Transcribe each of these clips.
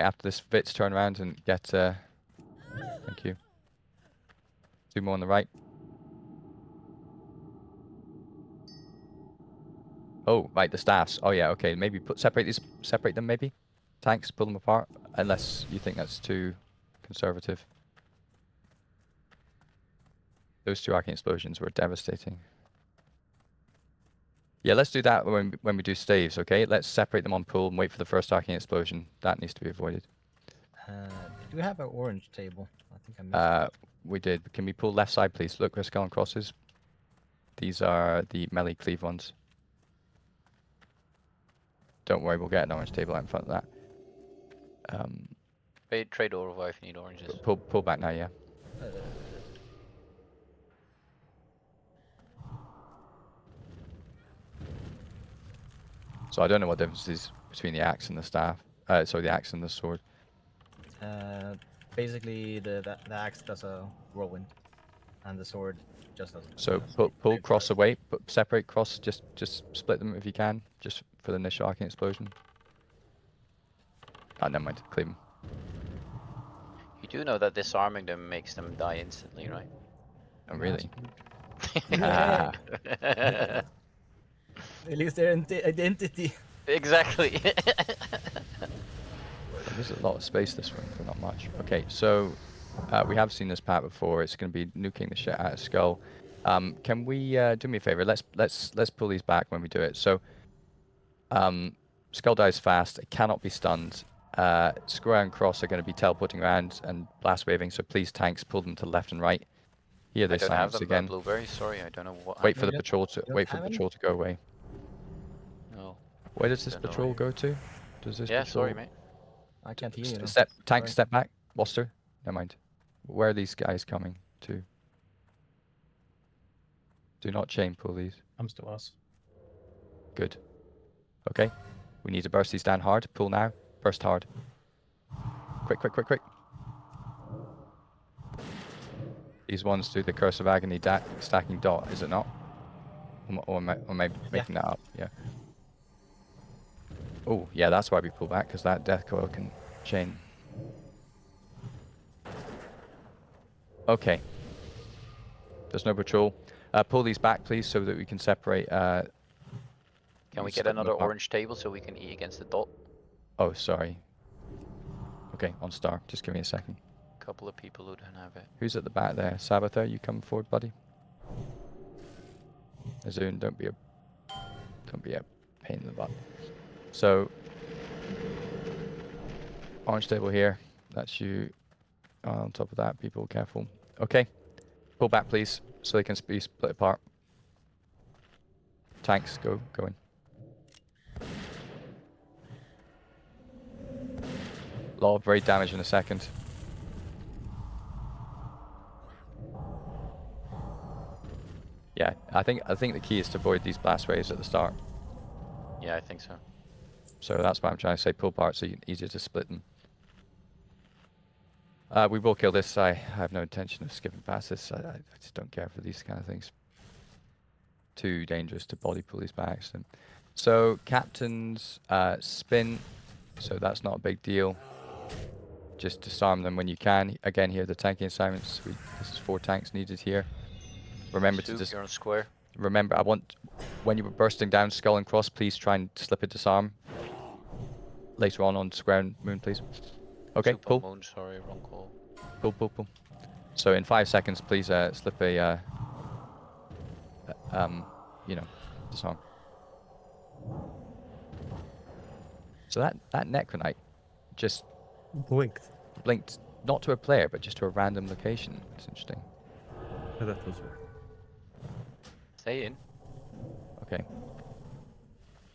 After this, Vitz, turn around and get. Thank you. 2 more on the right. Oh, right, the staffs. Oh yeah, okay. Maybe separate them. Maybe tanks, pull them apart. Unless you think that's too conservative. Those 2 arcane explosions were devastating. Yeah, let's do that when we do staves, okay? Let's separate them on pull and wait for the first arcane explosion. That needs to be avoided. Do we have an orange table? I think I missed it. We did. Can we pull left side, please? Look where Skull and Cross is. These are the melee cleave ones. Don't worry, we'll get an orange table out in front of that. Trade over if you need oranges. Pull back now, yeah. So I don't know what the difference is between the axe and the staff. Sorry, the axe and the sword. Basically, the axe does a whirlwind, and the sword just does. So pull cross away, but separate cross. Just split them if you can, just for the initial arcane explosion. Ah, never mind. Cleave them. You do know that disarming them makes them die instantly, right? Oh, really? Yeah. They lose their identity. Exactly. There's a lot of space this room for not much. Okay, so we have seen this part before. It's going to be nuking the shit out of Skull. Can we do me a favor? Let's pull these back when we do it. So Skull dies fast. It cannot be stunned. Square and Cross are going to be teleporting around and blast waving. So please, tanks, pull them to left and right. Here they I don't have silence them, again. Blueberry. Sorry, I don't know what. Wait for the You patrol to go away. No. Where does this Don't know patrol where. go to? Does this Yeah, patrol... sorry, mate. I can't hear you. Tank, Sorry. step back. Woster, never mind. Where are these guys coming to? Do not chain pull these. Comes to us. Good. Okay. We need to burst these down hard. Pull now. Burst hard. Quick. These ones do the Curse of Agony stacking dot, is it not? Or am I making that up? Yeah. Oh, yeah, that's why we pull back, because that death coil can chain. Okay. There's no patrol. Pull these back, please, so that we can separate. Can we get split them another apart. orange table so we can eat against the dot? Oh, sorry. Okay, on star. Just give me a second. Couple of people who don't have it. Who's at the back there? Sabather, you come forward, buddy. Azun, don't be a pain in the butt. So, orange table here. That's you. On top of that, people, careful. Okay, pull back, please, so they can be split apart. Tanks, go in. Lot of raid damage in a second. Yeah, I think the key is to avoid these blast waves at the start. Yeah, I think so. So that's why I'm trying to say pull parts so easier to split them. We will kill this. I have no intention of skipping past this. I just don't care for these kind of things. Too dangerous to body pull these by accident. So captains spin. So that's not a big deal. Just disarm them when you can. Again, here are the tanking assignments. This is 4 tanks needed here. Remember to You're on square. Remember, I want, when you were bursting down Skull and Cross, please try and slip a disarm. Later on Square and Moon, please. Okay, Super pull. Moon, sorry, wrong call. Pull. So in 5 seconds, please slip a, disarm. So that Necronite just blinked, not to a player, but just to a random location. It's interesting. Oh, that was weird. Stay in. Okay.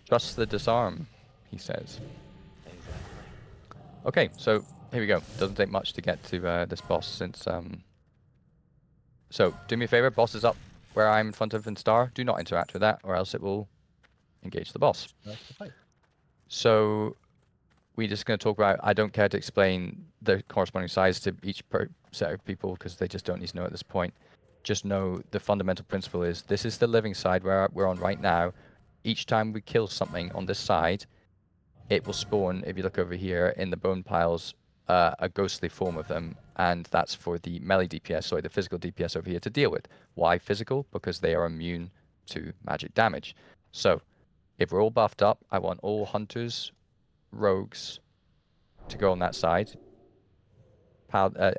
Trust the disarm, he says. Exactly. Okay, so here we go. Doesn't take much to get to this boss since... So, do me a favor, boss is up where I'm in front of in star. Do not interact with that, or else it will engage the boss. So, we're just going to talk about... I don't care to explain the corresponding size to each set of people, because they just don't need to know at this point. Just know the fundamental principle is, this is the living side where we're on right now. Each time we kill something on this side, it will spawn, if you look over here, in the bone piles, a ghostly form of them, and that's for the melee DPS, sorry, the physical DPS over here to deal with. Why physical? Because they are immune to magic damage. So, if we're all buffed up, I want all hunters, rogues to go on that side.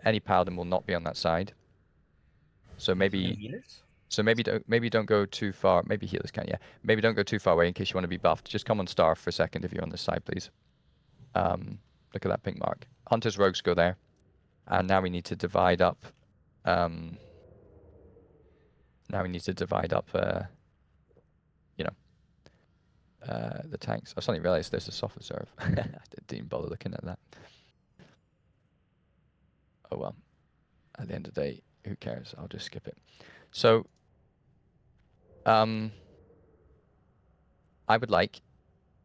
Any paladin will not be on that side. So Including maybe healers? maybe don't go too far. Maybe healers can, yeah. Maybe don't go too far away in case you want to be buffed. Just come on star for a second if you're on this side, please. Look at that pink mark. Hunters, rogues go there. And now we need to divide up. Now we need to divide up. The tanks. I suddenly realised there's a soft reserve. I didn't even bother looking at that. Oh well. At the end of the day, who cares? I'll just skip it. So, I would like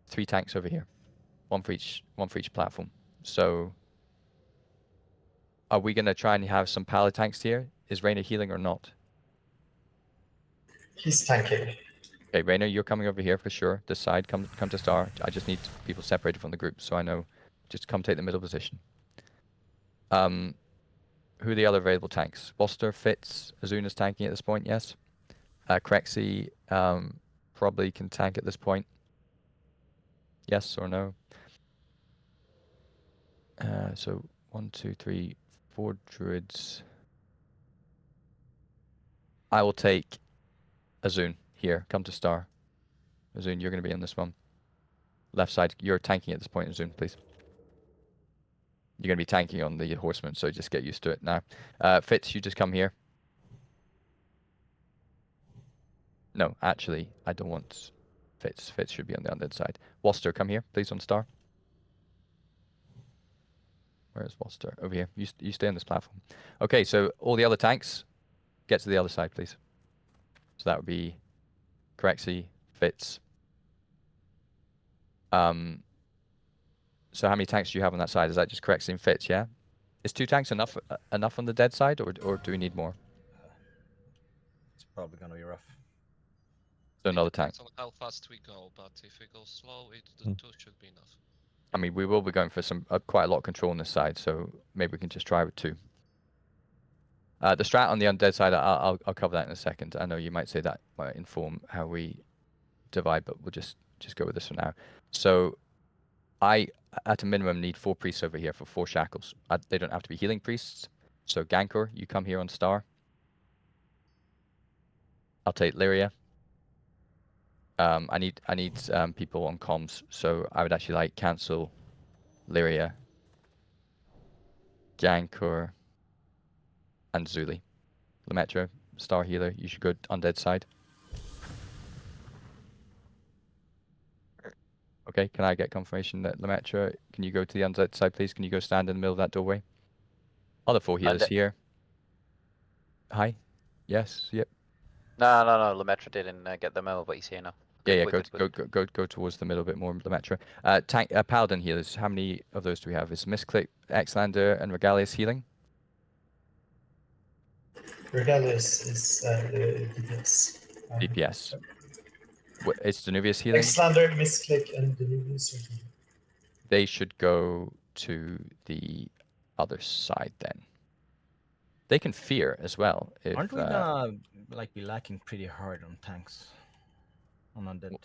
3 tanks over here, one for each platform. So, are we gonna try and have some pally tanks here? Is Rainer healing or not? He's tanking. Okay, Rainer, you're coming over here for sure. This side, come to star. I just need people separated from the group, so I know. Just come take the middle position. Who are the other available tanks? Boster, Fitz, Azuna's tanking at this point, yes. Crexy probably can tank at this point. Yes or no? So 1, 2, 3, 4 druids. I will take Azun here. Come to star. Azun, you're going to be on this one. Left side, you're tanking at this point, Azun, please. You're going to be tanking on the horseman, so just get used to it now. Fitz, you just come here. No, actually, I don't want Fitz. Fitz should be on the undead side. Woster, come here, please, on star. Where's Woster? Over here. You stay on this platform. Okay, so all the other tanks, get to the other side, please. So that would be Crexy, Fitz. So how many tanks do you have on that side? Is that just Crexy and Fitz, yeah? Is 2 tanks enough on the dead side, or do we need more? It's probably gonna be rough. So another tank. Depends on how fast we go, but if we go slow, the 2 should be enough. I mean, we will be going for some quite a lot of control on this side, so maybe we can just try with 2. The strat on the undead side, I'll cover that in a second. I know you might say that might inform how we divide, but we'll just go with this for now. So I, at a minimum, need 4 priests over here for 4 shackles. They don't have to be healing priests. So Gankor, you come here on star. I'll take Lyria. I need people on comms, so I would actually like cancel Lyria, Gankor, and Zuli. Lemaitre, star healer, you should go undead side. Okay, can I get confirmation that Lemaitre, can you go to the undead side, please? Can you go stand in the middle of that doorway? Other 4 healers here. Hi. Yes. Yep. No, Lemaitre didn't get the memo, but he's here now. Yeah. Good. Go towards the middle a bit more, Lemaitre. Tank, paladin healers. How many of those do we have? Is Misclick, Xlander, and Regalius healing? Regardless is DPS. DPS. Is Danuvius healing? Xlander, Misclick, and Danuvius are healing. They should go to the other side then. They can fear as well. If, Aren't we gonna be lacking pretty hard on tanks? On undead.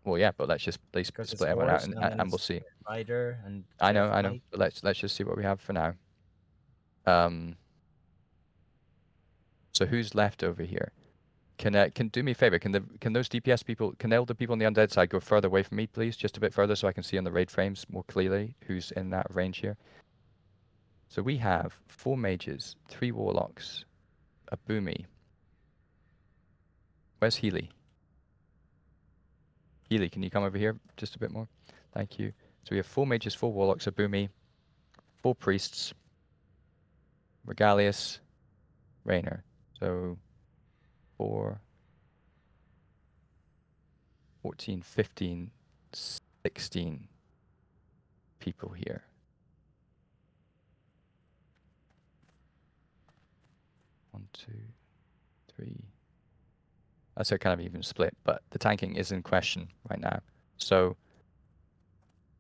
well, yeah, but let's just Because split everyone out and we'll see. Rider and I know. Fight. But let's just see what we have for now. So who's left over here? Can do me a favor? Can those DPS people? Can all the people on the undead side go further away from me, please? Just a bit further, so I can see on the raid frames more clearly who's in that range here. So we have 4 mages, 3 warlocks, a boomy. Where's Healy? Healy, can you come over here just a bit more? Thank you. So we have 4 mages, 4 warlocks, a boomy, 4 priests, Regalius, Rainer. So 4, 14, 15, 16 people here. 1, 2, 3. That's a kind of even split, but the tanking is in question right now. So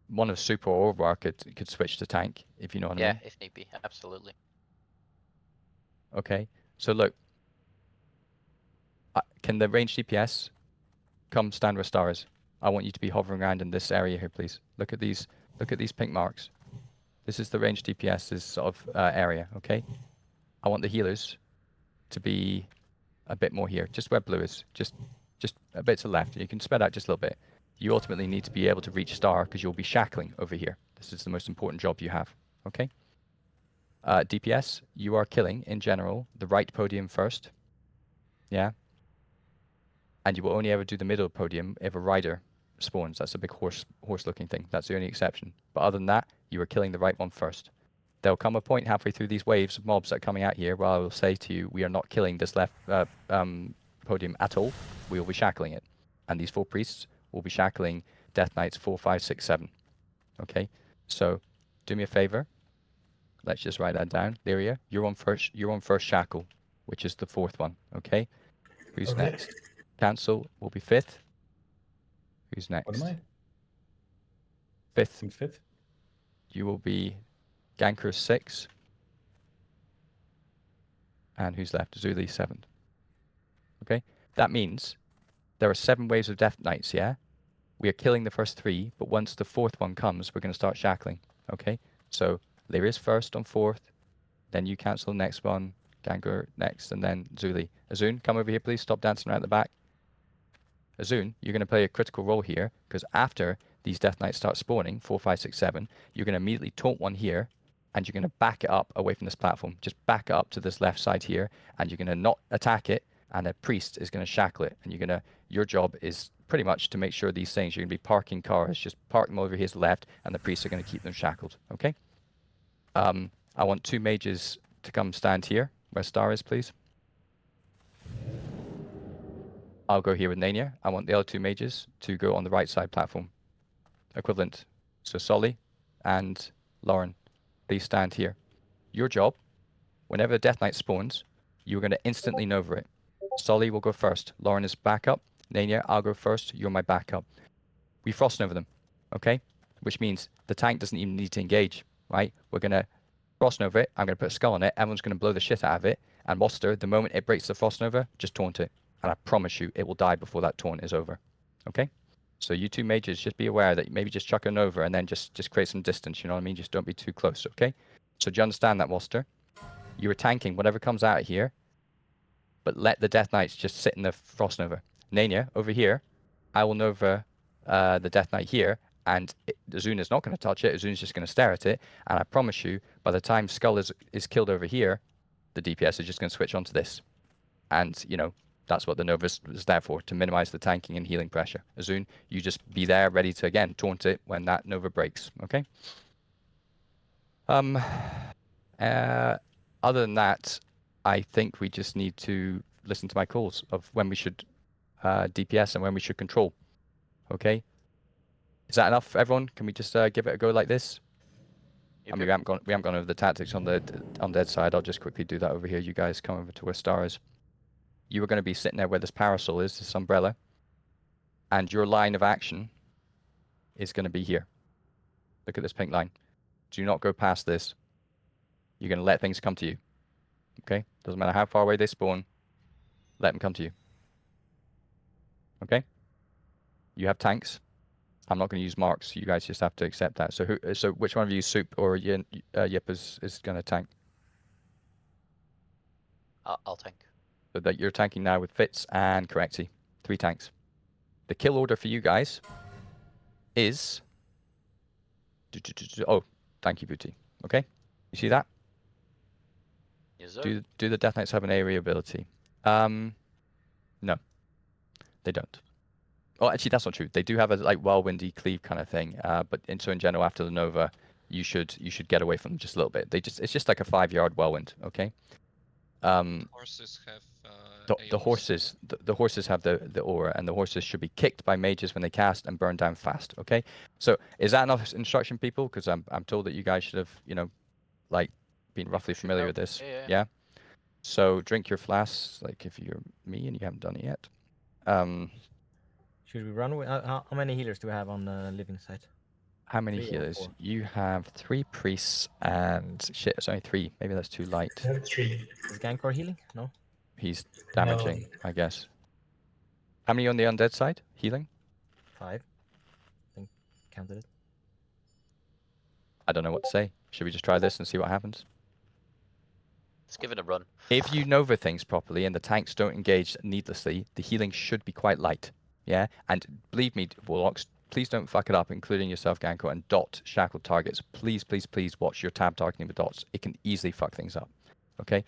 one of Super or Orvar could switch to tank, if you know what I Yeah, mean. if need be, absolutely. Okay, so look, can the range DPS come stand where Star is? I want you to be hovering around in this area here, please. Look at these pink marks. This is the range DPS's sort of area, okay? I want the healers to be a bit more here, just where blue is, just a bit to the left. You can spread out just a little bit. You ultimately need to be able to reach Star because you'll be shackling over here. This is the most important job you have, okay? DPS, you are killing, in general, the right podium first, yeah? And you will only ever do the middle podium if a rider spawns. That's a big horse-looking thing. That's the only exception. But other than that, you are killing the right one first. There'll come a point halfway through these waves of mobs that are coming out here where I will say to you, we are not killing this left podium at all. We will be shackling it. And these 4 priests will be shackling Death Knights 4, 5, 6, 7. Okay? So, do me a favor. Let's just write that down. Lyria, you're on first shackle, which is the 4th one. Okay? Who's Okay. next? Cancel will be 5th. Who's next? What am I? 5th. I'm 5th. You will be Ganker 6. And who's left? Zuli 7th. Okay? That means there are 7 waves of Death Knights, yeah? We are killing the first 3, but once the 4th one comes, we're going to start shackling. Okay? So, Lyria's first on 4th, then you cancel the next one, Ganker next, and then Zuli. Azun, come over here, please. Stop dancing around the back. Azun, you're going to play a critical role here, because after these Death Knights start spawning, 4, 5, 6, 7, you're going to immediately taunt one here, and you're going to back it up away from this platform. Just back it up to this left side here, and you're going to not attack it, and a priest is going to shackle it. And your job is pretty much to make sure these things, you're going to be parking cars, just park them over here to the left, and the priests are going to keep them shackled. Okay? I want 2 mages to come stand here, where Star is, please. I'll go here with Nania. I want the other 2 mages to go on the right side platform. Equivalent. So Solly and Lauren, please stand here. Your job, whenever the Death Knight spawns, you're going to instantly Nova it. Solly will go first. Lauren is backup. Nania, I'll go first. You're my backup. We Frost Nova them, okay? Which means the tank doesn't even need to engage, right? We're going to Frost Nova it. I'm going to put a skull on it. Everyone's going to blow the shit out of it. And Monster, the moment it breaks the Frost Nova, just taunt it. And I promise you, it will die before that taunt is over. Okay? So you 2 mages, just be aware that maybe just chuck a Nova and then just create some distance, you know what I mean? Just don't be too close, okay? So do you understand that, Monster? You are tanking whatever comes out here, but let the Death Knights just sit in the Frost Nova. Nania, over here, I will Nova the Death Knight here, and Azun is not going to touch it. Azun's just going to stare at it, and I promise you, by the time Skull is killed over here, the DPS is just going to switch onto this. And, that's what the Nova is there for, to minimize the tanking and healing pressure. Azun, you just be there ready to, again, taunt it when that Nova breaks, okay? Other than that, I think we just need to listen to my calls of when we should DPS and when we should control, okay? Is that enough, everyone? Can we just give it a go like this? Yep, I mean, yep. we haven't gone over the tactics on the undead side. I'll just quickly do that over here. You guys come over to where Star is. You are going to be sitting there where this parasol is, this umbrella, and your line of action is going to be here. Look at this pink line. Do not go past this. You're going to let things come to you. Okay? Doesn't matter how far away they spawn. Let them come to you. Okay? You have tanks. I'm not going to use marks. You guys just have to accept that. So which one of you, Soup or Yip, is going to tank? I'll tank. So that you're tanking now with Fitz and Correcty. 3 tanks. The kill order for you guys is... Oh, thank you, Booty. Okay? You see that? Yes, sir. Do the Death Knights have an area ability? No. They don't. Oh, actually, that's not true. They do have a whirlwindy cleave kind of thing. But in general, after the Nova, you should get away from them just a little bit. It's just like a 5-yard whirlwind. Okay. Horses have The AoEs. horses, the horses have the aura, and the horses should be kicked by mages when they cast and burned down fast. Okay. So is that enough instruction, people? Because I'm told that you guys should have been roughly should familiar know. with this. Yeah. So drink your flasks, like if you're me and you haven't done it yet. Should we run with, how many healers do we have on the living side? How many 3 or healers? 4? You have 3 priests and shit. It's only 3. Maybe that's too light. I have 3. Is Gankor healing? No? He's No. damaging, I guess. How many on the undead side? Healing? 5. I think counted it. I don't know what to say. Should we just try this and see what happens? Let's give it a run. If you Nova things properly and the tanks don't engage needlessly, the healing should be quite light. Yeah? And believe me, Warlocks, please don't fuck it up, including yourself, Ganko, and dot shackled targets. Please, please, please watch your tab targeting with dots. It can easily fuck things up. Okay?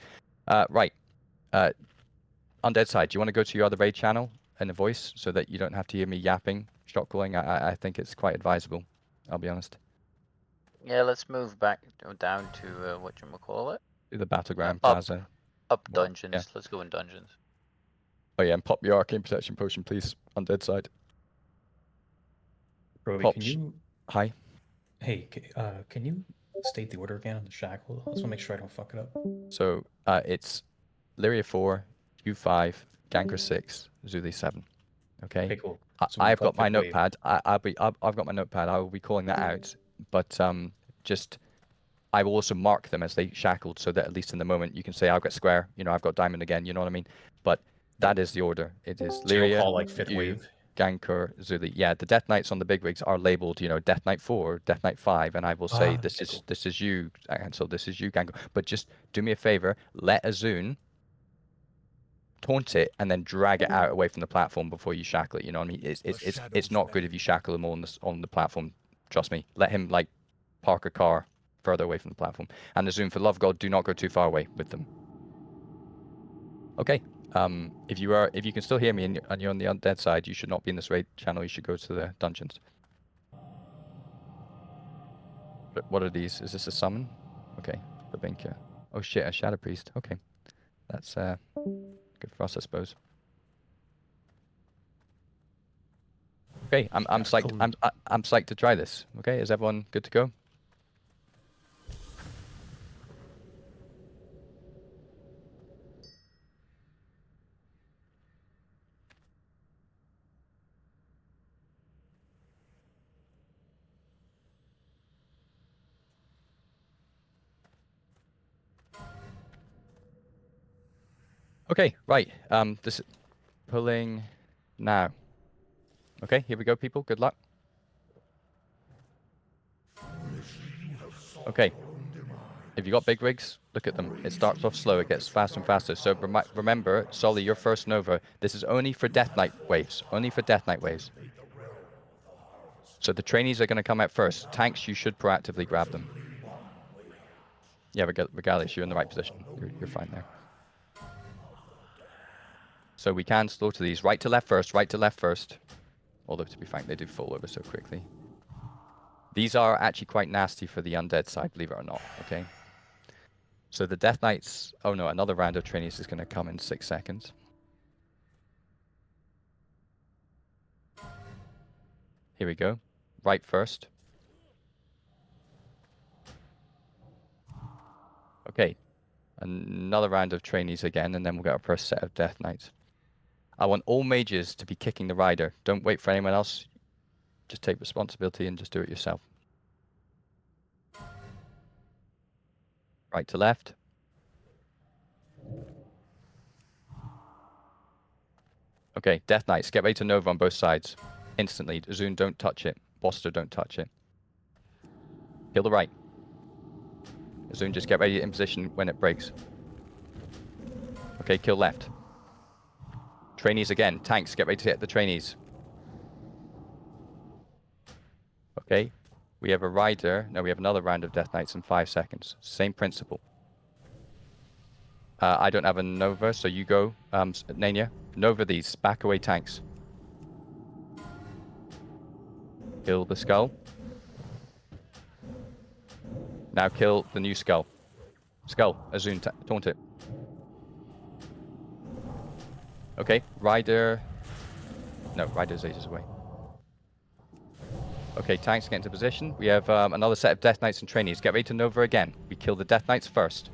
Right. Undead side, do you want to go to your other raid channel and a voice so that you don't have to hear me yapping, shot calling? I think it's quite advisable, I'll be honest. Yeah, let's move back down to whatchamacallit? The Battleground Up. Plaza. Up Well, dungeons. yeah. Let's go in dungeons. Oh yeah, and pop your arcane protection potion, please. Undead side. Roby, Pop can sh- you... Hi. Hey, can you state the order again on the shackle? I just want to make sure I don't fuck it up. So it's Lyria 4, U5, Ganker 6, Zuli 7. Okay. Okay, cool. So I've got Vic my Wave. notepad. I've got my notepad. I will be calling that out. But just I will also mark them as they shackled, so that at least in the moment you can say I've got square. You know, I've got diamond again. You know what I mean? But that is the order. It is So you'll Lyria, call like 5th you, wave? Ganker, Zuli. Yeah, the Death Knights on the big rigs are labeled, you know, Death Knight 4, Death Knight 5, and I will say Ah, this okay, is cool. this is you, and so this is you, Ganker. But just do me a favor, let Azun taunt it and then drag it out away from the platform before you shackle it. You know what I mean? It's not good if you shackle him on the platform. Trust me. Let him like park a car further away from the platform. And Azun, for love of God, do not go too far away with them. Okay. If you can still hear me and you're on the undead side, you should not be in this raid channel. You should go to the dungeons. But what are these? Is this a summon? Okay, Babinka. Oh shit, a Shadow Priest. Okay, that's good for us, I suppose. Okay, I'm psyched. I'm psyched to try this. Okay, is everyone good to go? Okay, right. This pulling now. Okay, here we go, people. Good luck. Okay. If you got big rigs, look at them. It starts off slow. It gets faster and faster. So remember, Solly, your first Nova. This is only for Death Knight waves. Only for Death Knight waves. So the trainees are going to come out first. Tanks, you should proactively grab them. Yeah, Regalius, you're in the right position. You're fine there. So we can slaughter these. Right to left first, right to left first. Although, to be frank, they do fall over so quickly. These are actually quite nasty for the undead side, believe it or not, okay? So the Death Knights... Oh no, another round of trainees is going to come in 6 seconds. Here we go. Right first. Okay. Another round of trainees again, and then we'll get our first set of Death Knights. I want all mages to be kicking the rider. Don't wait for anyone else. Just take responsibility and just do it yourself. Right to left. Okay, Death Knights, get ready to Nova on both sides. Instantly. Azun, don't touch it. Boster, don't touch it. Kill the right. Azun, just get ready in position when it breaks. Okay, kill left. Trainees again. Tanks, get ready to hit the trainees. Okay. We have a rider. No, we have another round of Death Knights in 5 seconds. Same principle. I don't have a Nova, so you go, Nania. Nova these. Back away tanks. Kill the skull. Now kill the new skull. Skull. Azun, taunt it. Okay, Rider... No, Rider's ages away. Okay, tanks get into position. We have another set of Death Knights and trainees. Get ready to Nova again. We kill the Death Knights first.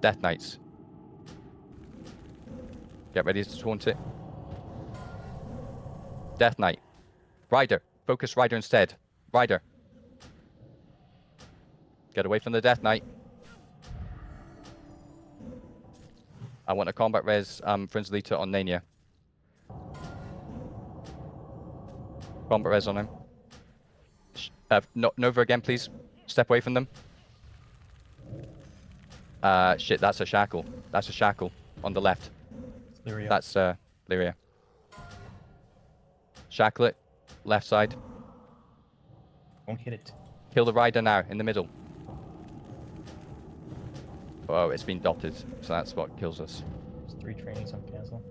Death Knights. Get ready to taunt it. Death Knight. Rider. Focus Rider instead. Rider. Get away from the Death Knight. I want a combat res Frinzalita on Nania. Combat res on him. Nova again, please. Step away from them. Shit, that's a shackle. That's a shackle on the left. Lyria. That's Lyria. Shackle it. Left side. Won't hit it. Kill the rider now, in the middle. Oh, it's been dotted, so that's what kills us. There's 3 trainings on cancel.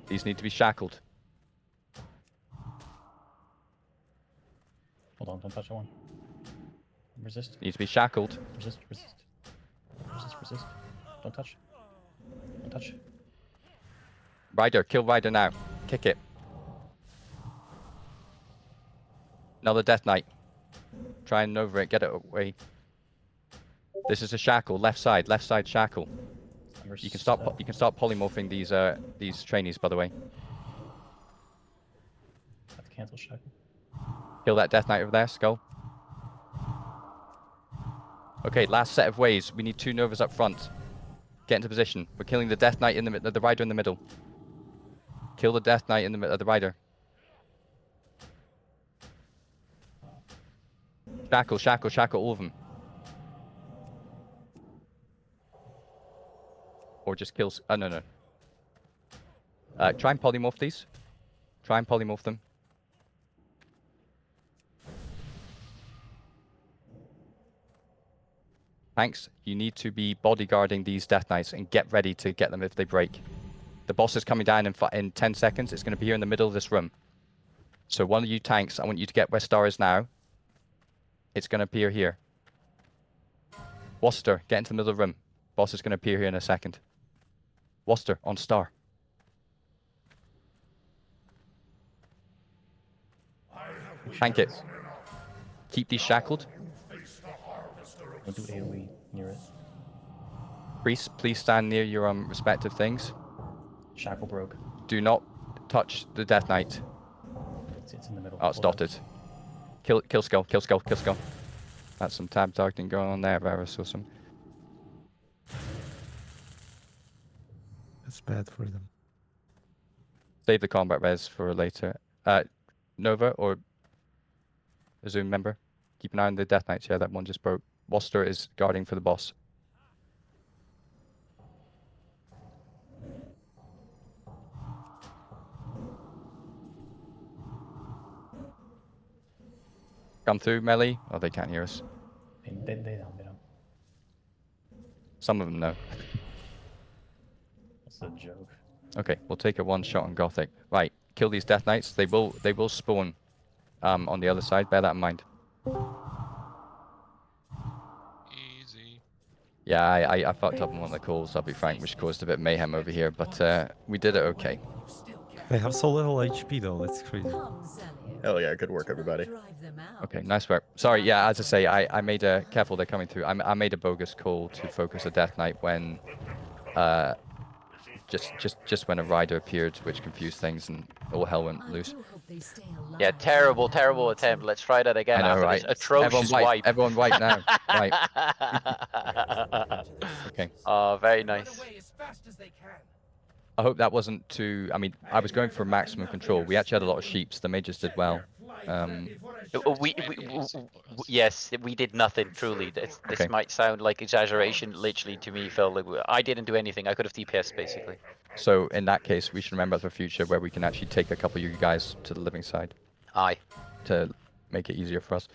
These need to be shackled. Hold on, don't touch that one. Resist. Need to be shackled. Resist. Resist. Resist. Resist. Don't touch. Don't touch. Rider, kill rider now. Kick it. Another Death Knight. Try and over it, get it away. This is a shackle, left side shackle. You can start polymorphing these trainees, by the way. Have to cancel shackle. Kill that Death Knight over there, skull. Okay, last set of waves. We need 2 Novas up front. Get into position. We're killing the Death Knight in the rider in the middle. Kill the Death Knight in the rider. Shackle, shackle, shackle all of them. Or just kills. No. Try and polymorph these. Try and polymorph them. Thanks. You need to be bodyguarding these Death Knights and get ready to get them if they break. The boss is coming down in 10 seconds. It's going to be here in the middle of this room. So one of you tanks, I want you to get where Star is now. It's going to appear here. Worcester, get into the middle of the room. Boss is going to appear here in a second. Worcester, on Star. Tank it. Keep these shackled. Don't do AoE near it. Priests, please stand near your respective things. Shackle broke. Do not touch the Death Knight. It's in the middle. Oh, it's Hold on. dotted. Kill skull, kill skull, kill skull. That's some tab targeting going on there, Varus, or some. That's bad for them. Save the combat res for later. Nova or a Zoom member. Keep an eye on the Death Knights. Yeah, that one just broke. Worcester is guarding for the boss. Come through, melee. Oh, they can't hear us. They don't. Some of them know. That's a joke. Okay, we'll take a one shot on Gothic. Right, kill these Death Knights. They will spawn on the other side. Bear that in mind. Easy. Yeah, I fucked up on one of the calls, I'll be frank, which caused a bit of mayhem over here, but we did it okay. They have so little HP though, that's crazy. Hell yeah, good work, everybody. Okay, nice work. Sorry, yeah, as I say, I made a careful. They're coming through. I made a bogus call to focus a Death Knight when, just when a rider appeared, which confused things and all hell went loose. Yeah, terrible attempt. Let's try that again I know, after right? this atrocious wipe. Everyone wipe now. Right. Okay. Oh, very nice. I hope that wasn't too. I mean, I was going for maximum control. We actually had a lot of sheeps. The mages did well. Yes, we did nothing. Truly, this Okay. might sound like exaggeration. Literally, to me, felt like I didn't do anything. I could have DPS basically. So in that case, we should remember for future where we can actually take a couple of you guys to the living side Aye. to make it easier for us.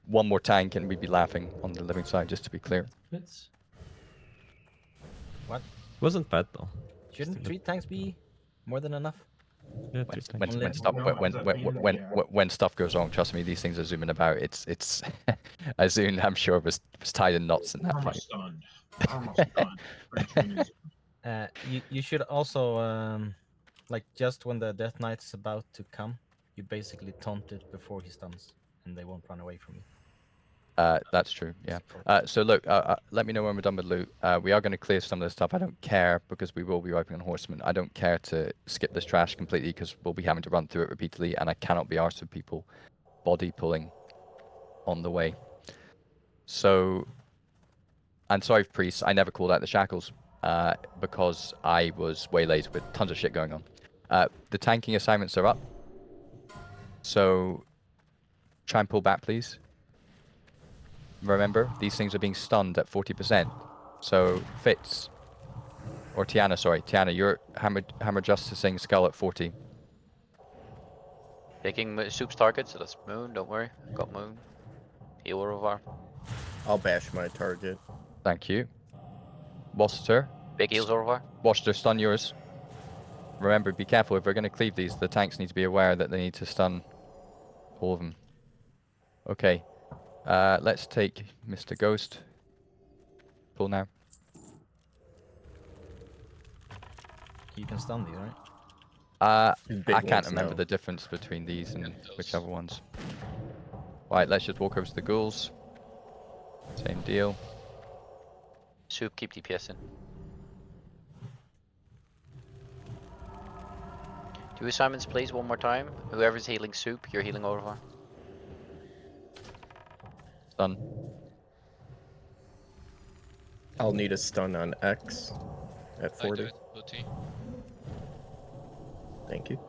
One more tank and we'd be laughing on the living side, just to be clear. It's What? Wasn't bad though. Shouldn't 3 tanks be more than enough? Yeah, When stuff goes wrong, trust me, these things are zooming about. It's Azun, I'm sure, was tied in knots in that fight. Almost done. Almost done. You should also like just when the Death Knight is about to come, you basically taunt it before he stuns, and they won't run away from you. That's true, yeah. So look, let me know when we're done with loot. We are going to clear some of this stuff. I don't care because we will be wiping on horsemen. I don't care to skip this trash completely because we'll be having to run through it repeatedly, and I cannot be arsed with people body pulling on the way. So, and sorry, priests, I never called out the shackles because I was waylaid with tons of shit going on. The tanking assignments are up. So, try and pull back, please. Remember, these things are being stunned at 40%. So, Fitz, or Tiana, sorry. Tiana, you're hammer justicing skull at 40. Taking Soup's target, so that's Moon, don't worry. Got Moon. Heal Rovar. I'll bash my target. Thank you. Waster. Big heals Rovar. Waster, stun yours. Remember, be careful. If we're going to cleave these, the tanks need to be aware that they need to stun all of them. Okay. Let's take Mr. Ghost. Pull now. You can stun these, right? Big I can't ones remember now. the difference between these and those. whichever ones. Right, let's just walk over to the ghouls. Same deal. Soup, keep DPS in. Do assignments, please, one more time. Whoever's healing Soup, you're healing Rovar. Stun. I'll need a stun on X at I do 40. it. Booty. Thank you.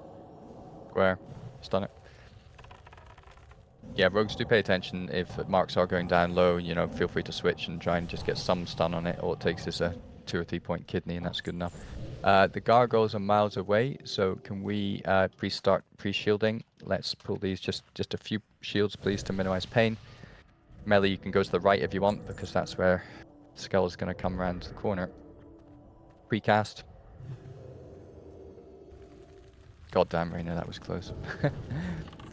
Square. Stun it. Yeah, rogues do pay attention. If marks are going down low, you know, feel free to switch and try and just get some stun on it. All it takes is a 2 or 3 point kidney, and that's good enough. The gargoyles are miles away, so can we pre-start pre-shielding? Let's pull these, just a few shields, please, to minimize pain. Melee, you can go to the right if you want, because that's where Skull is going to come around the corner. Precast. God damn, Raina, that was close.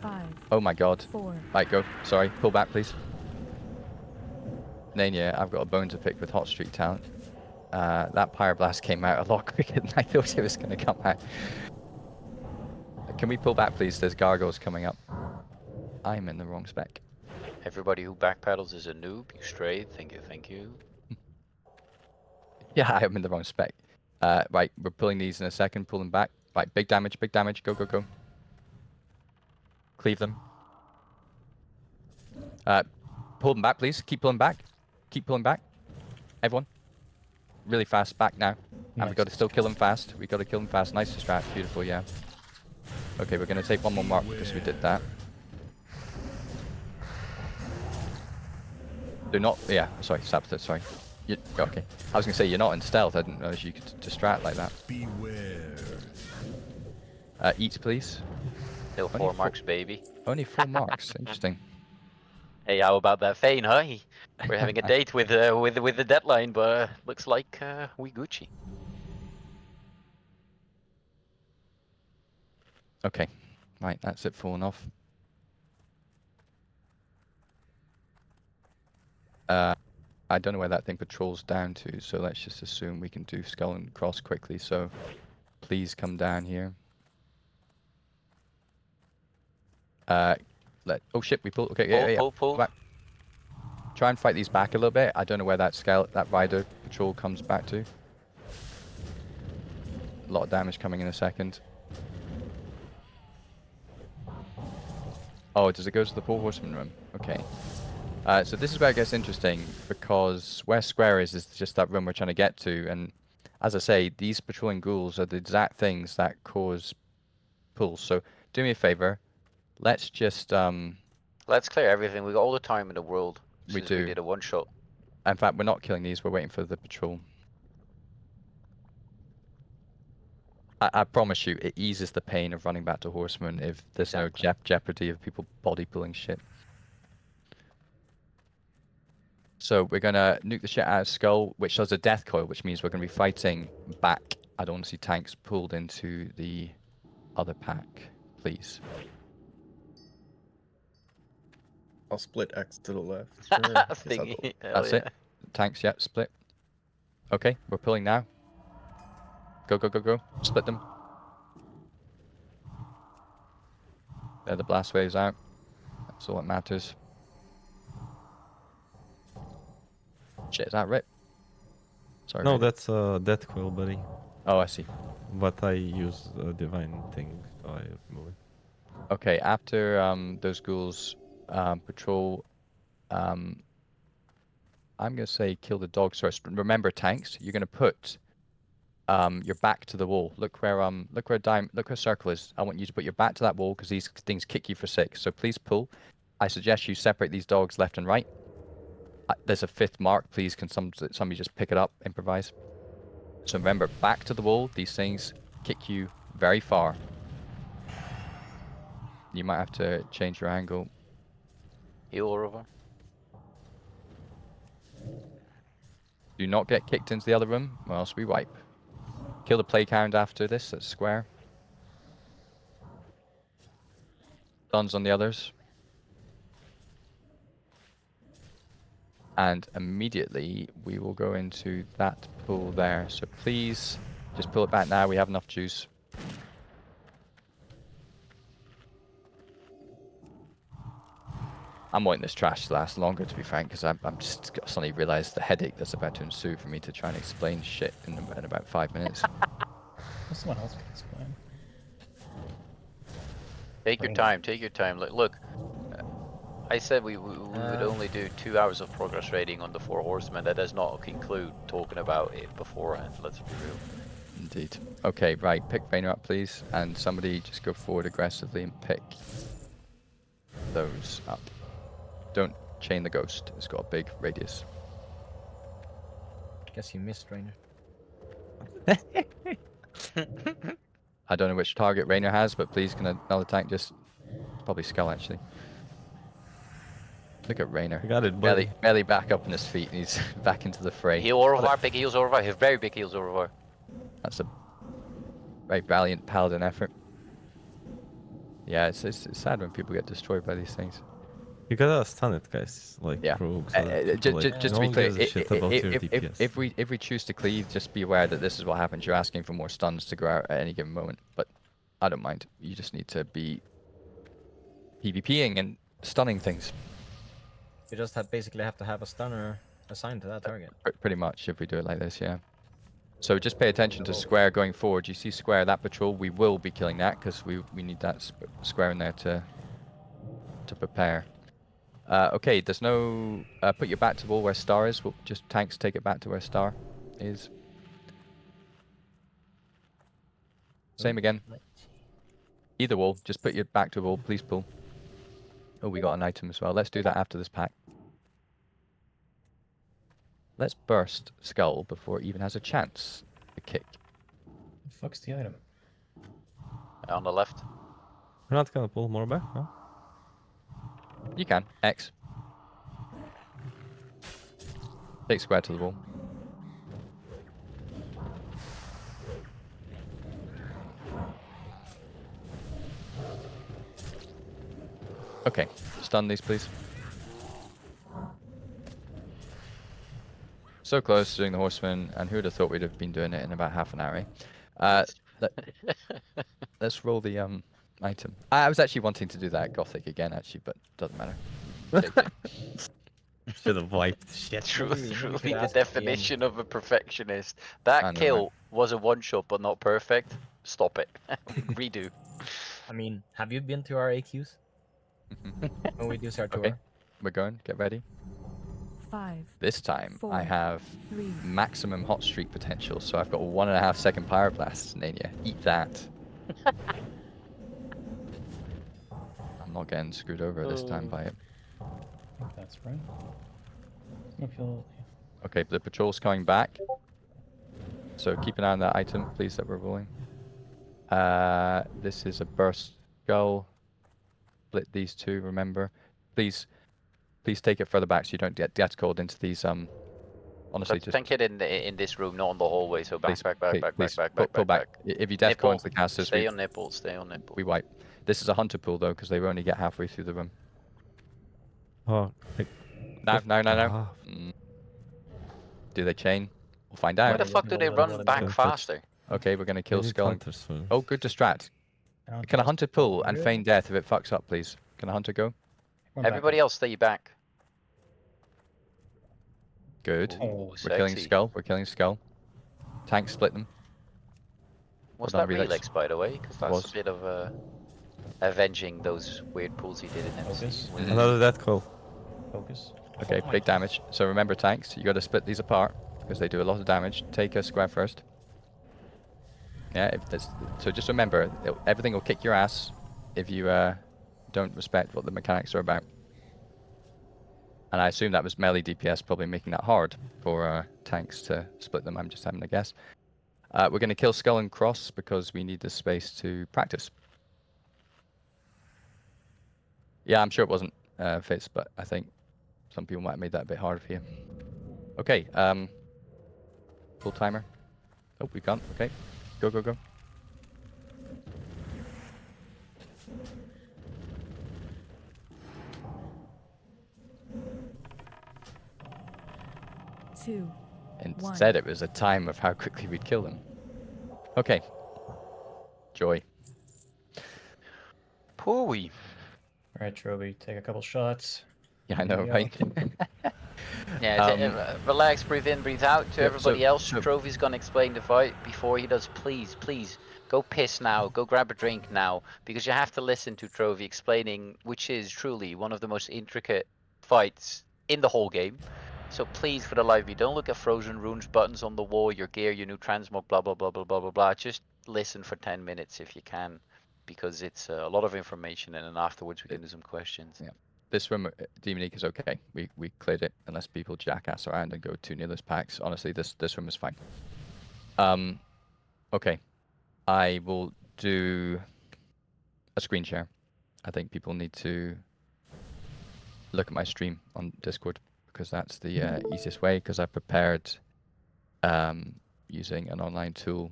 5, Oh my god. 4. Right, go. Sorry, pull back, please. Nania, I've got a bone to pick with Hot Streak talent. That Pyroblast came out a lot quicker than I thought it was going to come out. Can we pull back, please? There's gargoyles coming up. I'm in the wrong spec. Everybody who backpedals is a noob. You straight. Thank you, thank you. Yeah, I'm in the wrong spec. Right, we're pulling these in a second. Pull them back. Right, big damage, big damage. Go, go, go. Cleave them. Pull them back, please. Keep pulling back. Keep pulling back. Everyone. Really fast. Back now. And we've got to still kill them fast. We've got to kill them fast. Nice strat. Beautiful, yeah. Okay, we're going to take one more mark because we did that. Do not... Yeah, sorry. Saboteur, sorry. Okay. I was going to say, you're not in stealth. I didn't realize you could distract like that. Beware. Eat, please. Still Only 4 four- marks, baby. Only 4 marks. Interesting. Hey, how about that Fane, huh? We're having a date with the deadline, but looks like we Gucci. Okay. Right, that's it falling off. I don't know where that thing patrols down to, so let's just assume we can do Skull and Cross quickly, so please come down here. Oh shit, we pulled. Okay, yeah, Pull. Back. Try and fight these back a little bit. I don't know where that rider patrol comes back to. A lot of damage coming in a second. Oh, does it go to the 4 horseman room? Okay. So this is where it gets interesting, because where square is just that room we're trying to get to, and as I say, these patrolling ghouls are the exact things that cause pulls. So do me a favor, let's just Let's clear everything. We got all the time in the world We since do. we did a one shot. in fact, we're not killing these, we're waiting for the patrol. I promise you, it eases the pain of running back to horsemen if there's Exactly. no jeopardy of people body pulling shit. So we're gonna nuke the shit out of Skull, which does a death coil, which means we're gonna be fighting back. I don't want to see tanks pulled into the other pack, please. I'll split X to the left. Sure, guess I'll go. Thingy. Hell That's yeah. it. Tanks, yeah, split. Okay, we're pulling now. Go, go, go, go. Split them. There, the blast waves out. That's all that matters. Shit, is that Rip? Sorry. No, Rip. that's Death Quill, buddy. Oh, I see. But I use a divine thing, so I remove it. Okay, after those ghouls patrol, I'm gonna say kill the dogs first. Remember, tanks, you're gonna put your back to the wall. Look where circle is. I want you to put your back to that wall because these things kick you for 6. So please pull. I suggest you separate these dogs left and right. There's a 5th mark. Please, can somebody just pick it up? Improvise. So remember, back to the wall. These things kick you very far. You might have to change your angle. Heal over. Do not get kicked into the other room, or else we wipe. Kill the plague hound after this at square. Stuns on the others. And immediately we will go into that pool there. So please just pull it back now. We have enough juice. I'm wanting this trash to last longer, to be frank, because I'm just suddenly realised the headache that's about to ensue for me to try and explain shit in about 5 minutes. Well, someone else can explain. Take your time. Take your time. Look. I said we would only do 2 hours of progress rating on the 4 horsemen. That does not include talking about it beforehand. Let's be real. Indeed. Okay, right. Pick Rainer up, please, and somebody just go forward aggressively and pick those up. Don't chain the ghost. It's got a big radius. Guess you missed, Rainer. I don't know which target Rainer has, but please can another tank just... Probably Skull, actually. Look at Rainer. I got it, buddy. Barely back up on his feet, and he's back into the fray. Heal Orvar, big heals Orvar. Have very big heals Orvar. That's a very valiant paladin effort. Yeah, it's sad when people get destroyed by these things. You gotta stun it, guys. Like, Yeah. rogues. So that people, like, Just no to be one clear, gives a shit about your DPS. if we choose to cleave, just be aware that this is what happens. You're asking for more stuns to go out at any given moment, but I don't mind. You just need to be PvPing and stunning things. You just basically have to have a stunner assigned to that target. Pretty much, if we do it like this, yeah. So just pay attention to square going forward. You see square, that patrol, we will be killing that because we need that square in there to prepare. Okay, there's no... put your back to the wall where star is. We'll just tanks take it back to where star is. Same again. Either wall, just put your back to the wall, please pull. Oh, we got an item as well. Let's do that after this pack. Let's burst Skull before it even has a chance to kick. The fuck's the item? On the left. We're not gonna pull more back, no? You can. X. Take square to the wall. Okay. Stun these, please. So close to doing the horseman, and who would have thought we'd have been doing it in about half an hour, eh? Let's roll the item. I was actually wanting to do that Gothic again, actually, but doesn't matter. Should have wiped shit. Truly could the ask definition of a perfectionist. That I know, kill was a one-shot, but not perfect. Stop it. Redo. I mean, have you been to our AQs? When we do our tour? Okay, we're going. Get ready. 5. This time, I 4, have 3. maximum hot streak potential, so I've got 1.5 second pyroblast, Nania. Eat that. I'm not getting screwed over this time by it. I think that's right. I feel... Okay, the patrol's coming back. So keep an eye on that item, please, that we're rolling. This is a burst skull. Split these two, remember. Please take it further back so you don't get death called into these, honestly, just... Tank it in this room, not on the hallway, so back, please, back. pull back. If you death call into the casters, Stay on nipple, stay on nipple. we wipe. This is a hunter pool, though, because they only get halfway through the room. Oh, like, No. ah, Do they chain? We'll find Why out. the fuck do they run back faster? Okay, we're going to we kill need Skull. hunters first. Oh, good distract. Can a hunter pull and feign death if it fucks up, please? Can a hunter go? Everybody else stay back. Good. Oh, We're killing sexy. Skull. We're killing Skull. Tanks split them. Was Well that done, Relix. Relix, by the way? Because that's Was. a bit of avenging those weird pulls he did in MC. Focus. with- Another death call. Focus. Okay, Oh my big God. damage. So remember tanks, you got to split these apart because they do a lot of damage. Take a square first. Yeah, so just remember, everything will kick your ass if you don't respect what the mechanics are about. And I assume that was melee DPS probably making that hard for tanks to split them. I'm just having a guess. We're going to kill Skull and Cross because we need this space to practice. Yeah, I'm sure it wasn't Fitz, but I think some people might have made that a bit harder for you. Okay, full timer. Oh, we can't. Okay, go, go, go. Two. Instead, it was a time of how quickly we'd kill them. Okay. Joy. Poor wee. All right, Trophy, take a couple shots. Yeah, I know, Yeah. right? Yeah, relax, breathe in, breathe out. To yeah, everybody so- else, so- Trophy's gonna explain the fight. Before he does, please, please, go piss now. Go grab a drink now. Because you have to listen to Trophy explaining, which is truly one of the most intricate fights in the whole game. So please, for the life of you, don't look at frozen runes, buttons on the wall, your gear, your new transmog, blah, blah, blah, blah, blah, blah, blah. Just listen for 10 minutes if you can. Because it's a lot of information, and then afterwards we can do some questions. Yeah. This room, Demonique, is okay. We cleared it unless people jackass around and go too near those packs. Honestly, this room is fine. Okay. I will do a screen share. I think people need to look at my stream on Discord because that's the easiest way because I prepared using an online tool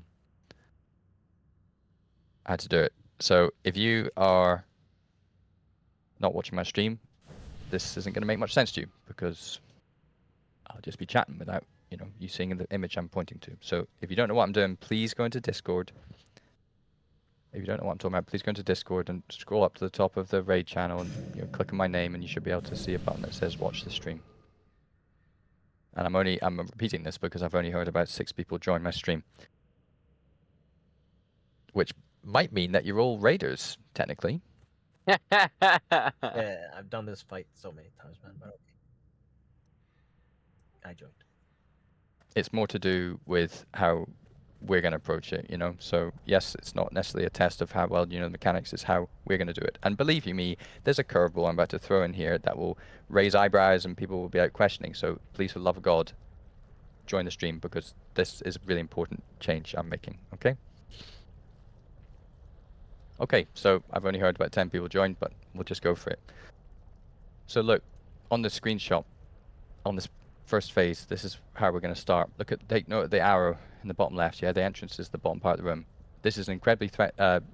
how to do it. So if you are not watching my stream, this isn't going to make much sense to you because I'll just be chatting without, you seeing the image I'm pointing to. So if you don't know what I'm doing, please go into Discord. If you don't know what I'm talking about, please go into Discord and scroll up to the top of the raid channel and click on my name and you should be able to see a button that says watch the stream. And I'm repeating this because I've only heard about 6 people join my stream. Which might mean that you're all raiders, technically. Yeah, I've done this fight so many times, man. But okay. I joined. It's more to do with how we're going to approach it, So yes, it's not necessarily a test of how well you know the mechanics, it's how we're going to do it. And believe you me, there's a curveball I'm about to throw in here that will raise eyebrows and people will be out questioning. So please, for the love of God, join the stream because this is a really important change I'm making, okay? Okay, so I've only heard about 10 people join, but we'll just go for it. So look, on the screenshot, on this first phase, this is how we're going to start. Take note of the arrow in the bottom left. Yeah, the entrance is the bottom part of the room. This is an incredibly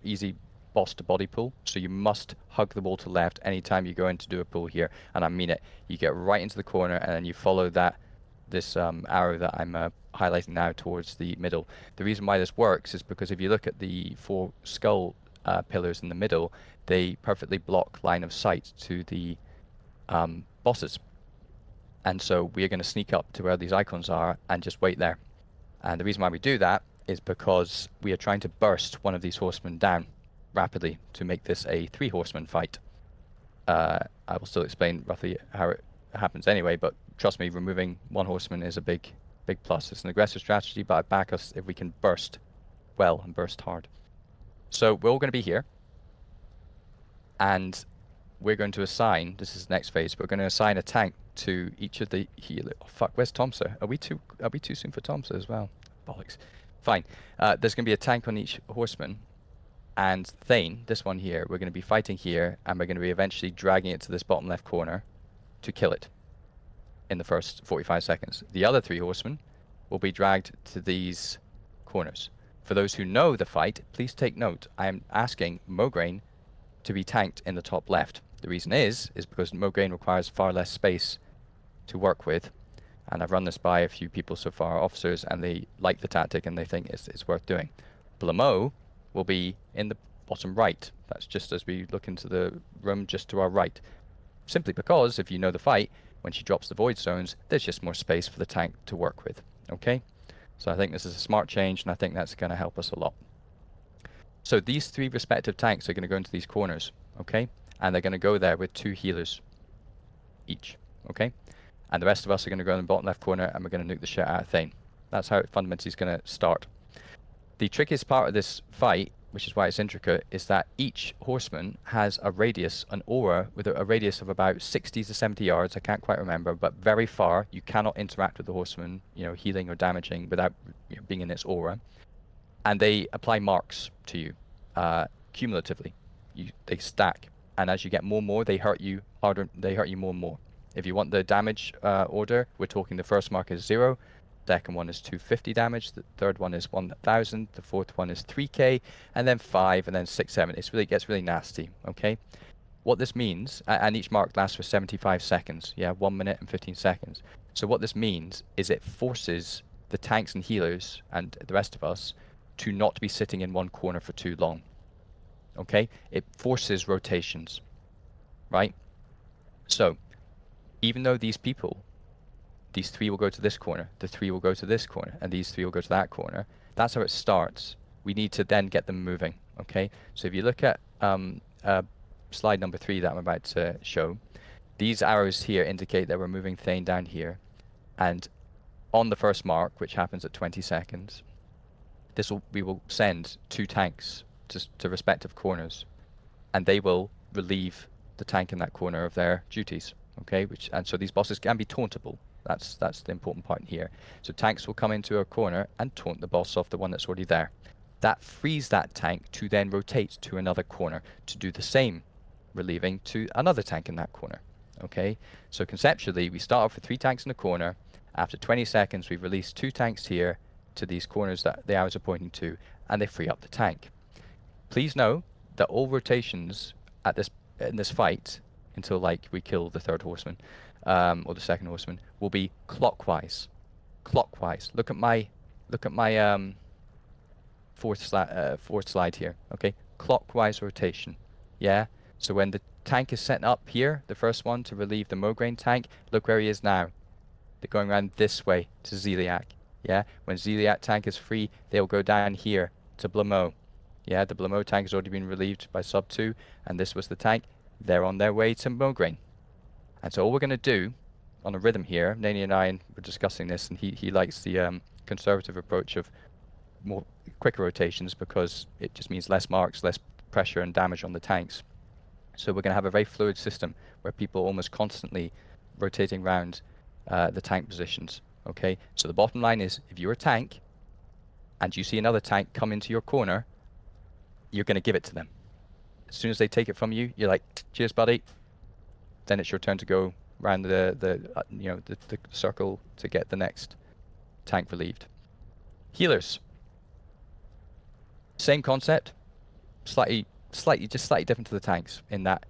easy boss to body pull, so you must hug the wall to the left anytime you go in to do a pull here, and I mean it. You get right into the corner, and then you follow this arrow that I'm highlighting now towards the middle. The reason why this works is because if you look at the 4 skull pillars in the middle, they perfectly block line of sight to the bosses. And so we're going to sneak up to where these icons are and just wait there. And the reason why we do that is because we are trying to burst one of these horsemen down rapidly to make this a 3 horseman fight. I will still explain roughly how it happens anyway, but trust me, removing 1 horseman is a big plus. It's an aggressive strategy, but I back us if we can burst well and burst hard. So we're all going to be here, and we're going to assign, this is the next phase, we're going to assign a tank to each of the healer. Oh, fuck, where's Tomsa? Are we too soon for Tomsa as well? Bollocks. Fine. There's going to be a tank on each horseman, and Thane, this one here, we're going to be fighting here, and we're going to be eventually dragging it to this bottom left corner to kill it in the first 45 seconds. The other 3 horsemen will be dragged to these corners. For those who know the fight, please take note. I am asking Mograine to be tanked in the top left. The reason is because Mograine requires far less space to work with, and I've run this by a few people so far, officers, and they like the tactic and they think it's worth doing. Blamo will be in the bottom right. That's just as we look into the room just to our right. Simply because, if you know the fight, When she drops the void zones, there's just more space for the tank to work with. Okay, so I think this is a smart change, and I think that's going to help us a lot. So these 3 respective tanks are going to go into these corners, okay, and they're going to go there with 2 healers each, okay, and the rest of us are going to go in the bottom left corner, and we're going to nuke the shit out of Thane. That's how it fundamentally is going to start. The trickiest part of this fight, which is why it's intricate, is that each horseman has a radius, an aura with a radius of about 60 to 70 yards, I can't quite remember, but very far. You cannot interact with the horseman, you know, healing or damaging without, you know, being in its aura. And they apply marks to you, cumulatively. They stack, and as you get more and more, they hurt you harder, they hurt you more and more. If you want the damage order, we're talking the first mark is 0, second one is 250 damage, the third one is 1000, the fourth one is 3k, and then 5, and then 6, 7. It gets really nasty, okay? What this means, and each mark lasts for 75 seconds, yeah, 1 minute and 15 seconds. So what this means is it forces the tanks and healers and the rest of us to not be sitting in one corner for too long, okay? It forces rotations, right? So even though these people, these 3 will go to this corner, the 3 will go to this corner, and these 3 will go to that corner. That's how it starts. We need to then get them moving, okay? So if you look at slide number 3 that I'm about to show, these arrows here indicate that we're moving Thane down here. And on the first mark, which happens at 20 seconds, we will send 2 tanks to respective corners, and they will relieve the tank in that corner of their duties, okay? And so these bosses can be tauntable. That's the important part here. So tanks will come into a corner and taunt the boss off the one that's already there. That frees that tank to then rotate to another corner to do the same relieving to another tank in that corner, okay? So conceptually, we start off with 3 tanks in the corner. After 20 seconds, we've released 2 tanks here to these corners that the arrows are pointing to, and they free up the tank. Please know that all rotations in this fight, until like we kill the 3rd horseman, or the 2nd horseman, will be clockwise. Clockwise. Look at my fourth slide here. Okay, clockwise rotation. Yeah. So when the tank is set up here, the first one to relieve the Mograine tank, look where he is now. They're going around this way to Zeliak. Yeah. When Zeliak tank is free, they'll go down here to Blamo. Yeah. The Blamo tank has already been relieved by sub 2, and this was the tank. They're on their way to Mograine. And so all we're going to do on a rhythm here, Nani and I were discussing this, and he likes the conservative approach of more quicker rotations because it just means less marks, less pressure and damage on the tanks. So we're going to have a very fluid system where people almost constantly rotating around the tank positions. Okay, so the bottom line is if you're a tank and you see another tank come into your corner, you're going to give it to them. As soon as they take it from you, you're like, cheers, buddy. Then it's your turn to go around the circle to get the next tank relieved. Healers. Same concept, slightly different to the tanks in that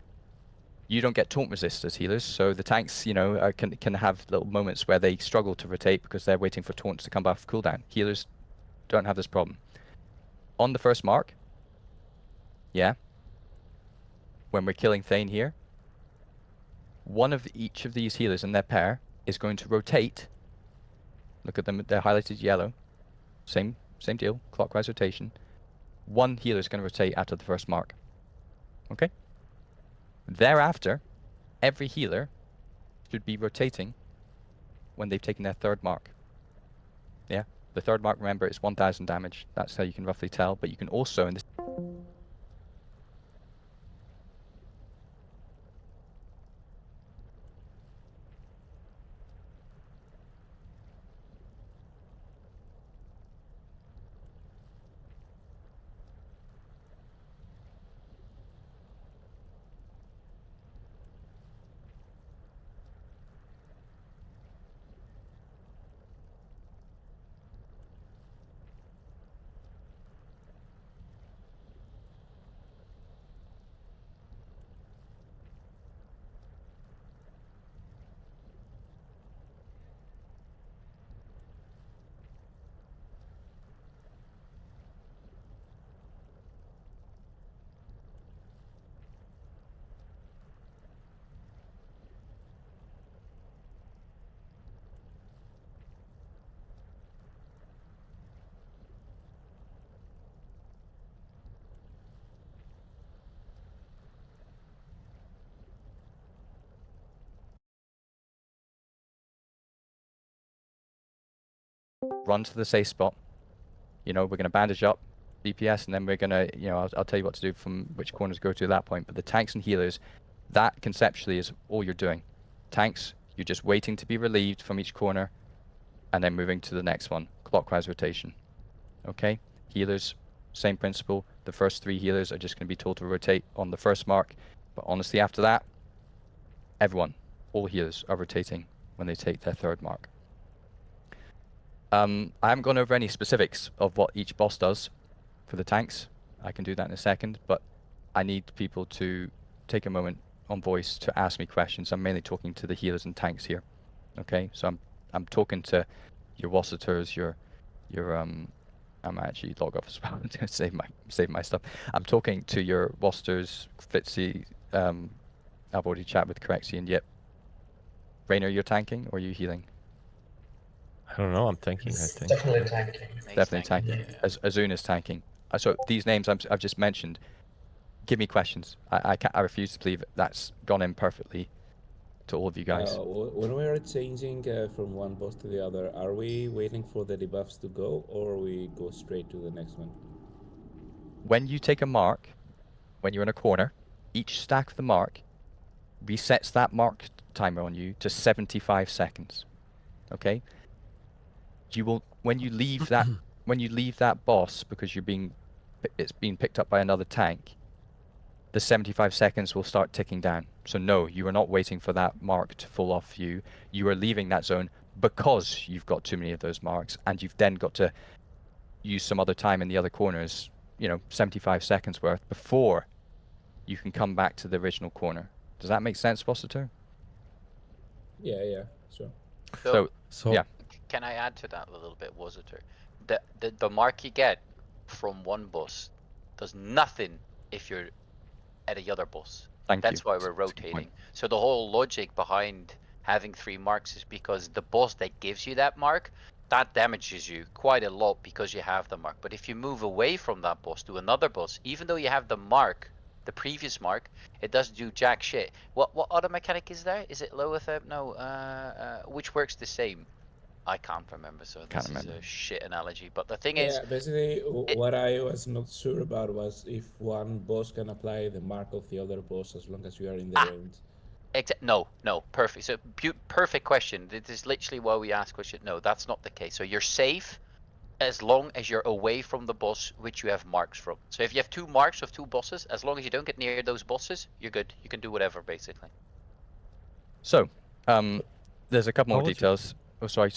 you don't get taunt resist as healers. So the tanks, can have little moments where they struggle to rotate because they're waiting for taunts to come off cooldown. Healers don't have this problem. On the first mark, yeah, when we're killing Thane here, one of each of these healers in their pair is going to rotate. Look at them, they're highlighted yellow. Same deal, clockwise rotation. One healer is going to rotate after the first mark. Okay? Thereafter, every healer should be rotating when they've taken their 3rd mark. Yeah? The 3rd mark, remember, is 1000 damage. That's how you can roughly tell. But you can also, in this run to the safe spot. You know, we're going to bandage up DPS, and then we're going to, you know, I'll tell you what to do from which corners to go to at that point. But the tanks and healers, that conceptually is all you're doing. Tanks, you're just waiting to be relieved from each corner, and then moving to the next one, clockwise rotation. Okay? Healers, same principle. The first 3 healers are just going to be told to rotate on the first mark. But honestly, after that, everyone, all healers are rotating when they take their 3rd mark. I haven't gone over any specifics of what each boss does for the tanks. I can do that in a second, but I need people to take a moment on voice to ask me questions. I'm mainly talking to the healers and tanks here. Okay, so I'm talking to your Wassiters, your I'm actually log off as well to save my stuff. I'm talking to your Wassiters, Fitzy. I've already chatted with Corexy, and yet, Rainer, you're tanking or are you healing? I don't know. I'm tanking. I It's think. definitely tanking. He's Definitely tanking. yeah. Azun is tanking. So these names I've just mentioned, give me questions. I refuse to believe that's gone in perfectly to all of you guys. When we are changing from one boss to the other, are we waiting for the debuffs to go, or we go straight to the next one? When you take a mark, when you're in a corner, each stack of the mark resets that mark timer on you to 75 seconds. Okay? You will, when you leave that boss because it's being picked up by another tank, the 75 seconds will start ticking down. So no, you are not waiting for that mark to fall off you. You are leaving that zone because you've got too many of those marks, and you've then got to use some other time in the other corners, 75 seconds worth before you can come back to the original corner. Does that make sense, Rossiter? Yeah, sure. So yeah. Can I add to that a little bit, Wassiter? The mark you get from one boss does nothing if you're at the other boss. That's why we're rotating. So the whole logic behind having 3 marks is because the boss that gives you that mark, that damages you quite a lot because you have the mark. But if you move away from that boss to another boss, even though you have the mark, the previous mark, it doesn't do jack shit. What other mechanic is there? Is it Loatheb? No, which works the same. I can't remember, so this is a shit analogy. But the thing is, basically, what I was not sure about was if one boss can apply the mark of the other boss as long as you are in the range. No, perfect. So perfect question. This is literally why we ask question. No, that's not the case. So you're safe as long as you're away from the boss which you have marks from. So if you have 2 marks of 2 bosses, as long as you don't get near those bosses, you're good. You can do whatever, basically. So, there's a couple more details. Oh, sorry,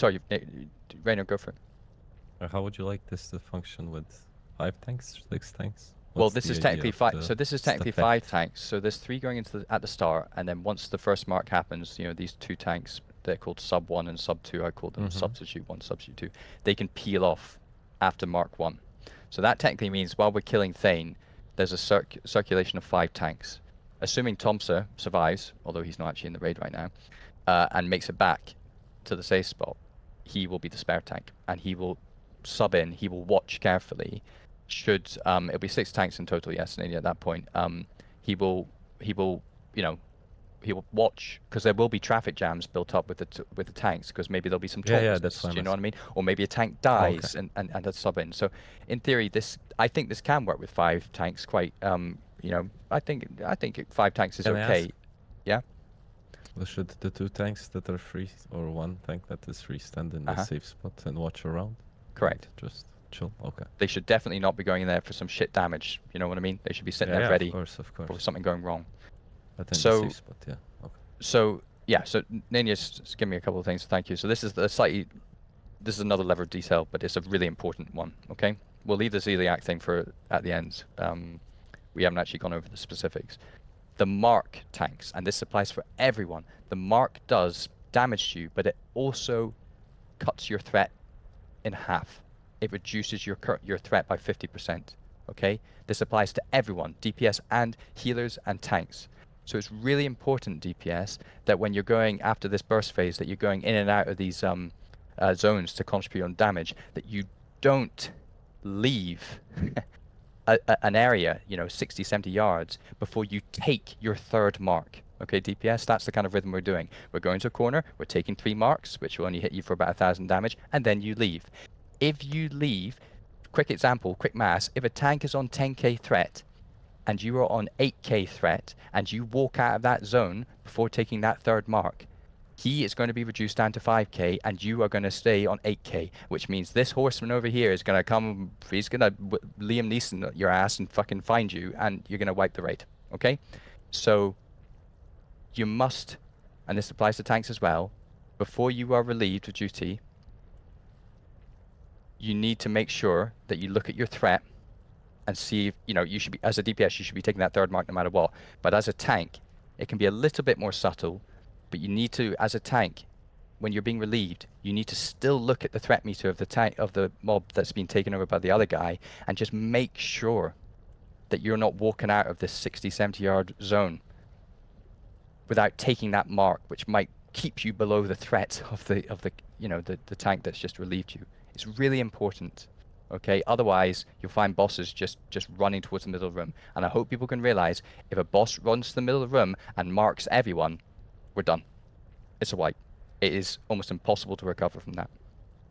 Rainer, go for it. How would you like this to function with 5 tanks, 6 tanks? Well, this is technically 5. So this is technically 5 tanks. So there's 3 going into at the start, and then once the first mark happens, these 2 tanks, they're called sub 1 and sub 2. I call them substitute 1, substitute 2. They can peel off after mark 1. So that technically means while we're killing Thane, there's a circulation of 5 tanks. Assuming Tomsa survives, although he's not actually in the raid right now, and makes it back to the safe spot, he will be the spare tank, and he will sub in. He will watch carefully. It'll be 6 tanks in total, yes, Nady, at that point. He will watch, because there will be traffic jams built up with the tanks, because maybe there'll be some troubles. Yeah, that's fine. Do you know what I mean? Or maybe a tank dies and a sub in. So in theory, I think this can work with 5 tanks quite. I think 5 tanks is okay. Yeah. Well, should the 2 tanks that are free, or 1 tank that is free, stand in the safe spot and watch around? Correct. Just chill. Okay. They should definitely not be going in there for some shit damage. You know what I mean? They should be sitting there ready of course. for something going wrong. But in the safe spot, yeah. Okay. So Nania's just give me a couple of things. Thank you. So this is another level of detail, but it's a really important one. Okay, we'll leave the Zeliac thing for at the end. We haven't actually gone over the specifics. The mark tanks, and this applies for everyone. The mark does damage to you, but it also cuts your threat in half. It reduces your threat by 50%. Okay, this applies to everyone, DPS and healers and tanks. So it's really important, DPS, that when you're going after this burst phase, that you're going in and out of these zones to contribute on damage, that you don't leave an area, 60, 70 yards before you take your 3rd mark. Okay, DPS, that's the kind of rhythm we're doing. We're going to a corner, we're taking 3 marks, which will only hit you for about 1,000 damage, and then you leave. If you leave, quick example, quick maths, if a tank is on 10k threat and you are on 8k threat and you walk out of that zone before taking that third mark, he is going to be reduced down to 5k and you are going to stay on 8k, which means this horseman over here is going to come, he's going to Liam Neeson your ass and fucking find you, and you're going to wipe the raid, okay? So you must, and this applies to tanks as well, before you are relieved of duty, you need to make sure that you look at your threat and see if, you know, you should be, as a DPS, you should be taking that third mark no matter what. But as a tank, it can be a little bit more subtle, but you need to, as a tank, when you're being relieved, you need to still look at the threat meter of the tank, of the mob that's been taken over by the other guy, and just make sure that you're not walking out of this 60, 70 yard zone without taking that mark, which might keep you below the threat of the you know, the tank that's just relieved you. It's really important. Okay, otherwise you'll find bosses just running towards the middle of the room. And I hope people can realize, if a boss runs to the middle of the room and marks everyone, we're done. It's a wipe. It is almost impossible to recover from that.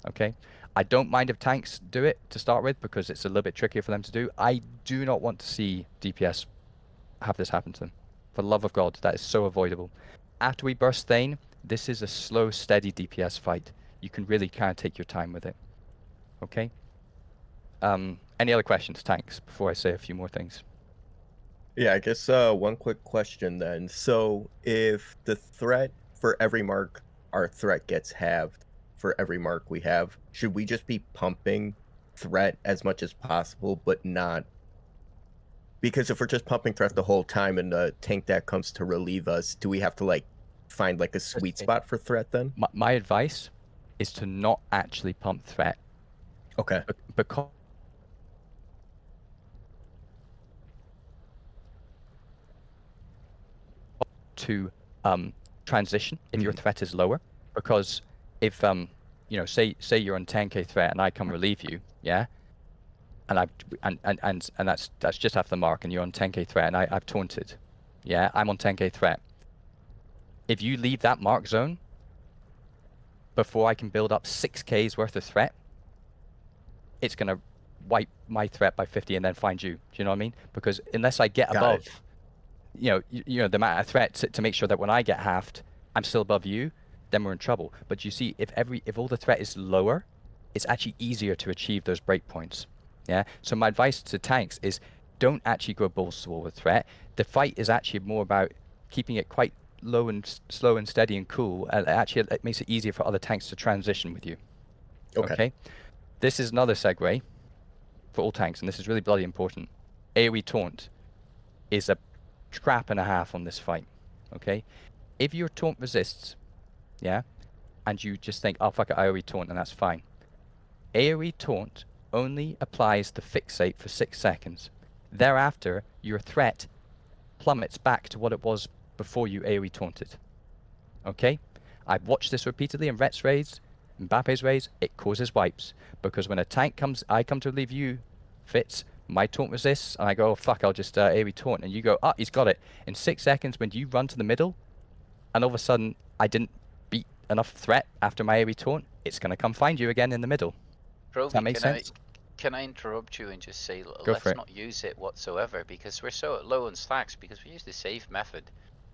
Okay, I don't mind if tanks do it to start with, because it's a little bit trickier for them to do. I do not want to see DPS have this happen to them. For the love of God, that is so avoidable. After we burst Thane, this is a slow, steady DPS fight. You can really kind of take your time with it. Okay. Any other questions, tanks, before I say a few more things? Yeah, I guess one quick question then. So if the threat for every mark, our threat gets halved for every mark we have, should we just be pumping threat as much as possible, but not? Because if we're just pumping threat the whole time and the tank that comes to relieve us, do we have to like find like a sweet spot for threat then? My advice is to not actually pump threat. Okay. Because to transition if your threat is lower, because if you know, say you're on 10k threat and I come relieve you, yeah, and that's just after the mark, and you're on 10k threat and I've taunted, yeah, I'm on 10k threat. If you leave that mark zone before I can build up 6k's worth of threat, it's gonna wipe my threat by 50 and then find you. Do you know what I mean? Because unless I get above, you know, the amount of threat to make sure that when I get halved, I'm still above you, then we're in trouble. But you see, if all the threat is lower, it's actually easier to achieve those breakpoints. Yeah. So my advice to tanks is, don't actually go balls to the wall with threat. The fight is actually more about keeping it quite low and slow and steady and cool. And actually, it makes it easier for other tanks to transition with you. Okay. This is another segue for all tanks, and this is really bloody important. AoE taunt is a trap and a half on this fight. Okay, if your taunt resists, yeah, and you just think, oh fuck it, AoE taunt, and that's fine. AoE taunt only applies the fixate for 6 seconds. Thereafter, your threat plummets back to what it was before you AoE taunted. Okay, I've watched this repeatedly in Ret's raids, Mbappe's raids. It causes wipes, because when a tank comes, I come to relieve you, Fitz, my taunt resists, and I go, oh, fuck, I'll just AoE taunt, and you go, ah, he's got it. In 6 seconds, when you run to the middle, and all of a sudden, I didn't beat enough threat after my AoE taunt, it's going to come find you again in the middle. Does that make sense? Can I interrupt you and just say, Go let's not use it whatsoever, because we're so low on stacks, because we use the safe method.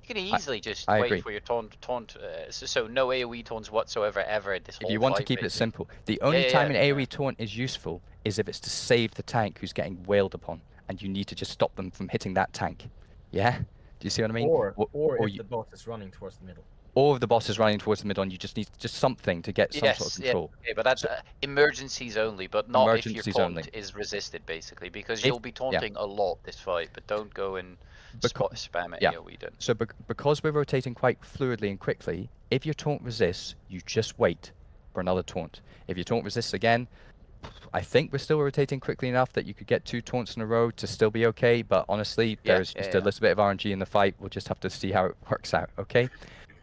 You can easily just I wait agree. for your taunt, so no AoE taunts whatsoever ever in this whole If you want to fight, keep it basically. simple, the only time an AoE taunt is useful is if it's to save the tank who's getting wailed upon, and you need to just stop them from hitting that tank. Yeah? Do you see what I mean? Or if the boss is running towards the middle. Or if the boss is running towards the middle and you just need something to get some sort of control. Yeah, but that's emergencies only, but not if your taunt is resisted, basically, because you'll be taunting a lot this fight, but don't go and spam it AoE then. So because we're rotating quite fluidly and quickly, if your taunt resists, you just wait for another taunt. If your taunt resists again, I think we're still rotating quickly enough that you could get 2 taunts in a row to still be okay, but honestly, there's just a little bit of RNG in the fight. We'll just have to see how it works out, okay?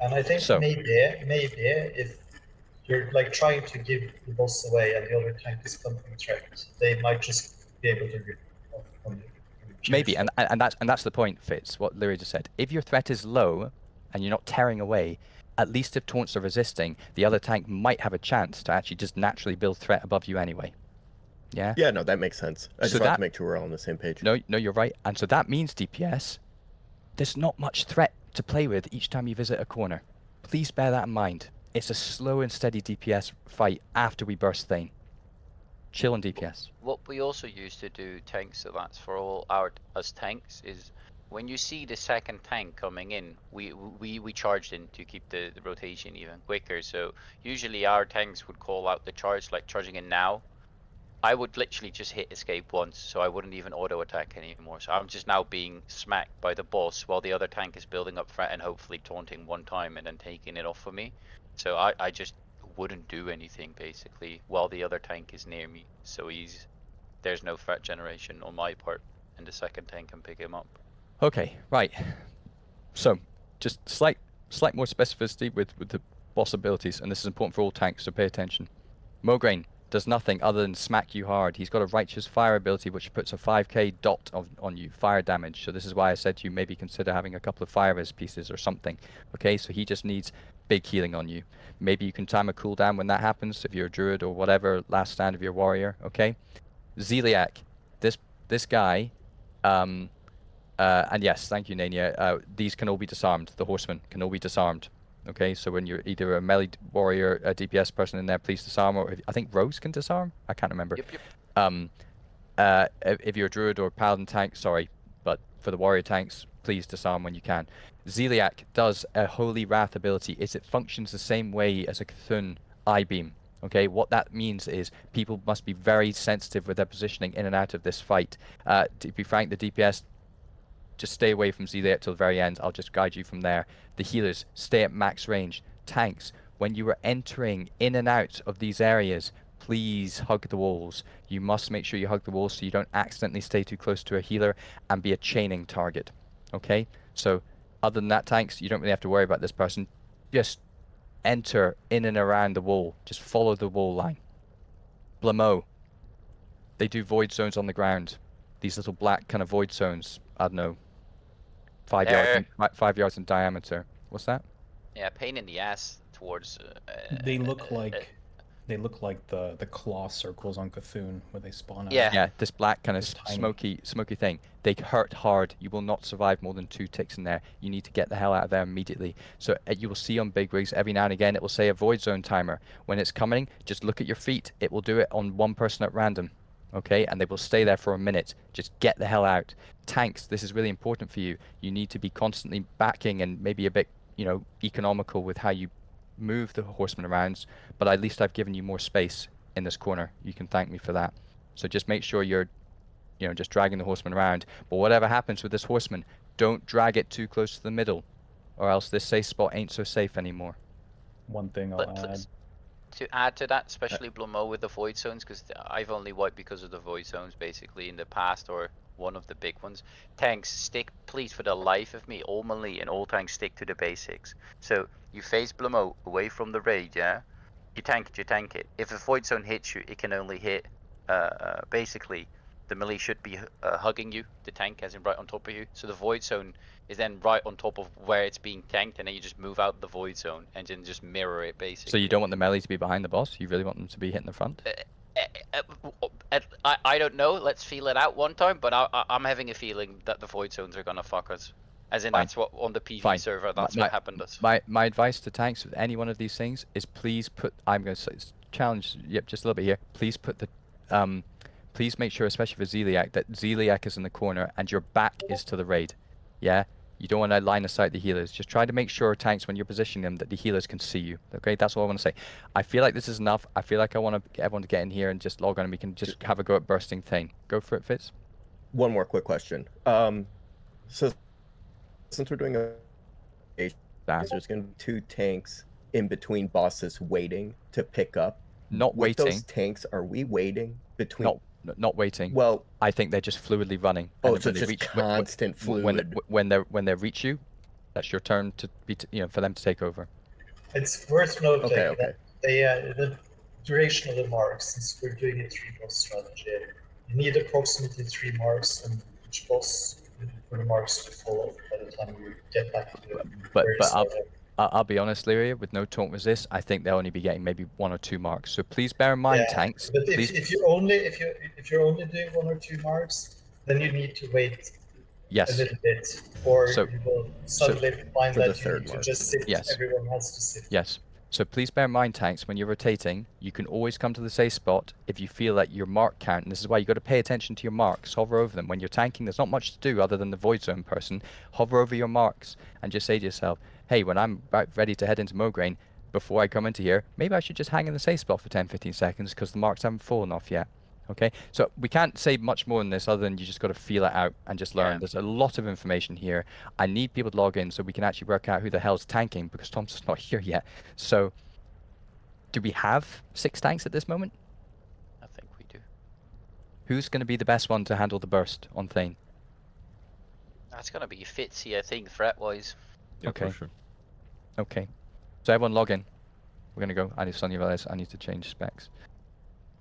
And I think maybe if you're like trying to give the boss away and the other tank is pumping threat, they might just be able to rip off on you. Maybe, and that's the point, Fitz, what Lyria just said. If your threat is low and you're not tearing away, at least if taunts are resisting, the other tank might have a chance to actually just naturally build threat above you anyway. Yeah? Yeah, no, that makes sense. I just want to make sure we're all on the same page. No, you're right. And so that means, DPS, there's not much threat to play with each time you visit a corner. Please bear that in mind. It's a slow and steady DPS fight after we burst Thane. Chill on DPS. What we also used to do, tanks, so that's for all us tanks, is when you see the second tank coming in, we charged in to keep the rotation even quicker. So usually our tanks would call out the charge, like charging in now. I would literally just hit escape once, so I wouldn't even auto attack anymore. So I'm just now being smacked by the boss while the other tank is building up threat and hopefully taunting one time and then taking it off of me. So I just wouldn't do anything basically while the other tank is near me. So there's no threat generation on my part, and the second tank can pick him up. Okay, right. So just slight more specificity with the boss abilities, and this is important for all tanks, so pay attention. Mograine does nothing other than smack you hard. He's got a righteous fire ability which puts a 5k dot on you, fire damage. So this is why I said to you maybe consider having a couple of fire res pieces or something. Okay, so he just needs big healing on you. Maybe you can time a cooldown when that happens if you're a druid or whatever, last stand of your warrior. Okay, Zeliek, this guy, and yes, thank you, Nania. These can all be disarmed. The horsemen can all be disarmed. Okay, so when you're either a melee warrior, a DPS person in there, please disarm, or I think Rose can disarm? I can't remember. Yep. If you're a druid or paladin tank, sorry, but for the warrior tanks, please disarm when you can. Zeliek does a Holy Wrath ability. It functions the same way as a Cthulhu Eye Beam. Okay, what that means is people must be very sensitive with their positioning in and out of this fight. To be frank, the DPS, just stay away from Zeliek till the very end. I'll just guide you from there. The healers, stay at max range. Tanks, when you are entering in and out of these areas, please hug the walls. You must make sure you hug the walls so you don't accidentally stay too close to a healer and be a chaining target. Okay? So, other than that, tanks, you don't really have to worry about this person. Just enter in and around the wall. Just follow the wall line. Blamo, they do void zones on the ground. These little black kind of void zones. I don't know. 5 yards in diameter. What's that? Yeah, pain in the ass towards. They look like the claw circles on Cthulhu where they spawn out. Yeah, this black kind of Tiny. smoky thing. They hurt hard. You will not survive more than 2 ticks in there. You need to get the hell out of there immediately. So you will see on big rigs every now and again it will say a void zone timer. When it's coming, just look at your feet. It will do it on one person at random. Okay, and they will stay there for a minute. Just get the hell out. Tanks, this is really important for you. You need to be constantly backing and maybe a bit, economical with how you move the horsemen around, but at least I've given you more space in this corner. You can thank me for that. So just make sure you're, just dragging the horseman around. But whatever happens with this horseman, don't drag it too close to the middle, or else this safe spot ain't so safe anymore. One thing I'll add. To add to that, especially Blamo with the void zones, because I've only wiped because of the void zones basically in the past, or one of the big ones. Tanks, stick, please, for the life of me, all melee and all tanks, stick to the basics. So you face Blamo away from the raid, yeah? You tank it. If a void zone hits you, it can only hit, basically, the melee should be hugging you, the tank, as in right on top of you. So the void zone is then right on top of where it's being tanked, and then you just move out the void zone and then just mirror it, basically. So you don't want the melee to be behind the boss? You really want them to be hitting the front? I don't know. Let's feel it out one time, but I'm having a feeling that the void zones are gonna fuck us. As in, Fine. that's what on the PV Fine. server. That's what happened to us. My advice to tanks with any one of these things is please put. I'm going to challenge. Yep, just a little bit here. Please put the. Please make sure, especially for Zeliek, that Zeliek is in the corner and your back is to the raid. Yeah. You don't want to line of sight the healers. Just try to make sure, tanks, when you're positioning them, that the healers can see you. Okay, that's all I want to say. I feel like this is enough. I feel like I want everyone to get in here and just log on, and we can just have a go at bursting Thane. Go for it, Fitz. One more quick question. So since we're doing there's going to be 2 tanks in between bosses waiting to pick up. Not With waiting. those tanks, are we waiting between? Not waiting. Well, I think they're just fluidly running. Oh, so it's just constant fluid. When they reach you, that's your turn to be, for them to take over. It's worth noting Okay. that the duration of the marks, since we're doing a 3-boss strategy, you need approximately 3 marks on each boss for the marks to fall off by the time you get back to the I'll be honest, Lyria, with no taunt resist, I think they'll only be getting maybe 1 or 2 marks. So please bear in mind, tanks. But Please. if you're only doing 1 or 2 marks, then you need to wait a little bit, or you will suddenly find that you need to just sit. Everyone has to sit. Yes. So please bear in mind, tanks, when you're rotating, you can always come to the safe spot if you feel that your mark count, and this is why you've got to pay attention to your marks, hover over them. When you're tanking, there's not much to do other than the void zone person. Hover over your marks and just say to yourself, hey, when I'm about ready to head into Mograine, before I come into here, maybe I should just hang in the safe spot for 10-15 seconds because the marks haven't fallen off yet. Okay, so we can't say much more than this other than you just got to feel it out and just learn. There's a lot of information here. I need people to log in so we can actually work out who the hell's tanking because Thompson's not here yet. So do we have 6 tanks at this moment? I think we do. Who's going to be the best one to handle the burst on Thane? That's going to be Fitzy, I think, threat-wise. Yeah, okay. For sure. Okay. So everyone log in. We're going to go. I need Sonya Velez. I need to change specs.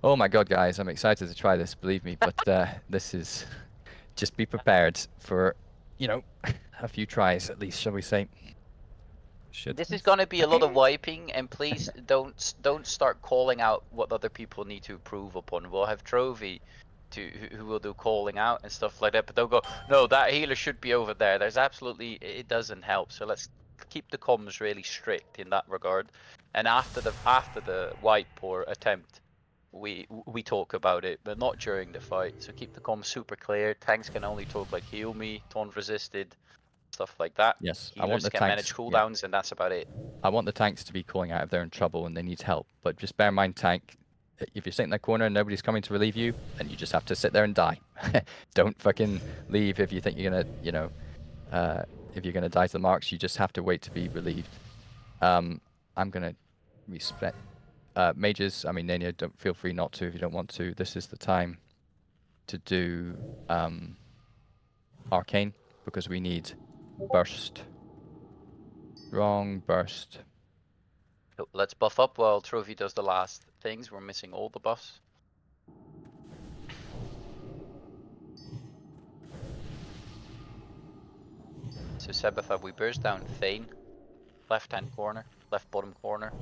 Oh my god, guys, I'm excited to try this, believe me, but this is... Just be prepared for, you know, a few tries at least, shall we say. Shit. This is going to be a lot of wiping, and please don't start calling out what other people need to improve upon. We'll have Trophy who will do calling out and stuff like that, but they'll go, no, that healer should be over there. There's absolutely... It doesn't help, so let's keep the comms really strict in that regard. And after the wipe or attempt, we talk about it, but not during the fight. So keep the comms super clear. Tanks can only talk like heal me, taunt resisted, stuff like that. Yes, Healers I want the can tanks, manage cooldowns, and that's about it. I want the tanks to be calling out if they're in trouble and they need help. But just bear in mind, tank, if you're sitting in that corner and nobody's coming to relieve you, then you just have to sit there and die. Don't fucking leave if you think you're gonna, you know, if you're gonna die to the marks. You just have to wait to be relieved. I'm gonna respect. Mages, I mean, Nania, don't feel free not to if you don't want to. This is the time to do Arcane because we need burst. Wrong burst. So let's buff up while Trophy does the last things. We're missing all the buffs. So Sebetha, we burst down Thane, left hand corner, left bottom corner.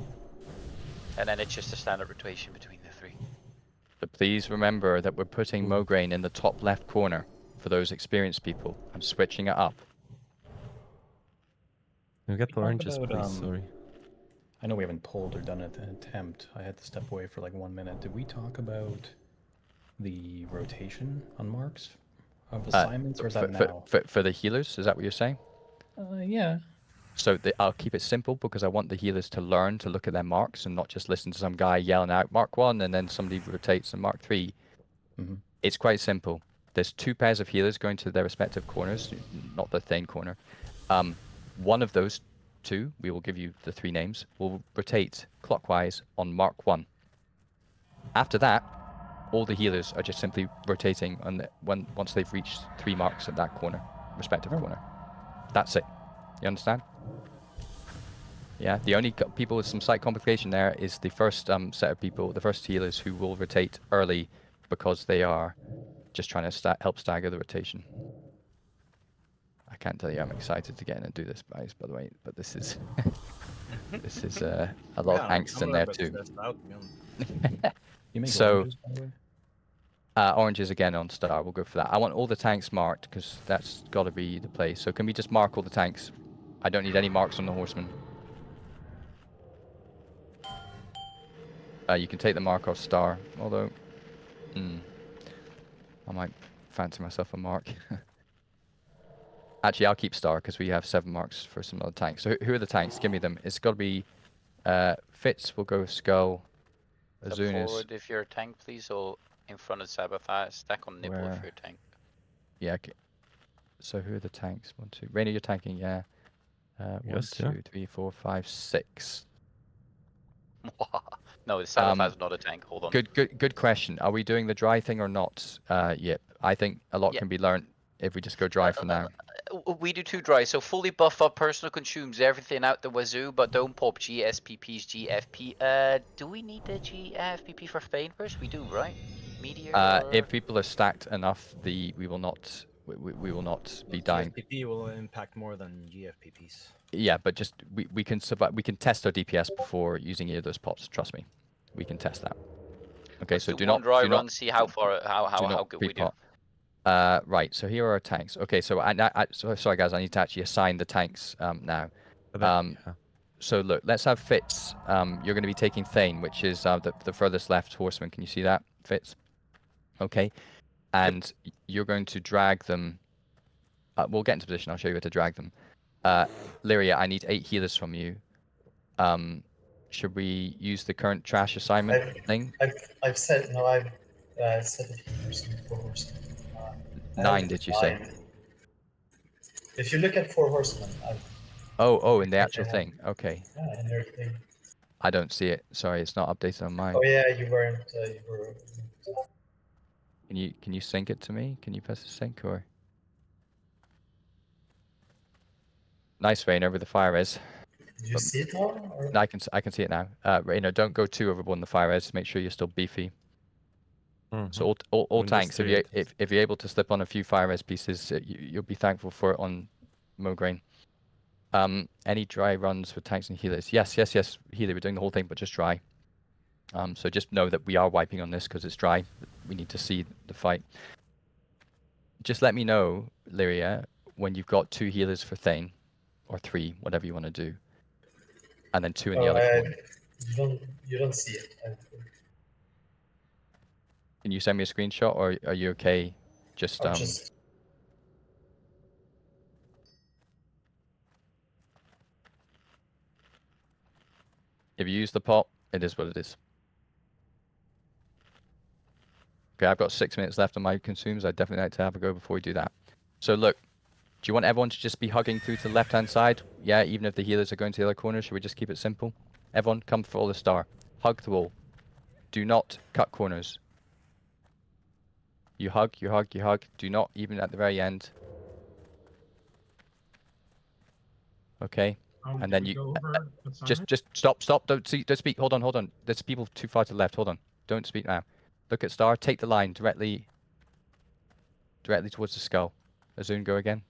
And then it's just a standard rotation between the 3. But please remember that we're putting Mograine in the top left corner for those experienced people. I'm switching it up. Can we get the talk oranges, about, please? Sorry. I know we haven't pulled or done an attempt. I had to step away for like 1 minute. Did we talk about the rotation on marks of assignments, or is that now? For the healers, is that what you're saying? Yeah. So I'll keep it simple because I want the healers to learn to look at their marks and not just listen to some guy yelling out Mark 1 and then somebody rotates and Mark 3. Mm-hmm. It's quite simple. There's 2 pairs of healers going to their respective corners, not the Thane corner. One of those 2, we will give you the 3 names, will rotate clockwise on Mark 1. After that, all the healers are just simply rotating on once they've reached 3 marks at that corner, respective corner. That's it. You understand? Yeah, the only people with some slight complication there is the first set of people, the first healers who will rotate early because they are just trying to help stagger the rotation. I can't tell you I'm excited to get in and do this, guys, by the way, but this is this is a lot of angst in there too. You make so, oranges, by the way? Oranges again on star, we'll go for that. I want all the tanks marked because that's got to be the play. So can we just mark all the tanks? I don't need any marks on the horsemen. You can take the mark off star, although I might fancy myself a mark. Actually, I'll keep star because we have 7 marks for some other tanks. So who are the tanks? Give me them. It's got to be Fitz. We'll go with Skull. Azun is forward if you're a tank, please, or in front of Sabbath. Stack on nipple if you're a tank. Yeah. Okay. So who are the tanks? 1, 2. Rainer, you're tanking. Yeah. 1, 2, 3, 4, 5, 6. No, the Sabbath is not a tank. Hold on. Good question. Are we doing the dry thing or not? Yep. I think a lot can be learned if we just go dry for now. We do 2 dry, so fully buff up. Personal consumes everything out the wazoo, but don't pop GSPP's GFP. Do we need the GFPP for Thane first? We do, right? Meteor. If people are stacked enough, we will not we will not be Well, dying. GFPP will impact more than GFPPs. Yeah, but just we can survive. We can test our DPS before using any of those pots. Trust me, we can test that. Okay, Let's so do do one not dry do not run, see how far do how not good we do. pre-pot. Right. So here are our tanks. Okay, so sorry guys, I need to actually assign the tanks now. So look, let's have Fitz. You're going to be taking Thane, which is the furthest left horseman. Can you see that, Fitz? Okay, and you're going to drag them. We'll get into position. I'll show you how to drag them. Lyria, I need 8 healers from you. Should we use the current trash assignment thing? I've said no. I've said it for horsemen. 9, did you say? If you look at 4 horsemen, Oh, in the actual thing. Okay. Yeah, in their thing. I don't see it. Sorry, it's not updated on mine. Oh yeah, you weren't. You were. Can you sync it to me? Can you press the sync or? Nice, Rainer, with the fire res. Did you see it now? Or? I can see it now. Rainer, don't go too overboard on the fire res. Make sure you're still beefy. So all tanks, if you're able to slip on a few fire res pieces, you'll be thankful for it on Mograine. Any dry runs for tanks and healers? Yes. Healer, we're doing the whole thing, but just dry. So just know that we are wiping on this because it's dry. We need to see the fight. Just let me know, Lyria, when you've got 2 healers for Thane, or 3, whatever you want to do, and then 2 in the other corner. You don't see it. Can you send me a screenshot, or are you okay? Just if you use the pot, it is what it is. Okay, I've got 6 minutes left on my consumes. I'd definitely like to have a go before we do that. So look, do you want everyone to just be hugging through to the left-hand side? Yeah, even if the healers are going to the other corner, should we just keep it simple? Everyone, come for all the star. Hug the wall. Do not cut corners. You hug, you hug, you hug. Do not, even at the very end. Okay, and then you just stop. Don't speak. Hold on. There's people too far to the left. Hold on. Don't speak now. Look at star. Take the line directly towards the skull. Azun, go again.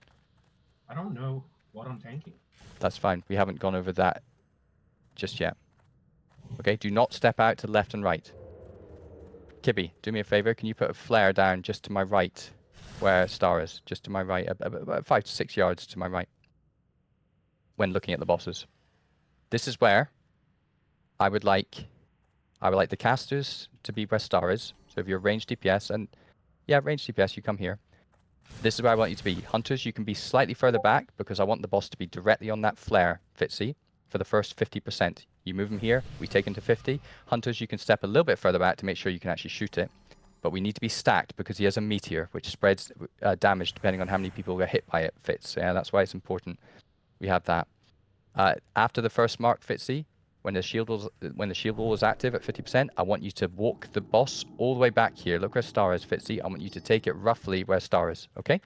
I don't know what I'm tanking. That's fine. We haven't gone over that just yet. Okay, do not step out to left and right. Kibby, do me a favor. Can you put a flare down just to my right where star is? Just to my right, about 5 to 6 yards to my right when looking at the bosses. This is where I would like the casters to be where star is. So if you're ranged DPS, and yeah, ranged DPS, you come here. This is where I want you to be. Hunters, you can be slightly further back because I want the boss to be directly on that flare, Fitzy, for the first 50%. You move him here, we take him to 50. Hunters, you can step a little bit further back to make sure you can actually shoot it. But we need to be stacked because he has a meteor, which spreads damage depending on how many people get hit by it, Fitz. Yeah, that's why it's important we have that. After the first mark, Fitzy, when the shield wall was active at 50%, I want you to walk the boss all the way back here. Look where star is, Fitzy. I want you to take it roughly where star is, okay?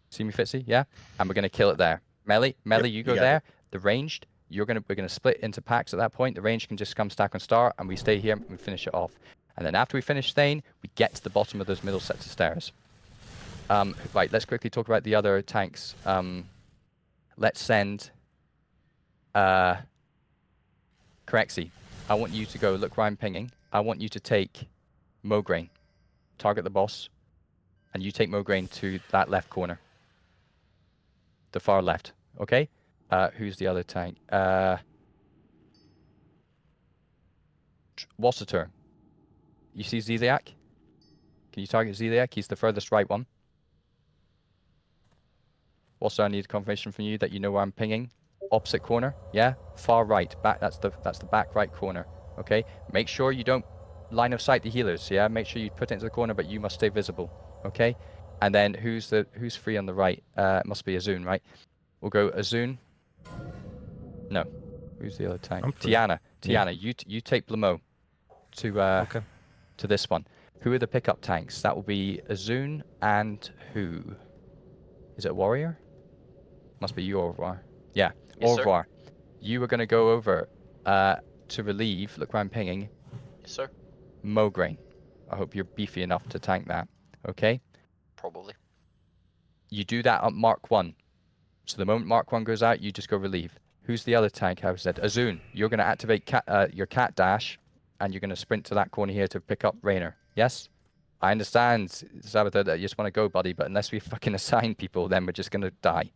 See me, Fitzy? Yeah? And we're going to kill it there. Melly, you go there. The ranged, we're gonna split into packs at that point. The range can just come stack on star, and we stay here and we finish it off. And then after we finish Thane, we get to the bottom of those middle sets of stairs. Right, let's quickly talk about the other tanks. Let's send Corexy. I want you to go, look where I'm pinging. I want you to take Mograine, target the boss, and you take Mograine to that left corner. The far left, okay? Who's the other tank? Wasseter. You see Zeliak? Can you target Zeliak? He's the furthest right one. Also, I need confirmation from you that you know where I'm pinging. Opposite corner, yeah? Far right, back. That's the back right corner, okay? Make sure you don't line of sight the healers, yeah? Make sure you put it into the corner, but you must stay visible, okay? And then who's free on the right? It must be Azun, right? We'll go Azun. No. Who's the other tank? Tiana. Yeah. You take Blamo to this one. Who are the pickup tanks? That will be Azun and who? Is it Warrior? Must be you, Orvar. Yeah, yes, Orvar. You are going to go over to relieve. Look where I'm pinging. Yes, sir. Mograine. I hope you're beefy enough to tank that. Okay? Probably. You do that at Mark 1. So the moment Mark 1 goes out, you just go relieve. Who's the other tank? I said, Azun, you're going to activate your cat dash, and you're going to sprint to that corner here to pick up Raynor. Yes? I understand, Sabathur, that you just want to go, buddy, but unless we fucking assign people, then we're just going to die.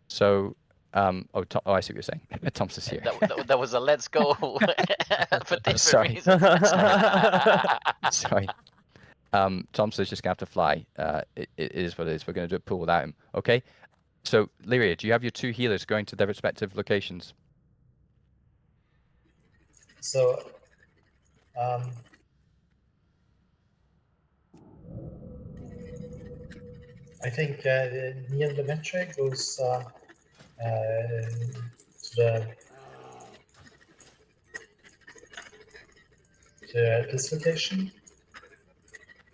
So, oh, I see what you're saying. Tom's is here. That was a let's go for different Sorry. reasons. Sorry. Tom says just going to have to fly. It is what it is. We're going to do a pool without him. Okay? So, Lyria, do you have your 2 healers going to their respective locations? So, I think Neil Demetre goes to this location,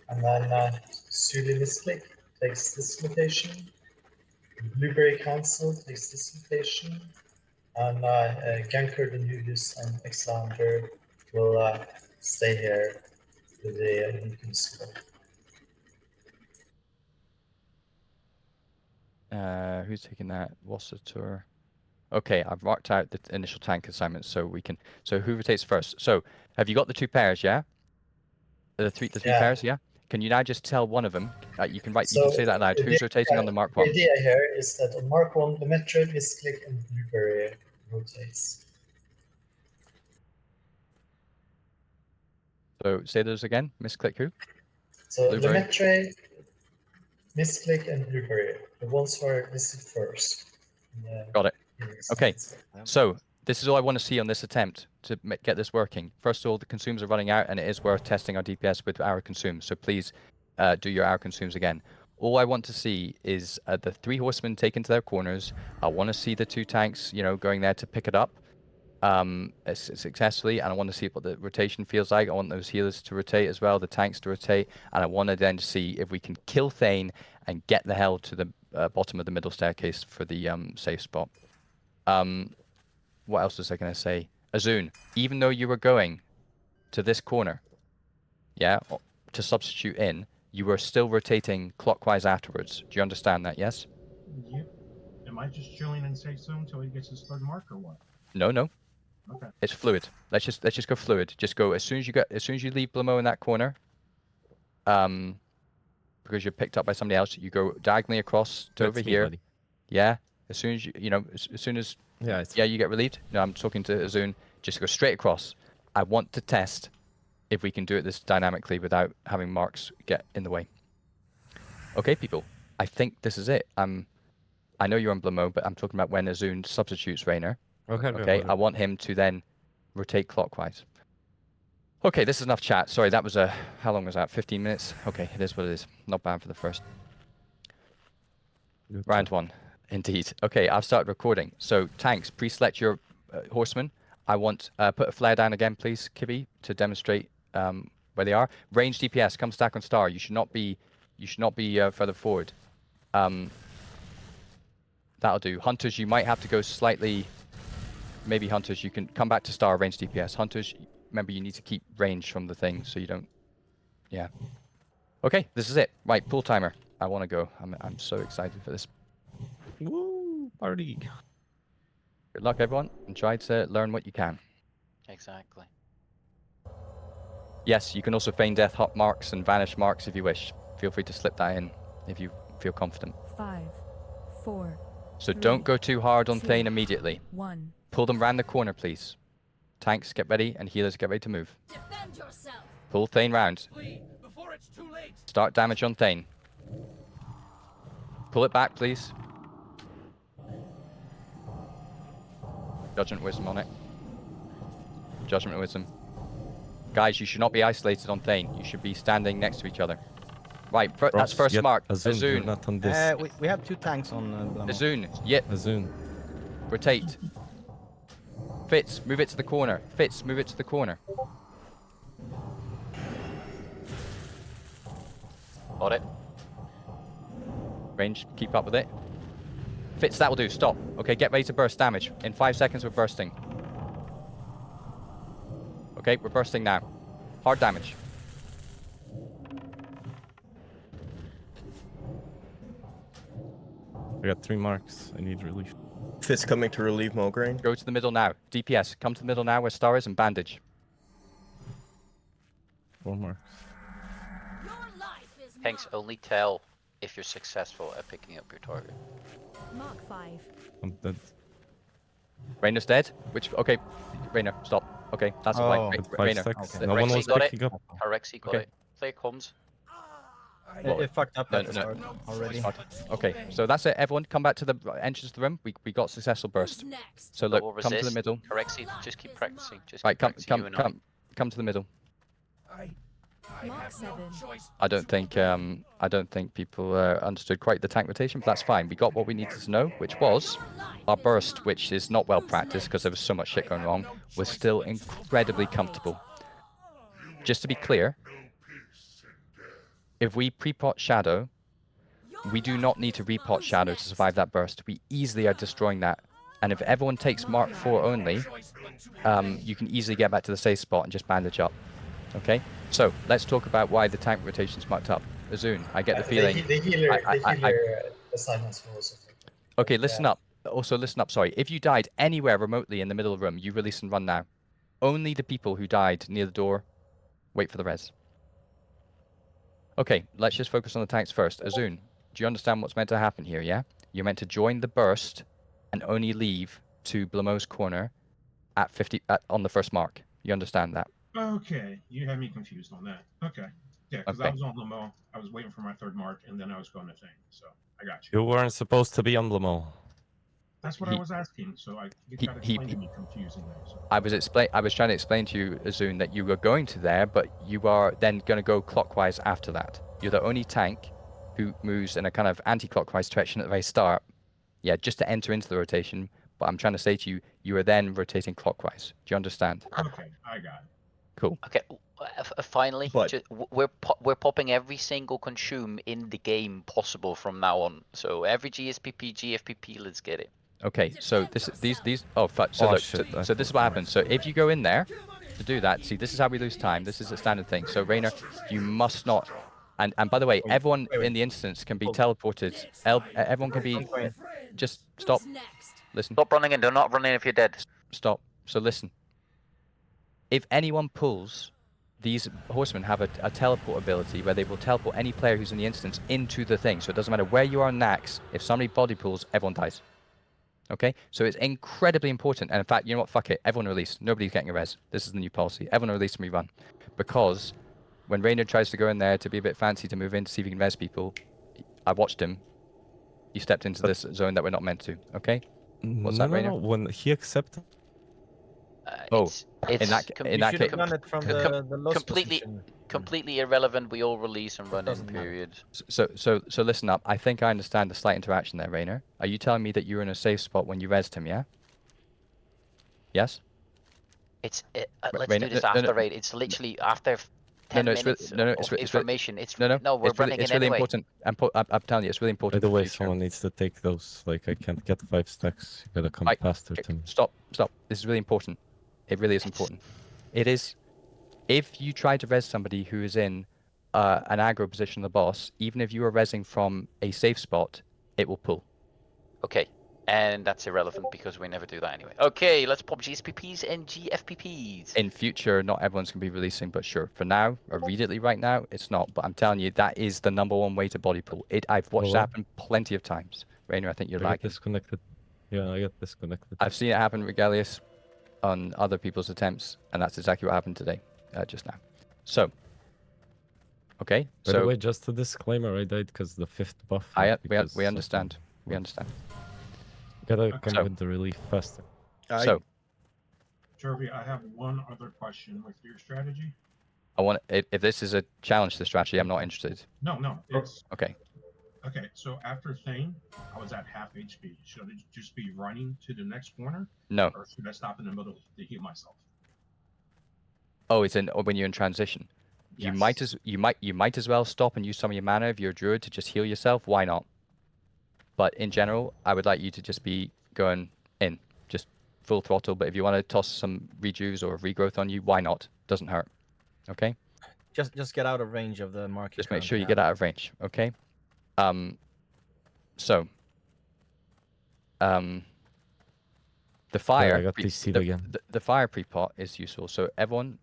and then Suli Misclick takes this location. Blueberry Council takes this location, and Gankor, Danubius, and Exander will stay here with the Lincoln School. Who's taking that? Wassator. Okay, I've marked out the initial tank assignment so we can. So who rotates first? So have you got the 2 pairs? Yeah. The three pairs. Yeah. Can you now just tell one of them? You can write. So you can say that loud. Who's rotating on the Mark 1? The idea here is that on Mark 1, Demetre, Misclick, and Blueberry rotates. So say those again. Misclick who? So Blueberry. Demetre, Misclick, and Blueberry, the ones who are listed first. Got it. Okay. So this is all I want to see on this attempt to get this working. First of all, the consumes are running out, and it is worth testing our DPS with our consumes. So please do your hour consumes again. All I want to see is the 3 horsemen taken to their corners. I want to see the 2 tanks, going there to pick it up successfully, and I want to see what the rotation feels like. I want those healers to rotate as well, the tanks to rotate, and I want to then see if we can kill Thane and get the hell to the bottom of the middle staircase for the safe spot. What else was I going to say? Azun, even though you were going to this corner, yeah, to substitute in, you were still rotating clockwise afterwards. Do you understand that? Yes. Yep. Am I just chilling in safe zone until he gets his 3rd mark, or what? No. Okay. It's fluid. Let's just go fluid. Just go as soon as you leave Blamo in that corner. Because you're picked up by somebody else, you go diagonally across to over here. Buddy. Yeah. As soon as as soon as you get relieved. No, I'm talking to Azun. Just go straight across. I want to test if we can do it this dynamically without having marks get in the way. Okay, people. I think this is it. I know you're on Blamo, but I'm talking about when Azun substitutes Raynor. Okay. I want him to then rotate clockwise. Okay, this is enough chat. Sorry, that was how long was that? 15 minutes? Okay, it is what it is. Not bad for the first. Round 1. Indeed. Okay, I've started recording. So, tanks, pre-select your horsemen. I want, put a flare down again, please, Kibby, to demonstrate where they are. Range DPS, come stack on star. You should not be further forward. That'll do. Hunters, you might have to go slightly, maybe hunters, you can come back to star, range DPS. Hunters, remember you need to keep range from the thing so you don't, yeah. Okay, this is it. Right, pool timer. I want to go. I'm so excited for this. Woo, party. Good luck, everyone, and try to learn what you can. Exactly. Yes, you can also feign death, hot marks, and vanish marks if you wish. Feel free to slip that in if you feel confident. 5, 4. So 3, don't go too hard on 2, Thane immediately. 1. Pull them round the corner, please. Tanks, get ready, and healers, get ready to move. Defend yourself. Pull Thane round. Before it's too late. Start damage on Thane. Pull it back, please. Judgment Wisdom on it. Judgment Wisdom. Guys, you should not be isolated on Thane. You should be standing next to each other. Right, that's first mark. Azun. Not on this. We have 2 tanks on Blamo. Azun, yep. Azun. Rotate. Fitz, move it to the corner. Fitz, move it to the corner. Got it. Range, keep up with it. Fitz, that will do. Stop. Okay, get ready to burst damage. In 5 seconds, we're bursting. Okay, we're bursting now. Hard damage. got 3 marks. I need relief. Fist coming to relieve Mulgrain. Go to the middle now. DPS, come to the middle now where Star is and bandage. 4 marks. Your life is Tanks mine. only tell if you're successful at picking up your target. Mark 5. I'm dead. Rainer's dead. Okay, Rainer, stop. Okay, that's Oh. right. With 5 Rainer. stacks. Okay. No one Rexy was got it. picking up. Rexy got Okay. it. Player comes. It fucked up No, at the no, start already. Okay, so that's it. Everyone, come back to the entrance of the room. We got successful burst. Who's next? So Double look, come to the resist. middle. Rexy, just keep practicing. Just Right, keep come, practicing, you and I. come to the middle. Mark 7. I don't think people understood quite the tank rotation, but that's fine. We got what we needed to know, which was our burst, which is not well practiced because there was so much shit going wrong, was still incredibly comfortable. Just to be clear, if we pre-pot Shadow, we do not need to repot Shadow to survive that burst. We easily are destroying that. And if everyone takes Mark 4 only, you can easily get back to the safe spot and just bandage up. Okay? So, let's talk about why the tank rotation's mucked up. Azun, I get the feeling... The healer assignments were also affected. Okay, listen up. Also, listen up, sorry. If you died anywhere remotely in the middle of the room, you release and run now. Only the people who died near the door, wait for the res. Okay, let's just focus on the tanks first. Azun, do you understand what's meant to happen here, yeah? You're meant to join the burst and only leave to Blamo's corner at 50 on the first mark. You understand that? Okay, you had me confused on that. Okay. Yeah, because Okay. I was on limo. I was waiting for my 3rd mark, and then I was going to thing. So I got you. You weren't supposed to be on Blamo. That's what I was asking. So you got to explain to me confusingly. So. I was trying to explain to you, Azun, that you were going to there, but you are then going to go clockwise after that. You're the only tank who moves in a kind of anti-clockwise direction at the very start. Yeah, just to enter into the rotation. But I'm trying to say to you, you are then rotating clockwise. Do you understand? Okay, I got it. Cool. Okay, finally, But- we're popping every single consume in the game possible from now on. So every GSPP, GFPP, let's get it. Okay, so these oh fuck. So Oh, look, shit, so this is what happens. So if you go in there to do that, see, this is how we lose time. This is a standard thing. So Rainer, you must not. And by the way, everyone in the instance can be teleported. Everyone can be. Just stop. Who's next? Listen. Stop running in. Do not run in if you're dead. Stop. So listen. If anyone pulls, these horsemen have a teleport ability where they will teleport any player who's in the instance into the thing. So it doesn't matter where you are in Nax. If somebody body pulls, everyone dies. Okay? So it's incredibly important. And in fact, you know what? Fuck it. Everyone release. Nobody's getting a res. This is the new policy. Everyone release and rerun. Because when Rainer tries to go in there to be a bit fancy to move in to see if he can res people, I watched him. He stepped into this zone that we're not meant to. Okay? What's that, Rainer? No. When he accepted... It's in that You should case, have done it from the lost completely, position. completely irrelevant. We all release and run in. Doesn't matter. Period. so listen up. I think I understand the slight interaction there, Rainer. Are you telling me that you were in a safe spot when you rezzed him? Yeah. Yes. Let's Rainer, do this no, after no. raid. It's literally after 10 No, it's minutes it's of information. It's no, we're it's really, running it's in really anyway. important. I'm telling you, it's really By important. the for way, future. someone needs to take those. Like, I can't get 5 stacks. You gotta come Right, faster okay, to me. Stop. This is really important. It really is important. It is. If you try to res somebody who is in an aggro position of the boss, even if you are resing from a safe spot, it will pull. Okay, and that's irrelevant because we never do that anyway. Okay, let's pop GSPPs and GFPPs. In future, not everyone's going to be releasing, but sure, for now, immediately right now, it's not. But I'm telling you, that is the #1 way to body pull. I've watched it happen plenty of times. Rainer, I think you're I get lagging. disconnected. Yeah, I get disconnected. I've seen it happen, Regalius, on other people's attempts, and that's exactly what happened today, just now. So, okay, By so the way, just a disclaimer, I died because the 5th buff. we understand. We understand. Gotta come So- with the relief faster. So, Jervy, I have one other question with your strategy. I want if this is a challenge to the strategy, I'm not interested. No, it's Okay. okay. So after Thane, I was at half HP. Should I just be running to the next corner, No. or should I stop in the middle to heal myself? Oh, it's in when you're in transition. You Yes. you might as well stop and use some of your mana if you're a druid to just heal yourself. Why not? But in general, I would like you to just be going in, just full throttle. But if you want to toss some rejuves or regrowth on you, why not? Doesn't hurt. Okay. Just get out of range of the mark. Just make sure you get out of range. Okay. So the fire. I got DC'd again. The fire pre-pot is useful. So everyone,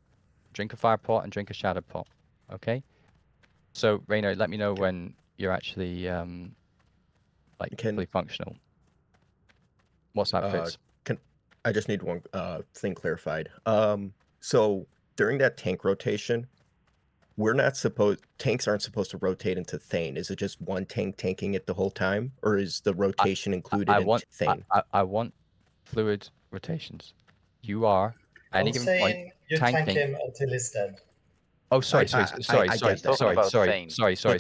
drink a fire pot and drink a shadow pot. Okay. So Rainer, let me know when you're actually like fully functional. What's that, Fitz? I just need one thing clarified. So during that tank rotation, tanks aren't supposed to rotate into Thane. Is it just one tank tanking it the whole time, or is the rotation included in Thane? I want fluid rotations. You are at any given point you tanking. tank him until he's dead. Oh, sorry. But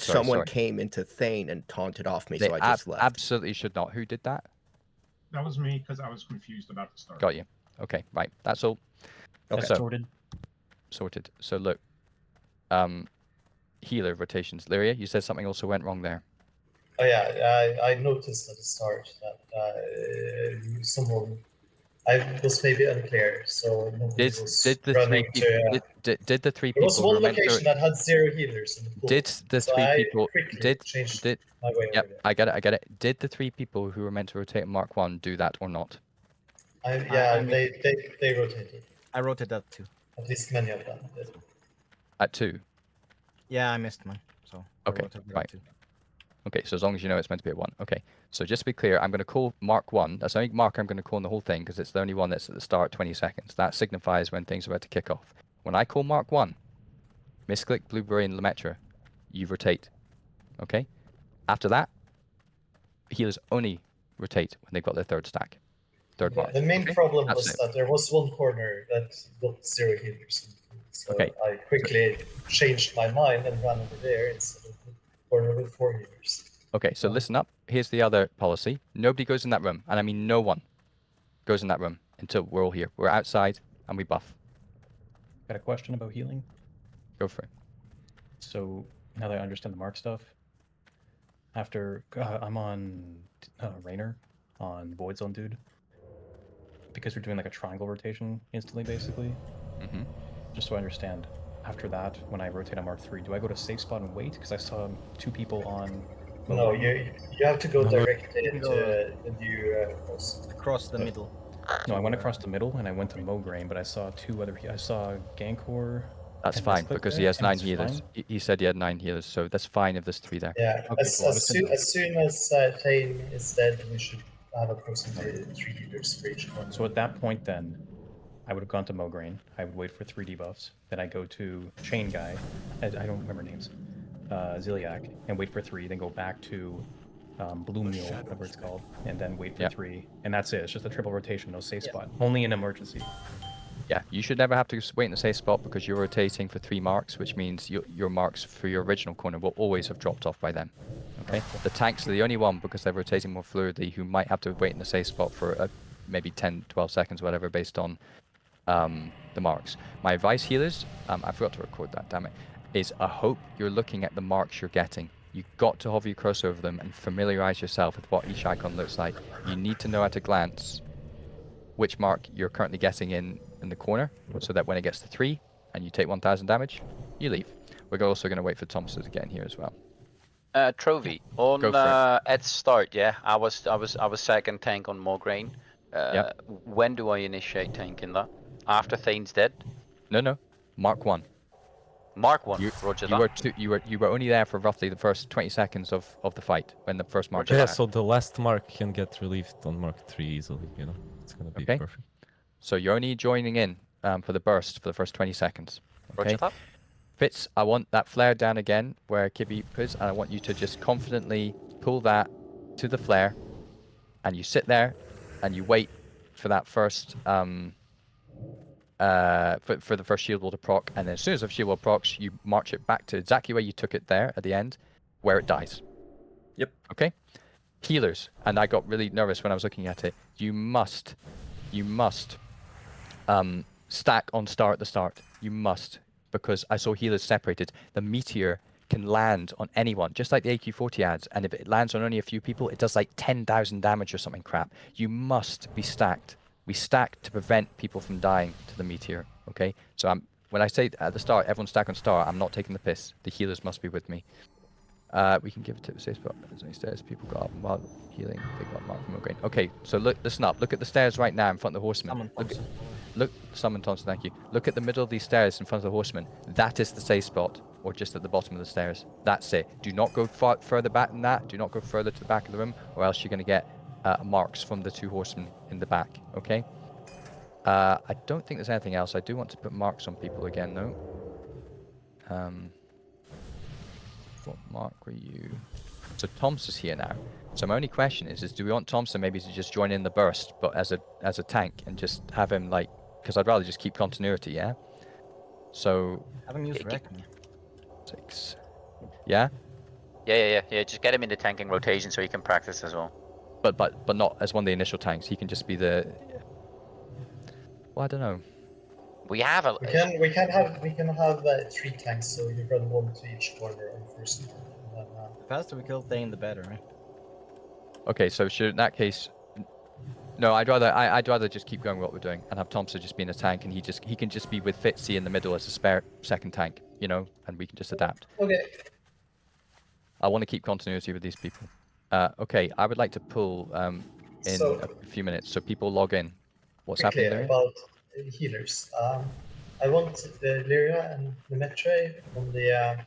someone came into Thane and taunted off me, so I just left. Absolutely should not. Who did that? That was me because I was confused about the start. Got you. Okay, right. That's all. Okay. So, sorted. So look, healer rotations. Lyria, you said something also went wrong there. Oh yeah, I noticed at the start that someone. I was maybe unclear, so nobody was did the running three people, to. did the three There people was who one were meant location that had 0 healers in the pool. Did the so three I people quickly changed my way Yep, over there. I get it. Did the 3 people who were meant to rotate Mark 1 do that or not? They rotated. I rotated that too. At least many of them did. At 2? Yeah, I missed mine. So I Okay, rotated that right. too. Okay, so as long as you know it's meant to be at 1. Okay, so just to be clear, I'm going to call Mark 1. That's the only mark I'm going to call in the whole thing because it's the only one that's at the start 20 seconds. That signifies when things are about to kick off. When I call Mark 1, Misclick, Blueberry, and Lemaitre, you rotate. Okay? After that, healers only rotate when they've got their 3rd stack. 3rd mark. The main problem That's was it. that there was one corner that got 0 healers. So Okay. I quickly changed my mind and ran over there instead of the corner with 4 healers. Okay, so listen up. Here's the other policy. Nobody goes in that room, and I mean no one goes in that room until we're all here. We're outside, and we buff. Got a question about healing? Go for it. So now that I understand the mark stuff, after I'm on Rainer on Void Zone Dude, because we're doing like a triangle rotation instantly, basically. Mm-hmm. Just so I understand, after that, when I rotate on Mark 3, do I go to safe spot and wait? Because I saw 2 people on. No, you have to go directly into the new post. Across the middle. No, I went across the middle and I went to Mograine, but I saw 2 other. I saw Gankor. That's and fine Misclick because there, he has and 9 it's healers. fine. He said he had 9 healers, so that's fine if there's 3 there. Yeah, Okay, as soon as Thane is dead, we should have approximately 3 healers for each corner. So at that point, then, I would have gone to Mograine. I would wait for 3 debuffs. Then I go to Chain Guy. I don't remember names. Ziliac, and wait for 3. Then go back to Blue Mule, whatever it's called, and then wait for 3. And that's it. It's just a triple rotation, no safe spot. Only in emergency. Yeah, you should never have to wait in the safe spot because you're rotating for 3 marks, which means your marks for your original corner will always have dropped off by then. Okay? The tanks are the only one because they're rotating more fluidly who might have to wait in the safe spot for maybe 10, 12 seconds, whatever, based on the marks. My advice, healers, I forgot to record that, damn it, is I hope you're looking at the marks you're getting. You've got to hover your cross over them and familiarize yourself with what each icon looks like. You need to know at a glance which mark you're currently getting in the corner, so that when it gets to 3 and you take 1000 damage, you leave. We're also going to wait for Thompson to get in here as well. Trophy on at start. Yeah, I was 2nd tank on Mograine. When do I initiate tanking that? After Thane's dead? No. Mark 1. Mark 1. Roger that. You were only there for roughly the first 20 seconds of the fight when the first mark. Yeah, so the last mark can get relieved on Mark 3 easily. You know, it's gonna be perfect. So you're only joining in for the burst for the first 20 seconds. Okay. Roger that. Fitz, I want that flare down again where Kibby is, and I want you to just confidently pull that to the flare, and you sit there, and you wait for that first for the first shield wall to proc, and then as soon as the shield wall procs, you march it back to exactly where you took it there at the end, where it dies. Yep. Okay. Healers, and I got really nervous when I was looking at it. You must stack on star at the start. You must, because I saw healers separated. The meteor can land on anyone, just like the AQ40 adds, and if it lands on only a few people, it does like 10,000 damage or something crap. You must be stacked. We stack to prevent people from dying to the meteor, okay? So when I say at the start, everyone stack on star, I'm not taking the piss. The healers must be with me. We can give it to the safe spot. There's only stairs. People got up and while healing, they got marked from grain. Okay, so listen up. Look at the stairs right now in front of the horseman. Summon Thompson, thank you. Look at the middle of these stairs in front of the horseman. That is the safe spot, or just at the bottom of the stairs. That's it. Do not go further back than that. Do not go further to the back of the room, or else you're going to get marks from the 2 horsemen in the back. Okay. I don't think there's anything else. I do want to put marks on people again, though. What mark were you? So Thompson's here now. So my only question is do we want Thompson maybe to just join in the burst, but as a tank, and just have him like, because I'd rather just keep continuity, yeah. So Have him use wreck me. 6. Yeah. Yeah. Just get him into tanking rotation so he can practice as well. But not as one of the initial tanks. He can just be the. Well, I don't know. We have a. We can have 3 tanks, so you run 1 to each corner on first turn. And then, The faster we kill Thane, the better, right? Okay, so should in that case. No, I'd rather just keep going what we're doing and have Thompson just be in a tank, and he can just be with Fitzy in the middle as a spare second tank, you know, and we can just adapt. Okay. I want to keep continuity with these people. Okay, I would like to pull in a few minutes, so people log in. What's happening there? About healers. I want the Lyria and the Metre on the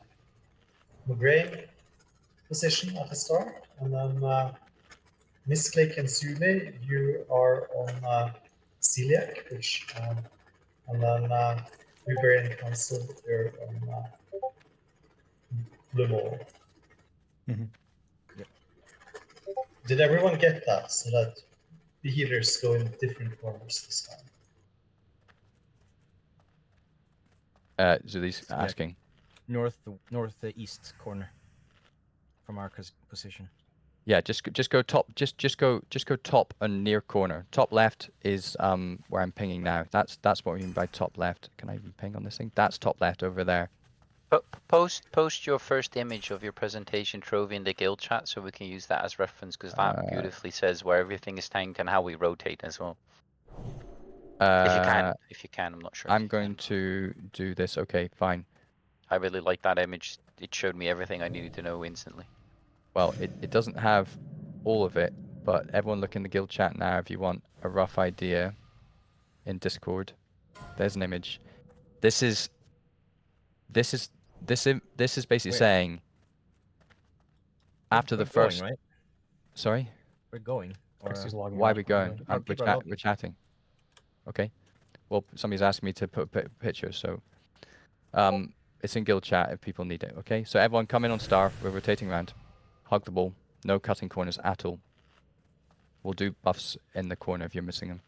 Mograine position at the start, and then Misclick and Sule, you are on Celiac, which, and then Blueberry and Council, you're on Lemore. Yep. Did everyone get that, so that the healers go in different corners this time? Zuli's asking. Northeast corner from our position. Yeah, just go top. Just go top and near corner. Top left is where I'm pinging now. That's what we mean by top left. Can I even ping on this thing? That's top left over there. Post your first image of your presentation, Trovy, in the guild chat, so we can use that as reference, because that beautifully says where everything is tanked and how we rotate as well. If you can, I'm not sure. I'm going to do this. Okay, fine. I really like that image. It showed me everything I needed to know instantly. Well, it doesn't have all of it, but everyone look in the guild chat now if you want a rough idea in Discord. There's an image. This is basically saying after the first. Going, right? Sorry. We're going. Or, why are we going? We're chatting. Okay. Well, somebody's asking me to put a picture, so it's in guild chat if people need it. Okay. So everyone come in on star. We're rotating around. Hug the ball. No cutting corners at all. We'll do buffs in the corner if you're missing them.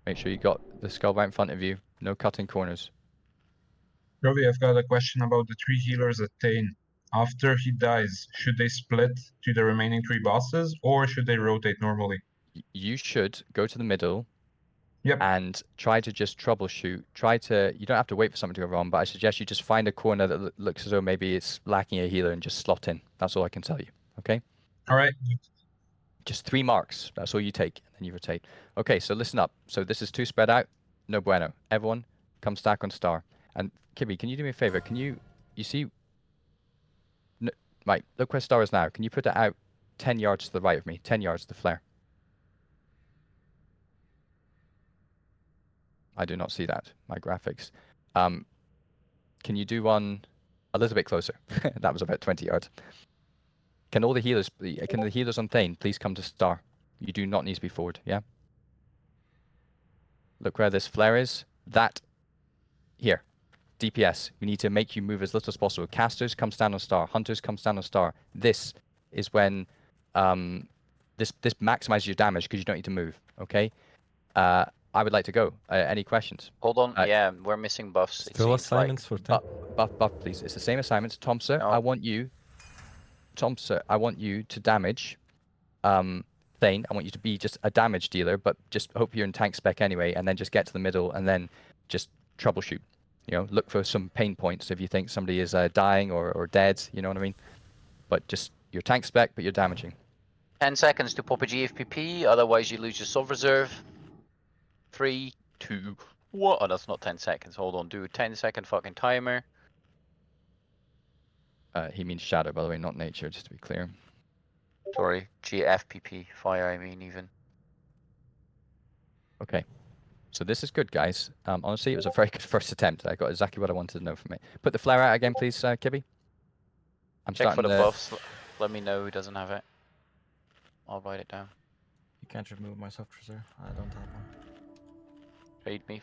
Make sure you got the skull right in front of you. No cutting corners. Robbie, I've got a question about the 3 healers at Thane. After he dies, should they split to the remaining 3 bosses, or should they rotate normally? You should go to the middle. Yep. And try to just troubleshoot. You don't have to wait for something to go wrong, but I suggest you just find a corner that looks as though maybe it's lacking a healer and just slot in. That's all I can tell you. Okay? All right. Just 3 marks. That's all you take, and then you rotate. Okay, so listen up. So this is 2 spread out. No bueno. Everyone, come stack on star. And Kibby, can you do me a favor? Can you see? No, right, look where star is now. Can you put it out 10 yards to the right of me? 10 yards to flare. I do not see that. My graphics. Can you do one a little bit closer? That was about 20 yards. Can the healers on Thane please come to star? You do not need to be forward, yeah? Look where this flare is. That here. DPS. We need to make you move as little as possible. Casters, come stand on star. Hunters, come stand on star. This is when this maximizes your damage because you don't need to move, okay? I would like to go. Any questions? Hold on. Yeah, we're missing buffs. Still assignments for 10. Buff, please. It's the same assignments. Thompson, No. I want you to damage Thane. I want you to be just a damage dealer, but just hope you're in tank spec anyway, and then just get to the middle and then just troubleshoot. You know, look for some pain points if you think somebody is dying or dead, you know what I mean? But just your tank spec, but you're damaging. 10 seconds to pop a GFPP, otherwise you lose your sub reserve. 3, 2, What? Oh, that's not 10 seconds. Hold on, do a 10-second fucking timer. He means shadow, by the way, not nature, just to be clear. Sorry, GFPP, fire, I mean, even. Okay. So this is good, guys. Honestly, it was a very good first attempt. I got exactly what I wanted to know from it. Put the flare out again, please, Kibby. I'm Check for starting the to... buffs. Let me know who doesn't have it. I'll write it down. You can't remove my soft reserve. I don't have one. Trade me.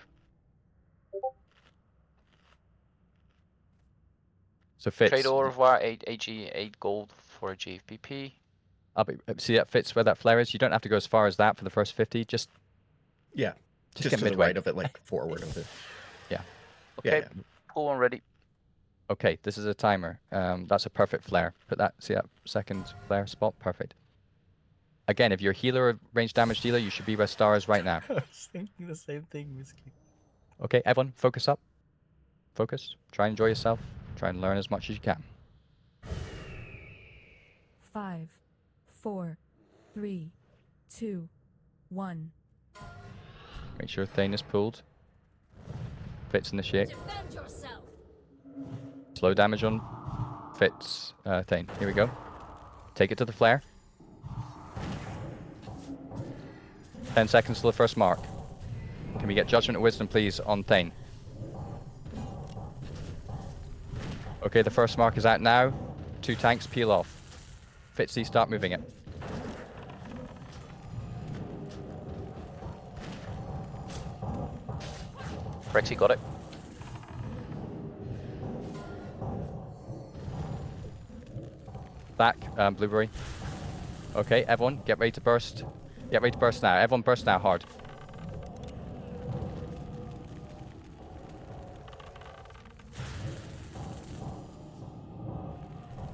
So Fitz... Trade au revoir, 8 AG, 8 gold for a GFPP. See, that fits where that flare is. You don't have to go as far as that for the first 50. Just Yeah. Just Just get to the midway. right of it, like forward of it. Yeah. Okay, Yeah. pull one ready. Okay, this is a timer. That's a perfect flare. Put that, see that second flare spot? Perfect. Again, if you're a healer or range damage dealer, you should be where Star is right now. I was thinking the same thing, Whiskey. Okay, everyone, focus up. Focus. Try and enjoy yourself. Try and learn as much as you can. 5, 4, 3, 2, 1. Make sure Thane is pulled. Fitz initiate. Defend yourself. Slow damage on Fitz. Thane. Here we go. Take it to the flare. 10 seconds to the first mark. Can we get Judgment of Wisdom, please, on Thane? Okay, the first mark is out now. 2 tanks peel off. Fitzy, start moving it. Rexy got it. Back, Blueberry. Okay, everyone, get ready to burst. Get ready to burst now. Everyone burst now, hard.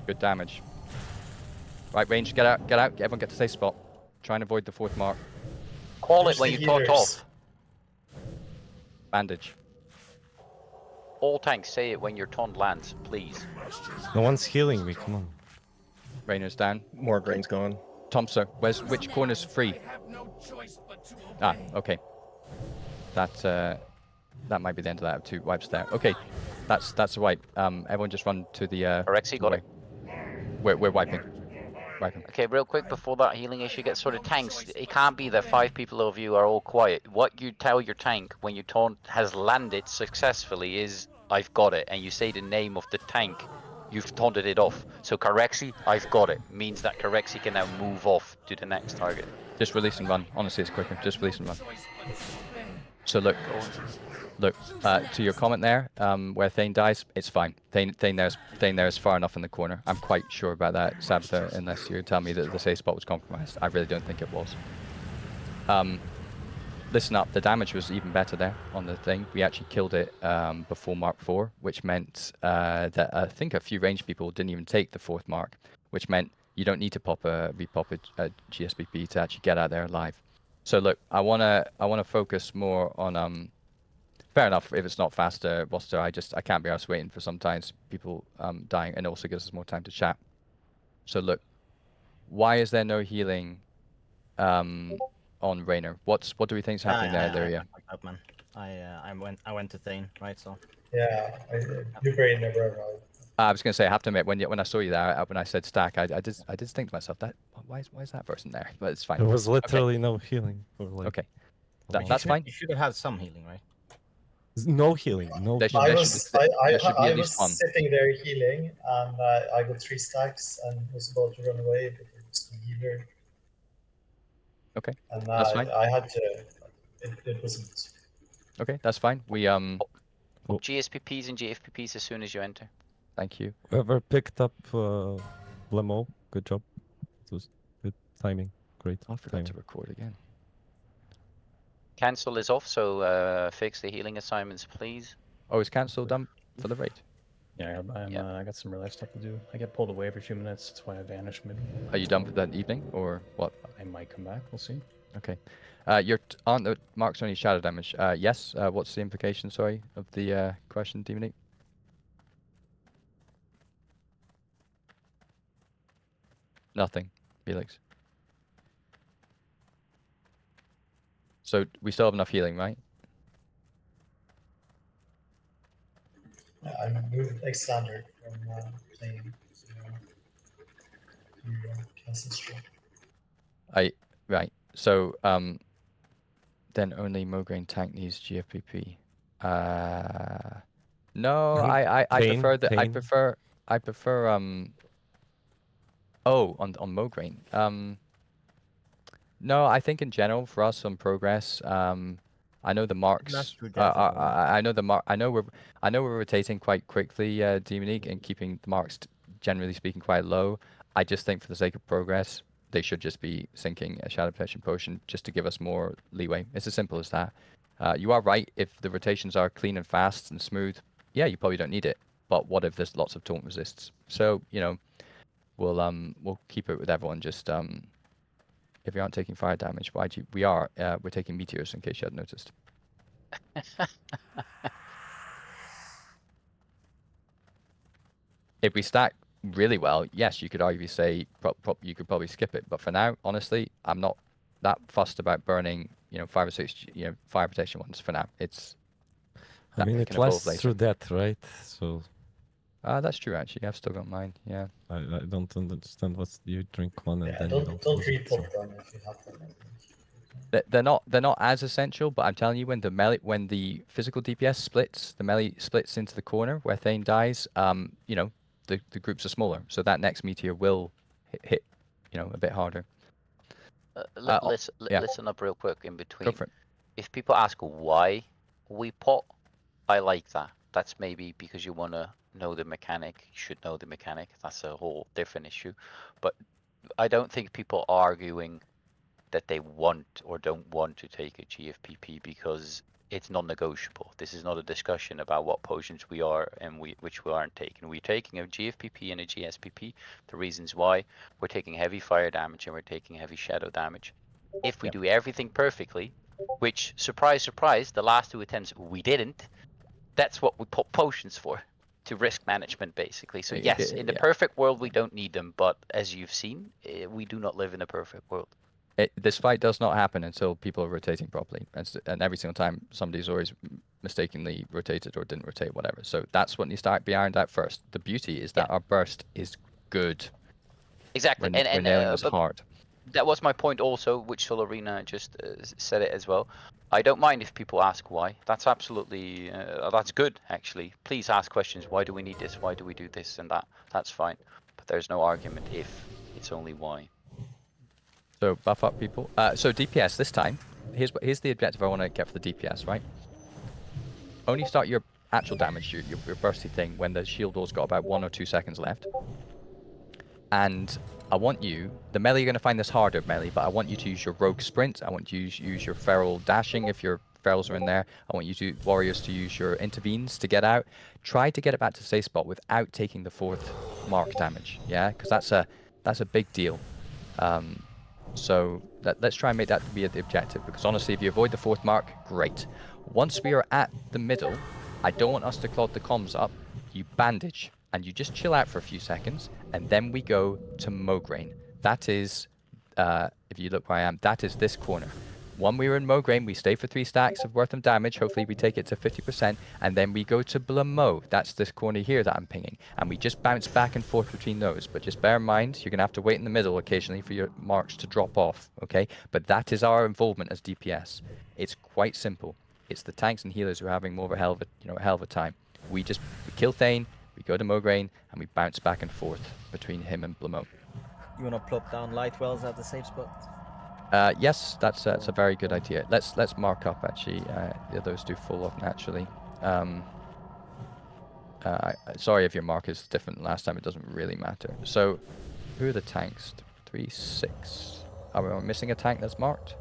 Good damage. Right, range, get out, get out. Everyone get to safe spot. Try and avoid the 4th mark. Call Push it when the you taunt healers. off. Bandage. All tanks, say it when your taunt lands, please. No one's healing me, come on. Rainer's down. More grain's gone. Thompson, which corner's free? Ah, okay. That might be the end of that. 2 wipes there. Okay, that's a wipe. Everyone just run to the. Rexy got it. We're wiping. Wiping. Okay, real quick before that healing issue gets sorted, tanks, it can't be that 5 people of you are all quiet. What you tell your tank when your taunt has landed successfully is, I've got it, and you say the name of the tank, you've taunted it off. So Corexy, I've got it, means that Corexy can now move off to the next target. Just release and run. Honestly, it's quicker. Just release and run. So look, to your comment there, where Thane dies, it's fine. Thane there is far enough in the corner. I'm quite sure about that, Sabitha, unless you're telling me that the safe spot was compromised. I really don't think it was. Listen up, the damage was even better there on the thing. We actually killed it before Mark 4, which meant that I think a few ranged people didn't even take the 4th mark, which meant you don't need to repop a GSPP to actually get out there alive. So look, I wanna focus more on fair enough if it's not faster roster. I can't be arsed waiting for sometimes people dying, and it also gives us more time to chat. So look, why is there no healing on Raynor? What do we think is happening there, Lyria? Up, man. I went to Thane, right? So Yeah, Blueberry never arrived. I was gonna say, I have to admit, when I saw you there, when I said stack, I did think to myself, that why is that person there? But it's fine. There was Okay. literally no healing. For like Okay, a long that's time. fine. You should have had some healing, right? No healing. No. There healing. should- I was I, there should be I, at I least was one. sitting there healing, and I got 3 stacks and was about to run away, but it was the healer. Okay, And that's fine. I had to. It wasn't. Okay, that's fine. We Cool. GSPPs and GFPPs as soon as you enter. thank you. Whoever picked up Blemo, good job. It was good timing. Great I forgot timing. to record again. Cancel is off, so fix the healing assignments, please. Oh, is cancel done for the raid? Yeah, I got some real life stuff to do. I get pulled away every few minutes. That's why I vanish mid. Are you done for that evening, or what? I might come back. We'll see. Okay. Aren't the marks only shadow damage? Yes. What's the implication, sorry, of the question, Demonique? Nothing, Felix. So we still have enough healing, right? move X-Standard from playing to Castle Straw. Right. So then only Mograine tank needs GFPP. No, I prefer the I prefer oh on Mograine. No, I think in general for us on progress, I know the marks. I know the mark. I know we're rotating quite quickly, Demonique, and keeping the marks generally speaking quite low. I just think for the sake of progress, they should just be sinking a Shadow Protection Potion just to give us more leeway. It's as simple as that. You are right. If the rotations are clean and fast and smooth, yeah, you probably don't need it. But what if there's lots of taunt resists? So we'll keep it with everyone. Just if you aren't taking fire damage, why do you, we're taking meteors in case you hadn't noticed. If we stack really well, yes, you could arguably say you could probably skip it. But for now, honestly, I'm not that fussed about burning 5 or 6 fire protection ones for now. It's I mean, it lasts through that, right? So that's true actually. I've still got mine. Yeah. I don't understand what's you drink one and Yeah, then you don't use it. repop them if you have them. They're not as essential, but I'm telling you, when the physical DPS splits, the melee splits into the corner where Thane dies. The groups are smaller, so that next meteor will hit a bit harder. Listen up real quick in between. Go for it. If people ask why we pot, I like that. That's maybe because you want to know the mechanic. You should know the mechanic. That's a whole different issue. But I don't think people are arguing that they want or don't want to take a GFPP because it's non-negotiable. This is not a discussion about what potions we are and which we aren't taking. We're taking a GFPP and a GSPP. The reasons why: we're taking heavy fire damage and we're taking heavy shadow damage. If we do everything perfectly, which, surprise, surprise, the last 2 attempts we didn't, that's what we put potions for, to risk management basically. So yes, in the perfect world we don't need them, but as you've seen, we do not live in a perfect world. This fight does not happen until people are rotating properly, and every single time somebody's always mistakenly rotated or didn't rotate, whatever. So that's what needs to be ironed out first. The beauty is that our burst is good. Exactly, we're nailing this hard. That was my point also, which Soul Arena just said it as well. I don't mind if people ask why. That's absolutely that's good actually. Please ask questions. Why do we need this? Why do we do this and that? That's fine. But there's no argument if it's only why. So buff up people. So DPS this time. Here's the objective I want to get for the DPS, right? Only start your actual damage, your bursty thing, when the shield wall's got about 1 or 2 seconds left. And I want you, the melee, you're going to find this harder melee, but I want you to use your rogue sprint. I want you to use your feral dashing if your ferals are in there. I want you warriors to use your intervenes to get out. Try to get it back to safe spot without taking the 4th mark damage, yeah? Because that's a big deal. So let's try and make that be the objective, because honestly, if you avoid the 4th mark, great. Once we are at the middle, I don't want us to clog the comms up. You bandage, and you just chill out for a few seconds, and then we go to Mograine. That is, if you look where I am, that is this corner. When we were in Mograine, we stay for 3 stacks of worth of damage. Hopefully we take it to 50%, and then we go to Blamo. That's this corner here that I'm pinging, and we just bounce back and forth between those. But just bear in mind, you're going to have to wait in the middle occasionally for your marks to drop off, okay? But that is our involvement as DPS. It's quite simple. It's the tanks and healers who are having more of a hell of a time. We kill Thane, we go to Mograine, and we bounce back and forth between him and Blamo. You want to plop down light wells at the safe spot? Yes, that's a very good idea. Let's mark up actually. Those do fall off naturally. Sorry if your mark is different than last time. It doesn't really matter. So, who are the tanks? 3, 6. Are we missing a tank that's marked?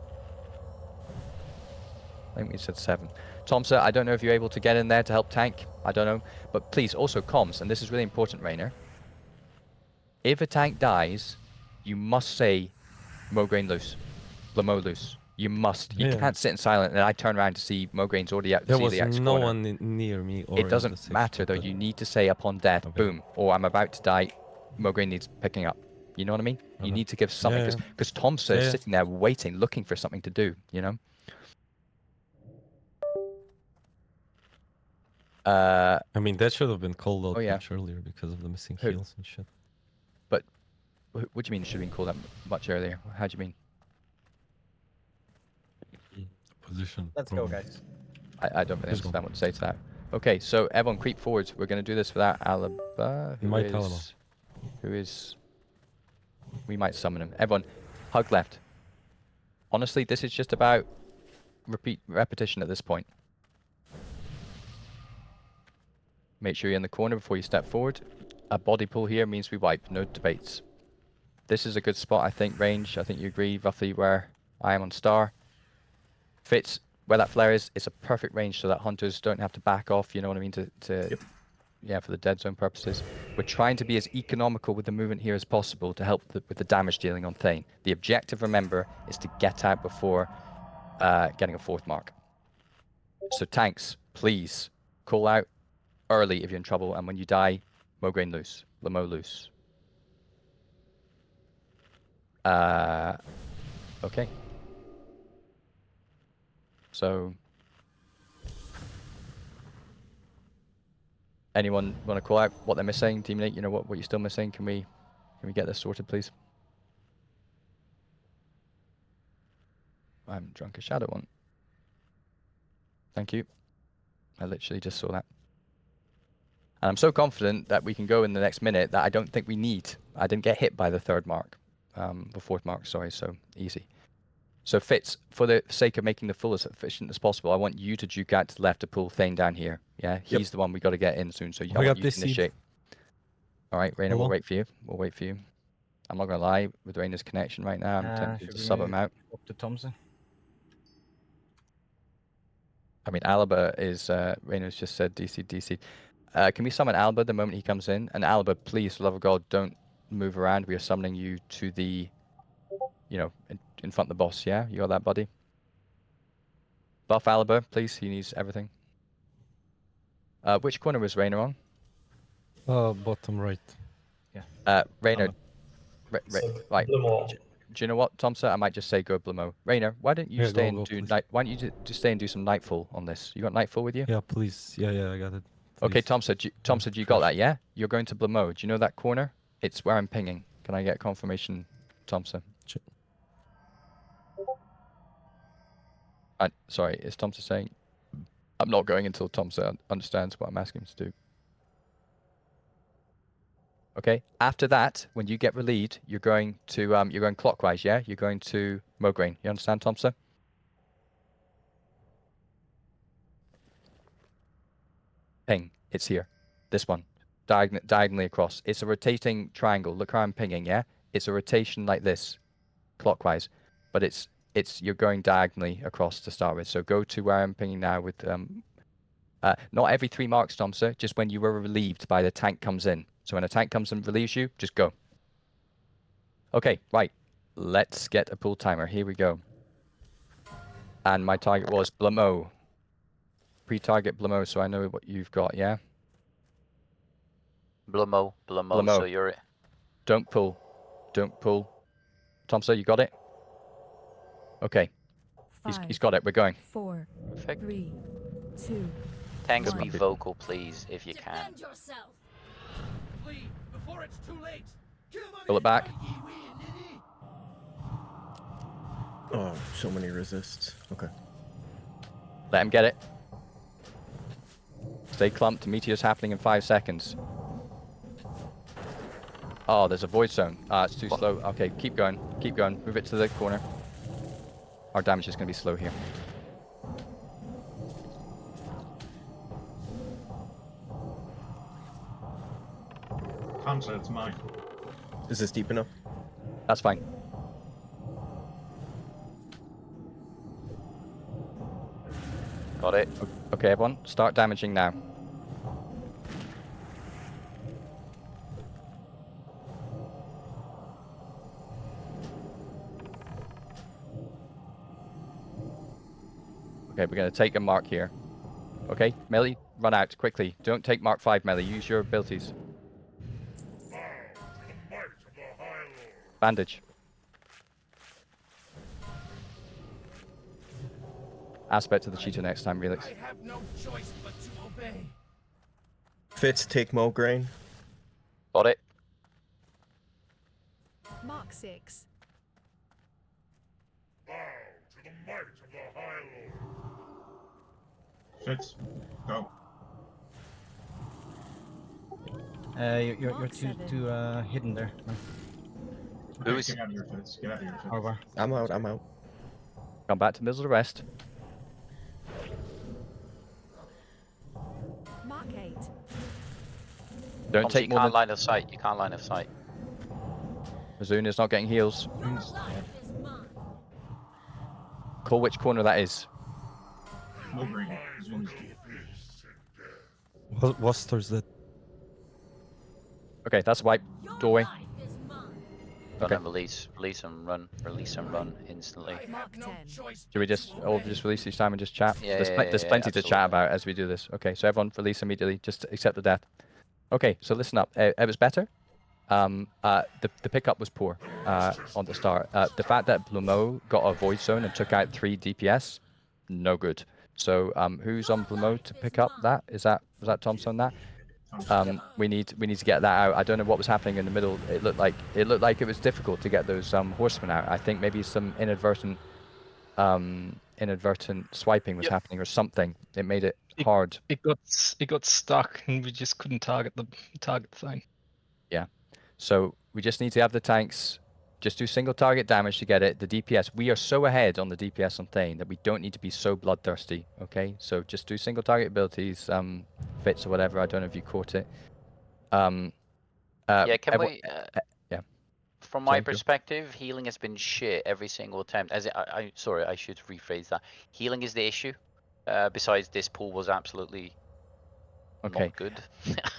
I think we said 7. Tomsa, I don't know if you're able to get in there to help tank. I don't know. But please, also comms, and this is really important, Rainer. If a tank dies, you must say Mograine loose. Blamo loose. You must. You can't sit in silent and I turn around to see Mograine's already out. There was no one near me. Or it doesn't matter though. You need to say upon death, boom, or I'm about to die. Mograine needs picking up. You know what I mean? You need to give something, because Tomsa is sitting there waiting, looking for something to do. You know. Uh, I mean, that should have been called out Oh, yeah. much earlier because of the missing Who? heals and shit. what do you mean should have been called up much earlier? How do you mean? Position. Let's go, guys. I don't really Let's go. understand what to say to that. Okay, so everyone creep forwards. We're going to do this without Alaba, Might Alaba. who is... We might summon him. Everyone, hug left. Honestly, this is just about repetition at this point. Make sure you're in the corner before you step forward. A body pull here means we wipe, no debates. This is a good spot, I think, range. I think you agree roughly where I am on star. Fits where that flare is. It's a perfect range so that hunters don't have to back off, you know what I mean, yeah, for the dead zone purposes. We're trying to be as economical with the movement here as possible to help with the damage dealing on Thane. The objective, remember, is to get out before getting a 4th mark. So tanks, please call out early if you're in trouble, and when you die, Mograine loose, Lamo loose. Okay. So, anyone want to call out what they're missing? Team Nate, you know what you're still missing? Can we get this sorted, please? I haven't drunk a shadow one. Thank you. I literally just saw that. And I'm so confident that we can go in the next minute that I don't think we need. I didn't get hit by the 3rd mark. The 4th mark, sorry, so easy. So Fitz, for the sake of making the full as efficient as possible, I want you to juke out to the left to pull Thane down here. Yeah, he's the one we got to get in soon, so I want you to initiate. All right, Rainer, we'll wait for you. We'll wait for you. I'm not going to lie, with Rainer's connection right now, I'm tempted to sub him out. Up to Thompson. I mean, Alaba is, Rainer's just said DC. Can we summon Alba the moment he comes in? And Alba, please, for the love of God, don't move around. We are summoning you to the, you know, in front of the boss, yeah? You got that, buddy? Buff Alba, please. He needs everything. Which corner was Rainer on? Bottom right. Yeah. Rainer. Right. Blamo. Do you know what, Thompson? I might just say go Blamo. Rainer, why don't you stay and go, do please. night? Why don't you just stay and do some Nightfall on this? You got Nightfall with you? Yeah, please. Yeah, I got it. Okay, Please. Thompson, you got that? Yeah. You're going to Blamo. Do you know that corner? It's where I'm pinging. Can I get confirmation, Thompson? Sorry, is Thompson saying? I'm not going until Thompson understands what I'm asking him to do. Okay. After that, when you get relieved, you're going clockwise. Yeah. You're going to Mograine. You understand, Thompson? Ping. It's here. This one. Diagonally across. It's a rotating triangle. Look how I'm pinging. Yeah. It's a rotation like this, clockwise, but you're going diagonally across to start with. So go to where I'm pinging now with not every 3 marks, Thompson. Just when you were relieved by the tank comes in. So when a tank comes and relieves you, just go. Okay, right. Let's get a pull timer. Here we go. And my target was Blamo. Pre-target Blamo, so I know what you've got, yeah? Blamo. So you're... Don't pull. Thompson, you got it? Okay. He's got it. We're going. 4, 3, 2. Tanks, be vocal, please, if you can. Defend yourself. Flee before it's too late. Pull it back. Oh, so many resists. Okay. Let him get it. Stay clumped. Meteor's happening in 5 seconds. Oh, there's a void zone. It's too slow. Okay, keep going. Move it to the corner. Our damage is going to be slow here. Hamza, it's mine. Is this deep enough? That's fine. Got it. Okay, everyone, start damaging now. Okay, we're going to take a mark here. Okay, melee, run out quickly. Don't take mark 5 melee. Use your abilities. Bandage. Aspect of the cheetah next time, Relix. I have no choice but to obey. Fitz, take Mograine. Got it. Mark 6. Fitz, go. You're Mark too 7. hidden there. No. Who Okay, is- get out of here, Fitz. Get out of here, Fitz. Over. I'm out. I'm out. Come back to middle of the rest. Mark 8. Don't Thompson, take you more can't than... line of sight. You can't line of sight. Mizuna's not getting heals. Call which corner that is. Mograine. Zoom. Wuster's dead. Okay, that's a wipe. Doorway. Run Okay. and release. Release and run. Release and run instantly. Mark 10. Should we just all just release each time and just chat? Yeah, There's plenty to chat absolutely. about as we do this. Okay, so everyone release immediately. Just accept the death. Okay, so listen up. It was better. The pickup was poor on the start. The fact that Blumeau got a void zone and took out 3 DPS, no good. So who's on Blumeau to pick up that? Was that Thompson on that? We need to get that out. I don't know what was happening in the middle. It looked like it was difficult to get those horsemen out. I think maybe some inadvertent swiping was happening or something. It made it hard. It got stuck and we just couldn't target the thing. Yeah. So we just need to have the tanks just do single target damage to get it. The DPS, we are so ahead on the DPS on Thane that we don't need to be so bloodthirsty, okay? So just do single target abilities, Fits or whatever. I don't know if you caught it. Yeah, can we... yeah. From my perspective, healing has been shit every single attempt. Sorry, I should rephrase that. Healing is the issue. Besides, this pool was absolutely not good.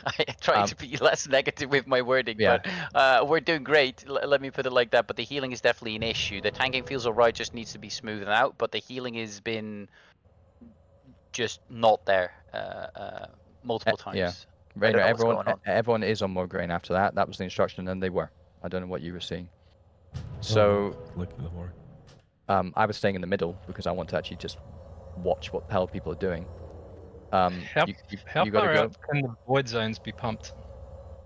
I try to be less negative with my wording, but we're doing great. Let me put it like that. But the healing is definitely an issue. The tanking feels alright, just needs to be smoothed out. But the healing has been just not there multiple times. Yeah. I don't know what's Everyone, going on. everyone is on Mograine after that. That was the instruction, and they were. I don't know what you were seeing. So, I was staying in the middle because I want to actually just watch what the hell people are doing. How you far gotta go. out can the void zones be pumped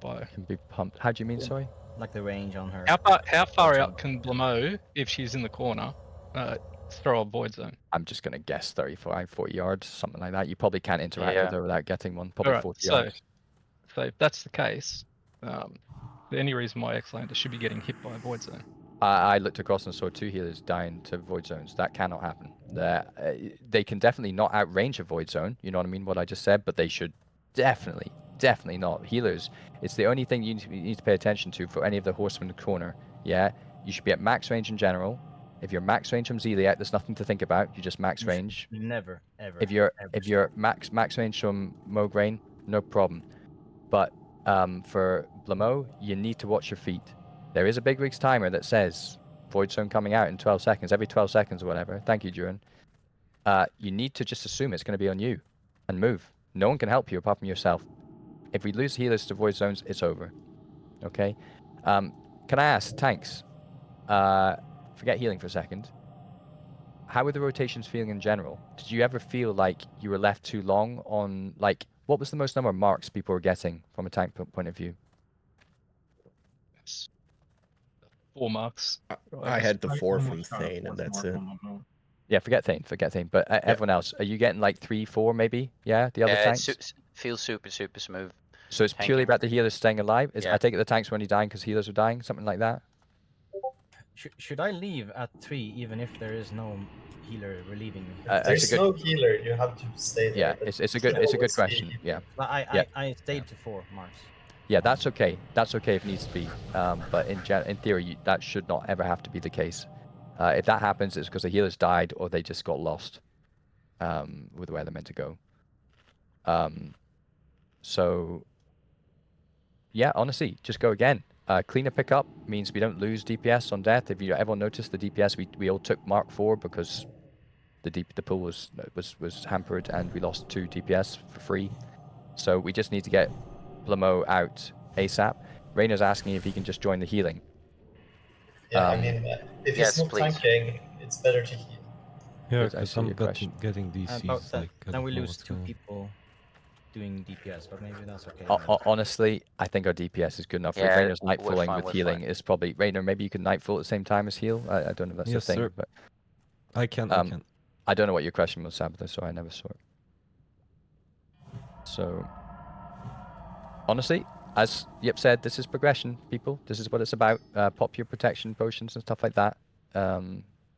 by? Can be pumped. How do you mean? Sorry. Like the range on her. How far out can Blumeau, if she's in the corner, throw a void zone? I'm just gonna guess 35, 40 yards, something like that. You probably can't interact with her without getting one. Probably Alright, 40 yards. So if that's the case, any reason why X-Lander should be getting hit by a void zone? I looked across and saw 2 healers dying to void zones. That cannot happen. They can definitely not outrange a void zone. You know what I mean? What I just said, but they should definitely not. Healers, it's the only thing you need to pay attention to for any of the horsemen in the corner. Yeah, you should be at max range in general. If you're max range from Zeliek, there's nothing to think about. You're just max range. Never, ever. If you're max range from Mograine, no problem. But for Blumeau, you need to watch your feet. There is a big rigs timer that says void zone coming out in 12 seconds, every 12 seconds or whatever. Thank you, Duran. You need to just assume it's going to be on you and move. No one can help you apart from yourself. If we lose healers to void zones, it's over. Okay? Can I ask, tanks, forget healing for a second. How were the rotations feeling in general? Did you ever feel like you were left too long on, like, what was the most number of marks people were getting from a tank point of view? 4 marks. I had the 4 from Thane, and that's it. Yeah, forget Thane. But everyone else, are you getting like 3, 4 maybe? Yeah, the other tanks? It feels super smooth. So it's purely about the healers staying alive? Yeah. I take it the tanks were only dying because healers are dying? Something like that? Should I leave at 3 even if there is no healer relieving me? There's no healer. You have to stay there. Yeah, it's a good question. Yeah. I stayed to 4 marks. Yeah, that's okay. That's okay if it needs to be. But in theory, that should not ever have to be the case. If that happens, it's because the healers died or they just got lost with where they're meant to go. So, yeah, honestly, just go again. Cleaner pickup means we don't lose DPS on death. If you everyone noticed the DPS, we all took Mark 4 because the pool was hampered and we lost 2 DPS for free. So we just need to get Blumeau out ASAP. Rainer's asking if he can just join the healing. Yeah, I mean, if yes, it's not tanking, it's better to heal. Yeah, I because see I'm your question. getting DCs. Then we don't know lose what's 2 going on. people doing DPS, but maybe that's okay. Honestly, I think our DPS is good enough. Yeah, If Rainer's we're nightfalling fine, with we're healing, fine. is probably Rainer. Maybe you can nightfall at the same time as heal. I don't know if that's Yes, a thing, sir. but I can. I can. I don't know what your question was, Sabbath, so I never saw it. So, honestly, as Yip said, this is progression, people. This is what it's about. Pop your protection potions and stuff like that.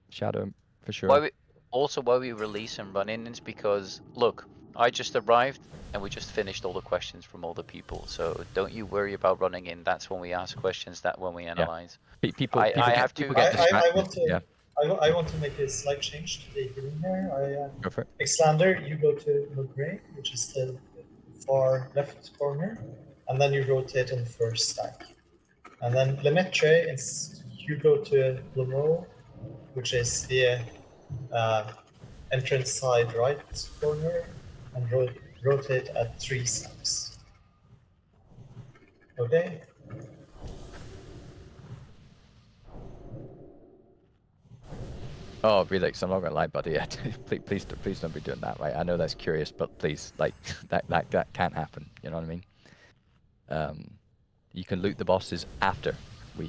Shadow, for sure. Why we release and run in is because, look, I just arrived and we just finished all the questions from all the people. So don't you worry about running in. That's when we ask questions. That when we analyze. People I get distracted. I want to make a slight change to the healing here. Go for it. Xlander, you go to Mugray, which is the far left corner, and then you rotate on the first stack. And then Lemaitre, you go to Blamo, which is the entrance side right corner, and rotate at 3 stacks. Okay? Oh, Relix, I'm not gonna lie, buddy. please don't be doing that, right? I know that's curious, but please, like, that can't happen. You know what I mean? You can loot the bosses after we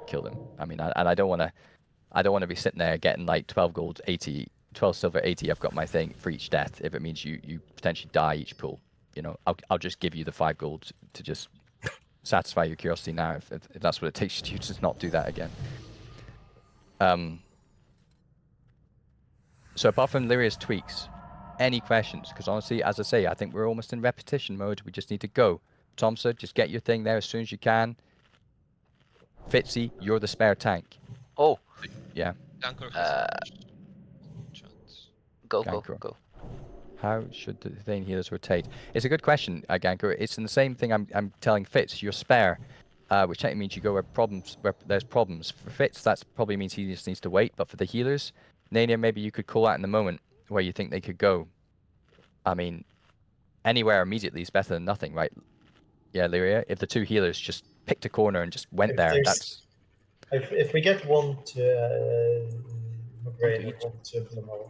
kill them. I mean, I don't wanna be sitting there getting like 12 gold, 80, 12 silver, 80. I've got my thing for each death. If it means you potentially die each pull, you know, I'll just give you the 5 gold to just satisfy your curiosity now. If that's what it takes you to just not do that again. So apart from Lyria's tweaks, any questions? Because honestly, as I say, I think we're almost in repetition mode. We just need to go. Tomsa, just get your thing there as soon as you can. Fitzy, you're the spare tank. Oh. Gankor Yeah. has Go. How should the Thane healers rotate? It's a good question, Gankor. It's in the same thing I'm telling Fitz. You're spare, which technically means you go where there's problems. For Fitz, that probably means he just needs to wait. But for the healers, Nania, maybe you could call out in the moment where you think they could go. I mean, anywhere immediately is better than nothing, right? Yeah, Lyria. If the 2 healers just picked a corner and just went there, that's. If we get one to Mograine and one to Blamo,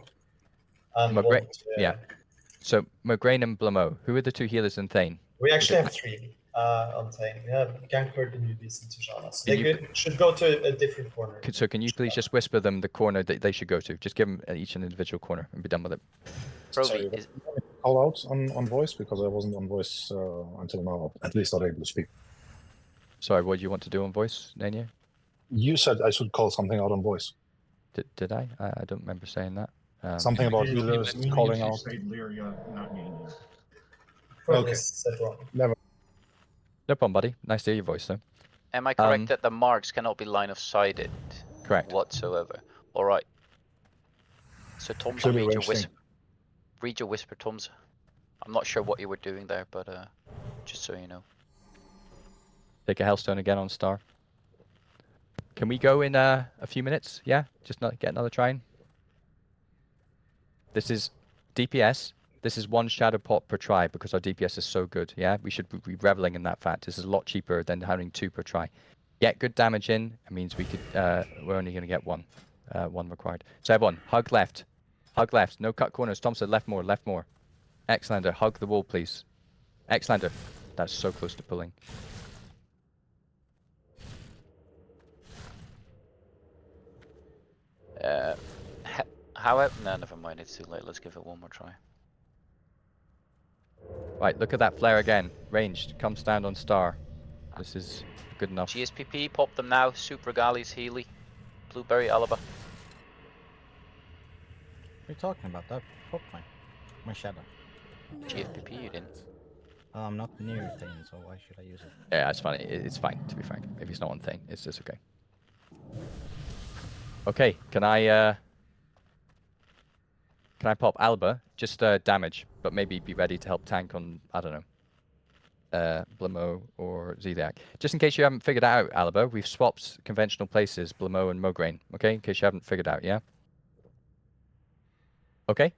and one to... Yeah. So Mograine and Blamo, who are the 2 healers in Thane? We actually have 3 on Thane. We have Gankor, the newbies, and Tijana. So they should go to a different corner. So can you please just whisper them the corner that they should go to? Just give them each an individual corner and be done with it. Sorry, call out on voice, because I wasn't on voice until now. At least not able to speak. Sorry, what do you want to do on voice, Nania? You said I should call something out on voice. Did I? I don't remember saying that. Something about healers calling out. Lyria, not Nania. Okay. Never. No problem, buddy. Nice to hear your voice, though. Am I correct that the marks cannot be line of sighted? Correct. Whatsoever. All right. So Tom's read your whisper, Tom's. I'm not sure what you were doing there, but just so you know. Take a Hellstone again on Star. Can we go in a few minutes? Yeah, just get another try in. This is DPS. This is 1 shadow pot per try because our DPS is so good. Yeah, we should be reveling in that fact. This is a lot cheaper than having 2 per try. Get good damage in. It means we could. We're only going to get 1. 1 required. So everyone, hug left. Hug left. No cut corners. Tom said left more. Left more. Xlander, hug the wall, please. Xlander. That's so close to pulling. However, no, never mind. It's too late. Let's give it one more try. Right, look at that flare again. Ranged. Come stand on Star. This is good enough. GSPP, pop them now. Super Galleys, Healy, Blueberry, Alaba. What are you talking about? That pop my shadow. GFPP, you didn't. I'm not near Thane, so why should I use it? Yeah, it's funny. It's fine, to be frank. If it's not one thing, it's just okay. Okay, can I pop Alba? Just damage, but maybe be ready to help tank on, I don't know, Blamo or Zeliak. Just in case you haven't figured out, Alba, we've swapped conventional places, Blamo and Mograine, okay? In case you haven't figured out, yeah? Okay.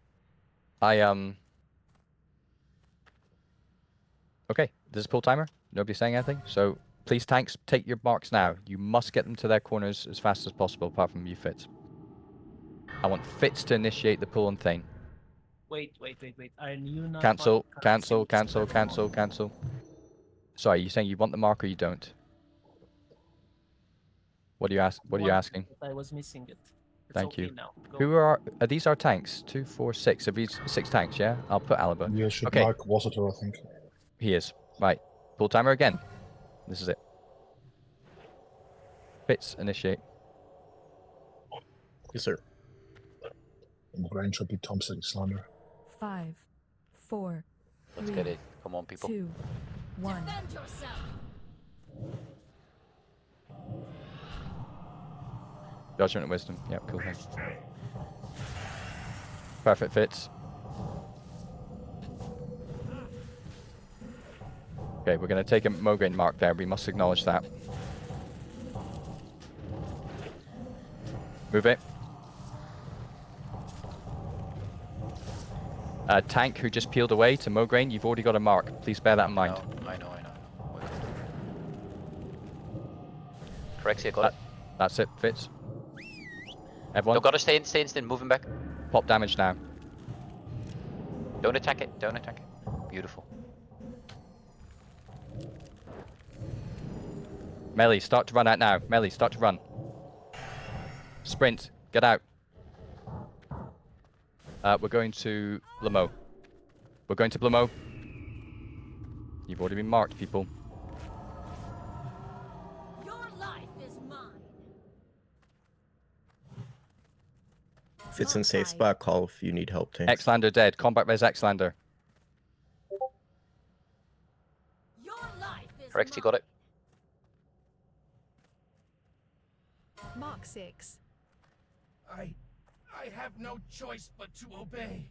Okay, this is pull timer. Nobody's saying anything. So please, tanks, take your marks now. You must get them to their corners as fast as possible, apart from you, Fitz. I want Fitz to initiate the pull on Thane. Wait. Are you not Cancel, on cancel, Caraxes cancel, level cancel, one? cancel. Sorry, you saying you want the mark or you don't? What are you asking? But I was missing it. It's Thank okay you. now. Go. Who are these our tanks? 2, 4, 6. Are these 6 tanks? Yeah, I'll put Alaba. You should Okay, mark Wassertor, I think. he is right. Pull timer again. This is it. Fitz, initiate. Yes, sir. In the range should be Thompson Slander. 5, 4, Let's get it. Come on, people. 2, 1. Defend yourself. Judgment and wisdom. Yep, cool thing. Perfect Fitz. Okay, we're going to take a Mograine mark there. We must acknowledge that. Move it. Tank who just peeled away to Mograine, you've already got a mark. Please bear that in mind. I know. Correxia, got it. That's it, Fitz. Everyone? No, gotta stay in, moving back. Pop damage now. Don't attack it. Beautiful. Melee, start to run out now. Melee, start to run. Sprint, get out. We're going to Blamo. We're going to Blamo. You've already been marked, people. Your life is mine. Fits in safe spot. Call if you need help, tanks. Xlander dead. Combat res Xlander. Your life is Correct, you got it. Mark 6. I have no choice but to obey.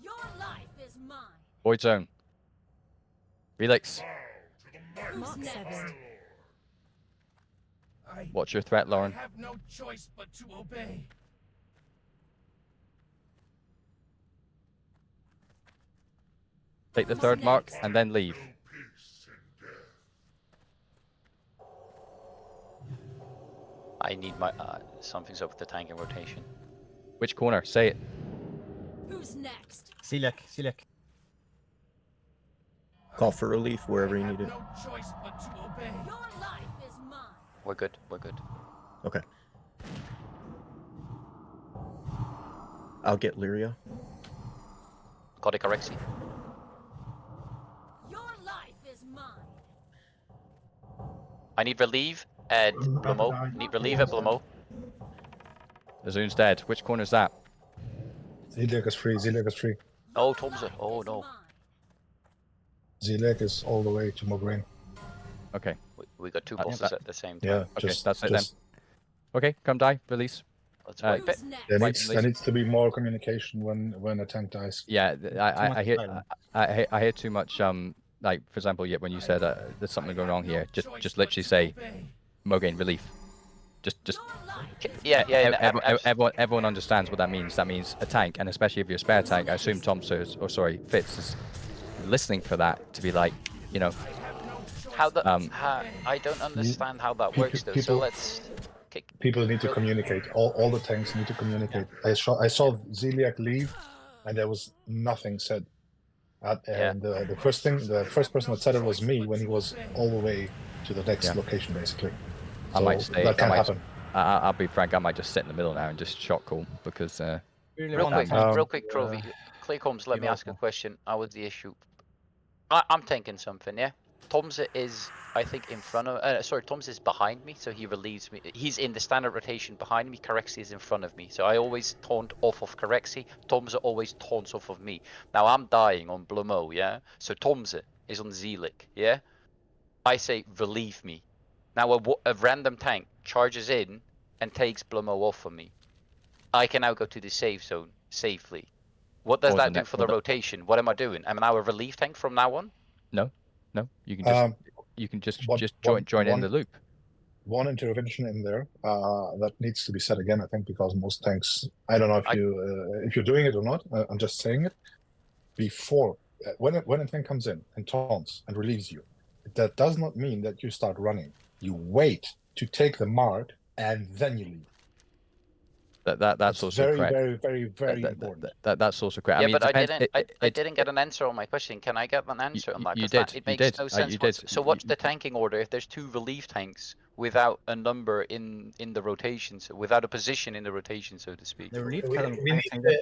Your life is mine. Void zone. Relix. Mark 7. What's your threat, Lauren? I have no choice but to obey. Take the third mark and then leave. I need my something's up with the tank in rotation. Which corner? Say it. Who's next? Celiac. Call for relief wherever you need it. No choice but to obey. Your life is mine. We're good. Okay. I'll get Lyria. Got it, Corexi. Your life is mine. I need relieve at Blamo. Need relieve at Blamo. Azune's dead. Which corner is that? Zeliak is free. Oh, Tom's it. Oh no. Zeliak is all the way to Mograine. Okay. We got two bosses at the same time. Yeah, Okay, that's it then. Okay, come die. Release. Let's wait. There needs to be more communication when a tank dies. Yeah, I hear too much. Like for example, when you said there's something going on here, just literally say, Mograine relief. Just. Yeah. Everyone understands what that means. That means a tank, and especially if you're a spare tank. I assume Fitz is listening for that to be like, How the I don't understand how that works though. So let's. People need to communicate. All the tanks need to communicate. I saw Zeliak leave, and there was nothing said. And the first person that said it was me when he was all the way to the next location, basically. I might stay. That can happen. I'll be frank. I might just sit in the middle now and just shot call because. Real quick, Trovy. Claycombs, let me ask a question. How was the issue? I'm thinking something. Yeah. Tom's is, I think, in front of. Tom's is behind me, so he relieves me. He's in the standard rotation behind me. Corexi is in front of me, so I always taunt off of Corexi. Tom's always taunts off of me. Now I'm dying on Blamo, yeah. So Tom's is on Zeliak, yeah. I say relieve me. Now a random tank charges in and takes Blamo off of me. I can now go to the safe zone safely. What does that do for the rotation? What am I doing? Am I now a relief tank from now on? No, you can just join in the loop. One intervention in there that needs to be said again, I think, because most tanks. I don't know if you're doing it or not. I'm just saying it. Before when a tank comes in and taunts and relieves you, that does not mean that you start running. You wait to take the mark and then you leave. That's also very, correct. very important. That's also correct. Yeah, I mean, but it depends, I didn't get an answer on my question. Can I get an answer on that? you 'Cause did, it you makes did, no sense. you did. So what's the tanking order if there's 2 relief tanks without a number in the rotation, so without a position in the rotation, so to speak? The relief We tanks need can to, get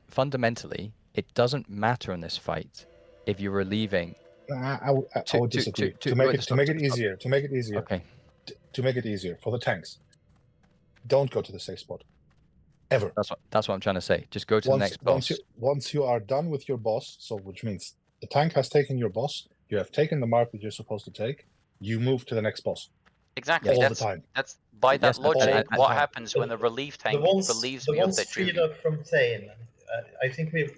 Fundamentally, it doesn't matter in this fight if you're relieving. I would disagree. To make it easier, to make it easier for the tanks, don't go to the safe spot, ever. That's what I'm trying to say. Just go to the next boss. Once you are done with your boss, so which means the tank has taken your boss, you have taken the mark that you're supposed to take, you move to the next boss. Exactly. All that's, the time. That's by that Yes, logic. and- What happens when the relief tank relieves me of that freed duty? up from Thane, I think we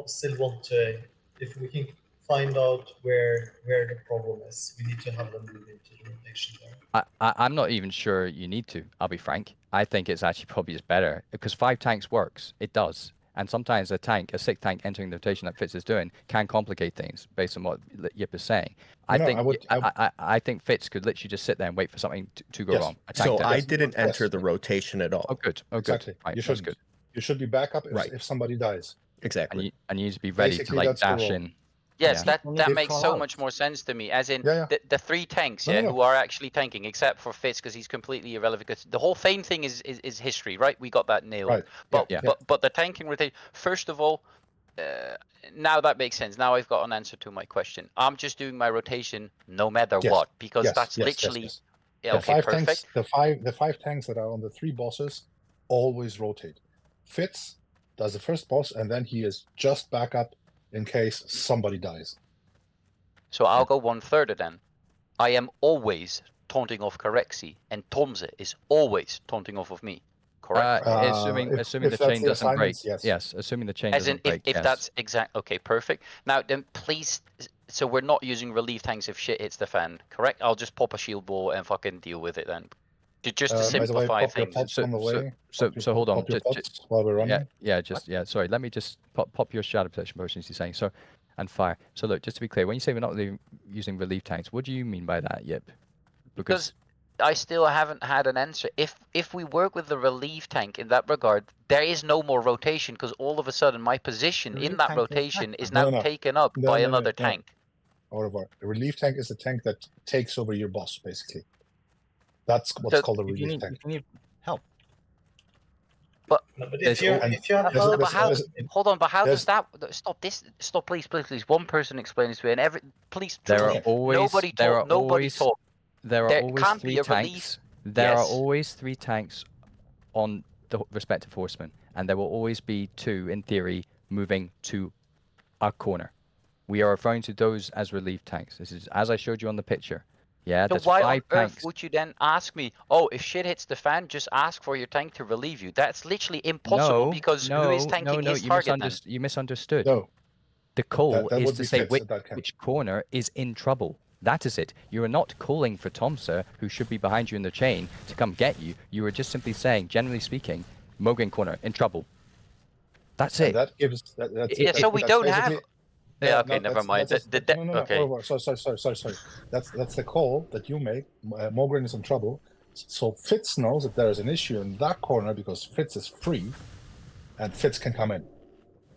still want to, if we can find out where the problem is, we need to have them move into the rotation there. I'm not even sure you need to. I'll be frank. I think it's actually probably just better because 5 tanks works. It does. And sometimes a 6 tank entering the rotation that Fitz is doing can complicate things based on what Yip is saying. I think Fitz could literally just sit there and wait for something to go wrong. So I didn't enter the rotation at all. Oh, good. Oh, exactly. Good. Right, You that's should. good. You should be back up if somebody dies. Exactly. And you need to be ready Basically, to like that's the dash rule. in. Yes, Yeah. that makes so much more sense to me. As in the 3 tanks, who are actually tanking, except for Fitz because he's completely irrelevant. Because the whole Thane thing is history, right? We got that nailed. Right. But the tanking rotation. First of all, now that makes sense. Now I've got an answer to my question. I'm just doing my rotation no matter what because that's literally. Yeah, the okay, 5 perfect. tanks. The 5 tanks that are on the 3 bosses always rotate. Fitz does the first boss, and then he is just back up in case somebody dies. So I'll go 1/3 then. I am always taunting off Corexi, and Tomze is always taunting off of me. Correct? Assuming the chain doesn't break. Yes, assuming the chain As in, doesn't break. if that's exact. Okay, perfect. Now then, please. So we're not using relief tanks if shit hits the fan, correct? I'll just pop a shield ball and fucking deal with it then. Just to simplify things. So hold on. While we're running. Sorry, let me just pop your shadow protection potions. You're saying so, and fire. So look, just to be clear, when you say we're not using relief tanks, what do you mean by that, Yip? Because I still haven't had an answer. If we work with the relief tank in that regard, there is no more rotation because all of a sudden my position in that rotation is now taken up by another tank. Or a relief tank is a tank that takes over your boss, basically. That's what's called a relief tank. You need help. But if you have hold on, but how does that stop please one person explain this to me and please nobody talk. There are always 3 tanks. There are always 3 tanks on the respective horsemen, and there will always be 2 in theory moving to our corner. We are referring to those as relief tanks. This is as I showed you on the picture. Yeah, so there's why 5 on tanks. earth would you then ask me, oh, if shit hits the fan, just ask for your tank to relieve you? That's literally impossible because who is tanking his target then? You misunderstood. No. The call that is would to be say Fitz at that camp. which corner is in trouble. That is it. You are not calling for Tomsa, who should be behind you in the chain, to come get you. You are just simply saying, generally speaking, Mograine corner, in trouble. That's it. That gives... so we don't have... Yeah, okay, never mind. Okay. Sorry. That's the call that you make. Mograine is in trouble. So Fitz knows that there is an issue in that corner because Fitz is free, and Fitz can come in.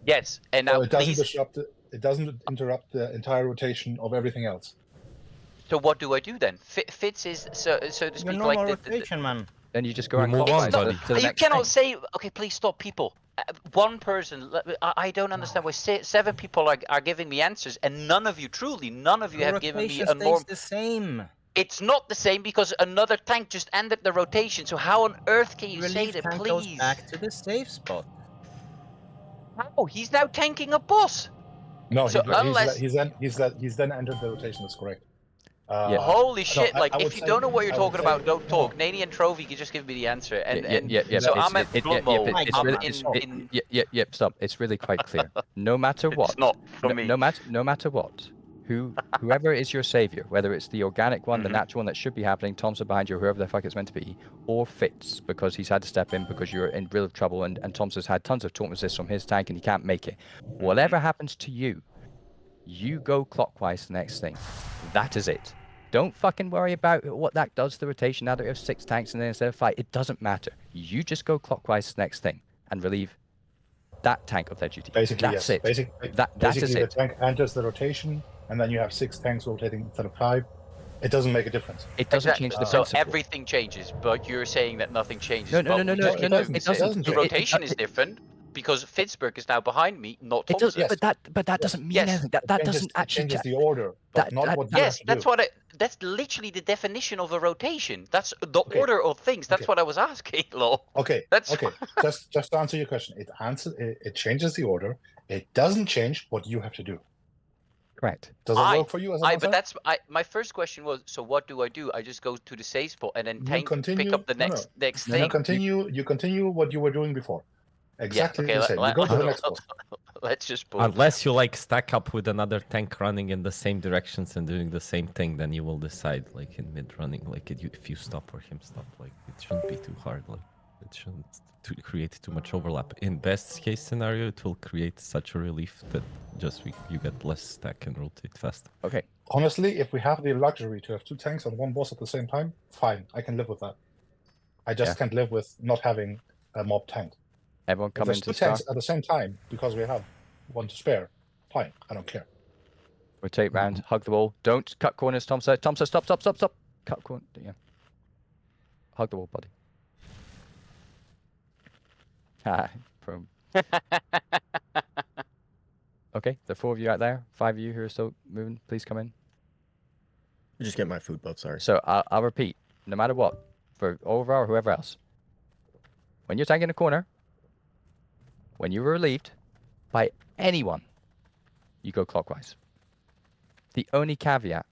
Yes, and now so it doesn't interrupt the entire rotation of everything else. So what do I do then? Fitz is so to speak You're like normal rotation, man. Then you just go and move on to the you next cannot thing. say, okay, please stop, people. One person, I don't understand why 7 people are giving me answers, and none of you have given me a norm. The same. It's not the same because another tank just ended the rotation. So how on earth can you say that? Tank Please goes back to the safe spot. How? He's now tanking a boss. No, so he's then entered the rotation. That's correct. Holy shit! No, if you don't know what you're talking about, don't talk. Nani and Trovy can just give me the answer. And so I'm at Blummo. Stop. It's really quite clear. No matter what. It's not for me. No matter what. Whoever is your savior, whether it's the organic one, the natural one that should be happening, Thompson behind you, whoever the fuck it's meant to be, or Fitz because he's had to step in because you're in real trouble, and Thompson's had tons of taunt resist from his tank and he can't make it. Whatever happens to you, you go clockwise the next thing. That is it. Don't fucking worry about what that does to the rotation now that we have 6 tanks and then instead of 5. It doesn't matter. You just go clockwise to the next thing and relieve that tank of their duty. Basically, That's yes. it. Basically, That is the it. tank enters the rotation, and then you have 6 tanks rotating instead of 5. It doesn't make a difference. It doesn't Exactly. change the So principle. everything changes, but you're saying that nothing changes. No, no, but no, no, we no, just no, keep no. doing It the same. doesn't. The rotation is different because Fitzberg is now behind me, not It does, Thompson. but that doesn't mean Yes. anything. That doesn't actually changes the order, but not what you have Yes, to that's do. what. That's literally the definition of a rotation. That's the order of things. That's what I was asking, Lo. Okay. That's okay. just to answer your question, it changes the order. It doesn't change what you have to do. Correct. Does that work for you as an answer? But that's my first question was. So what do? I just go to the save spot and then You tank continue. pick up the no, next no, thing. You continue what you were doing before. Exactly okay, the same. You go to the next boss. Let's just Unless you like stack up with another tank running in the same directions and doing the same thing, then you will decide like in mid running, like if you stop or him stop. Like it shouldn't be too hard. Like it shouldn't create too much overlap. In best case scenario, it will create such a relief that just you get less stack and rotate fast. Okay. Honestly, if we have the luxury to have 2 tanks and 1 boss at the same time, fine. I can live with that. I just can't live with not having a mob tank. Everyone come if into there's 2 star. tanks at the same time because we have 1 to spare, fine. I don't care. Rotate round, hug the wall. Don't cut corners, Thompson. Thompson, stop. Cut corner. Yeah. Hug the wall, buddy. Boom. Okay, the 4 of you out there, 5 of you who are still moving, please come in. Just get my food buff, sorry. So I'll repeat, no matter what, for Over or whoever else, when you're tanking a corner, when you were relieved by anyone, you go clockwise. The only caveat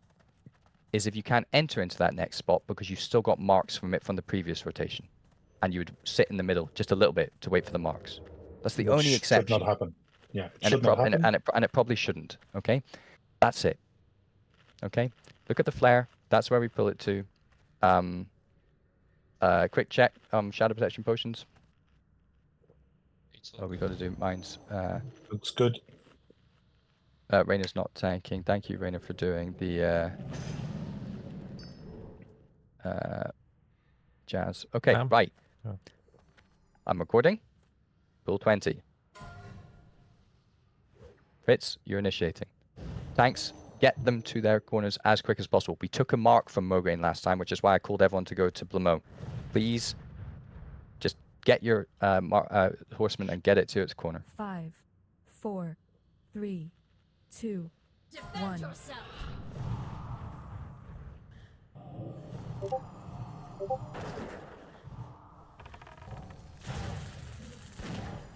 is if you can't enter into that next spot because you've still got marks from it from the previous rotation. And you would sit in the middle just a little bit to wait for the marks. That's the only exception. Should not happen. Yeah, and it probably shouldn't. Okay, that's it. Okay, look at the flare. That's where we pull it to. Quick check. Shadow protection potions. Oh, we got to do mines. Looks good. Rayna's not tanking. Thank you, Rayna, for doing the jazz. Okay, right. I'm recording. Pull 20. Fitz, you're initiating. Tanks, get them to their corners as quick as possible. We took a mark from Mograine last time, which is why I called everyone to go to Blamo. Please, just get your horseman and get it to its corner. 5, 4, 3, 2, 1.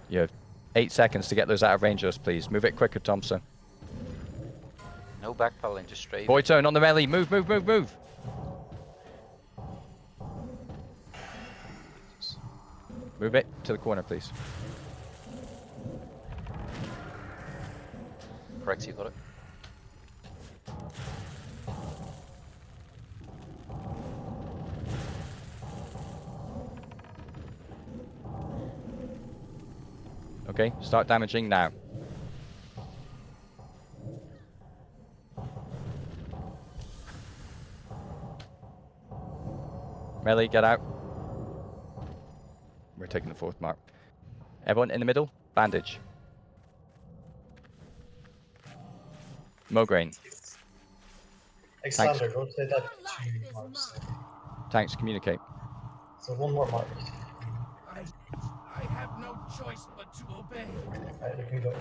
You have 8 seconds to get those out of range, please. Move it quicker, Thompson. No backpedaling, just straight. Boytone on the melee. Move. Move it to the corner, please. Correct, you got it. Okay, start damaging now. Melee, get out. We're taking the 4th mark. Everyone in the middle, bandage. Mograine. Alexander, rotate that 2 marks. Tanks, communicate. So 1 more mark. I have no choice but to obey. Alright, you can go.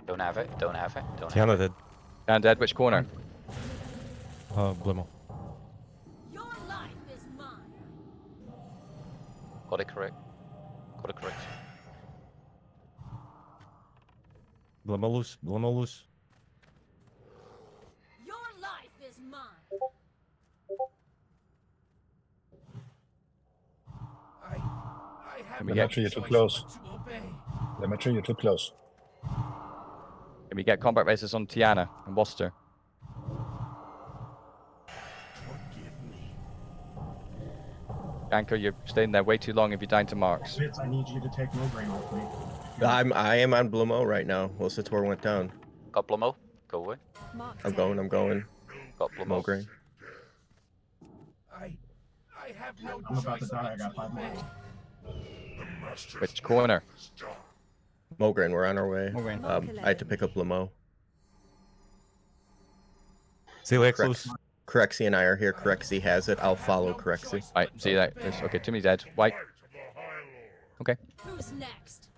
Don't have it. Tiana dead. And dead, which corner? Blimo. Your life is mine. Got it correct. Blimo loose. Your life is mine. I have Demetri, you're too close. Demetri, you're too close. Can we get combat races on Tiana and Worcester? Anchor, you're staying there way too long if you're dying to marks. Fitz, I need you to take Mograine off me. I am on Blue Mo right now. Well, Sator went down. Got Blomo. Go away. I'm going. Got Blomo. Mograine. I have no I'm about to choice die. I but got to 5 marks. obey. Which corner? Mograine, we're on our way. Mograine. I had to pick up Blue Ziliak loose. Corexy and I are here. Corexy has it. I'll follow Corexy. Right, see that. Okay, Timmy's dead. White. Okay. Who's next?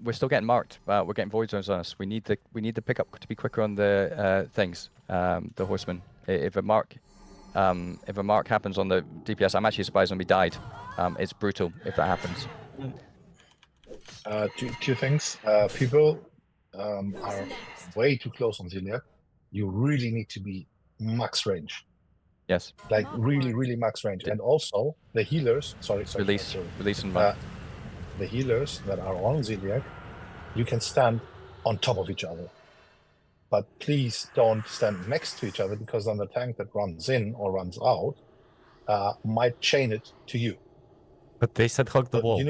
We're still getting marked. We're getting void zones on us. We need the pickup to be quicker on the things. The horsemen. If a mark happens on the DPS, I'm actually surprised when we died. It's brutal if that happens. Two things. People are way too close on Ziliak. You really need to be max range. Yes. Like really max range. And also the healers. Sorry. Release and run. The healers that are on Ziliak, you can stand on top of each other. But please don't stand next to each other, because then the tank that runs in or runs out might chain it to you. But they said hug the wall. You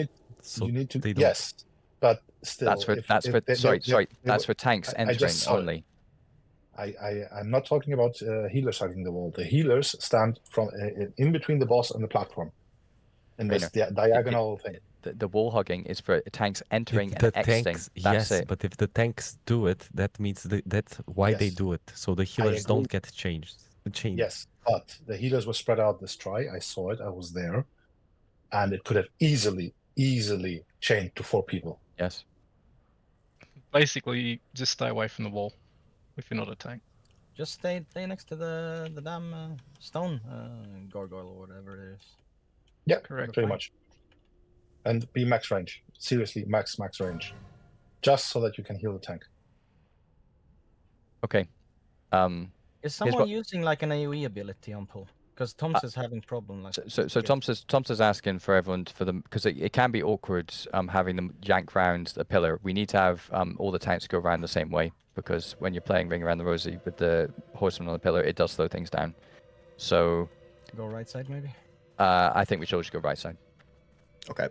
need to. They don't. Yes, but still. That's for tanks entering only. I'm not talking about healers hugging the wall. The healers stand from in between the boss and the platform, in this diagonal thing. The wall hugging is for tanks entering If the and exiting. tanks, That's yes, it. but if the tanks do it, that means that's why they do it. So the healers don't get changed. Yes, but the healers were spread out this try. I saw it. I was there, and it could have easily chained to 4 people. Yes. Basically, just stay away from the wall if you're not a tank. Just stay next to the damn stone gargoyle or whatever it is. Yeah, correct. Pretty much. And be max range. Seriously, max range. Just so that you can heal the tank. Okay. Is someone using like an AoE ability on pull? Because Tom's is having problem like. So Tom's is asking for everyone for them, because it can be awkward having them yank round the pillar. We need to have all the tanks go around the same way, because when you're playing Ring Around the Rosie with the horseman on the pillar, it does slow things down. So. Go right side maybe. I think we should just go right side. Okay.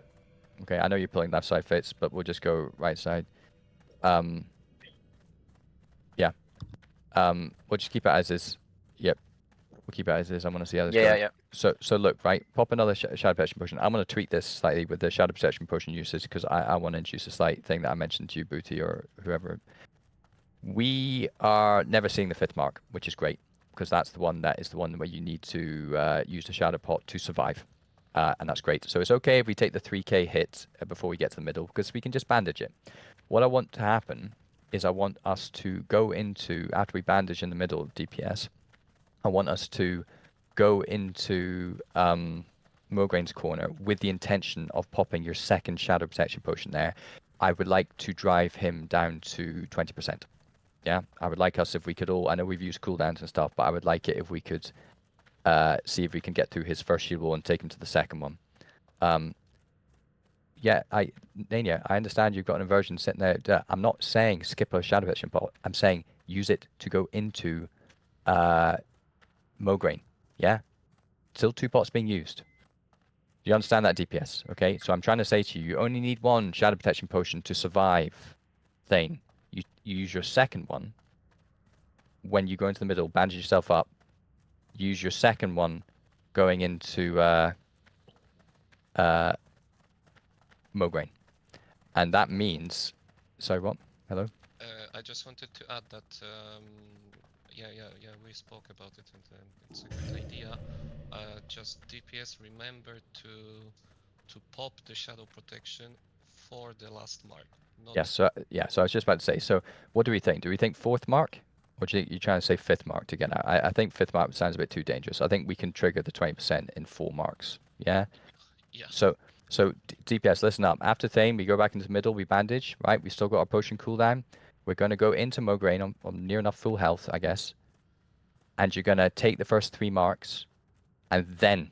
Okay, I know you're pulling left side, Fitz, but we'll just go right side. Yeah. We'll just keep it as is. Yep. We'll keep it as is. I want to see how this goes. Yeah. So look, right, pop another shadow protection potion. I'm going to tweak this slightly with the shadow protection potion usage, because I want to introduce a slight thing that I mentioned to you, Booty, or whoever. We are never seeing the 5th mark, which is great, because that's the one where you need to use the shadow pot to survive. And that's great. So it's okay if we take the 3k hit before we get to the middle, because we can just bandage it. What I want to happen is I want us to go into, after we bandage in the middle of DPS, I want us to go into Mograine's corner with the intention of popping your 2nd shadow protection potion there. I would like to drive him down to 20%. Yeah, I would like us, if we could all, I know we've used cooldowns and stuff, but I would like it if we could see if we can get through his first shield wall and take him to the 2nd one. Yeah, Nania, I understand you've got an inversion sitting there. I'm not saying skip a shadow protection pot. I'm saying use it to go into Mograine. Yeah, still 2 pots being used. Do you understand that, DPS? Okay, so I'm trying to say to you, you only need 1 shadow protection potion to survive Thane. You use your 2nd one when you go into the middle, bandage yourself up. Use your 2nd one going into Mograine. And that means... Sorry, what? Hello? I just wanted to add that, yeah, we spoke about it, and it's a good idea. Just DPS, remember to pop the shadow protection for the last mark. Not... So I was just about to say, so what do we think? Do we think 4th mark? Or do you think you're trying to say 5th mark to get out? I think 5th mark sounds a bit too dangerous. I think we can trigger the 20% in 4 marks. Yeah? Yeah. So DPS, listen up. After Thane, we go back into the middle, we bandage, right? We still got our potion cooldown. We're going to go into Mograine on near enough full health, I guess. And you're going to take the first 3 marks. And then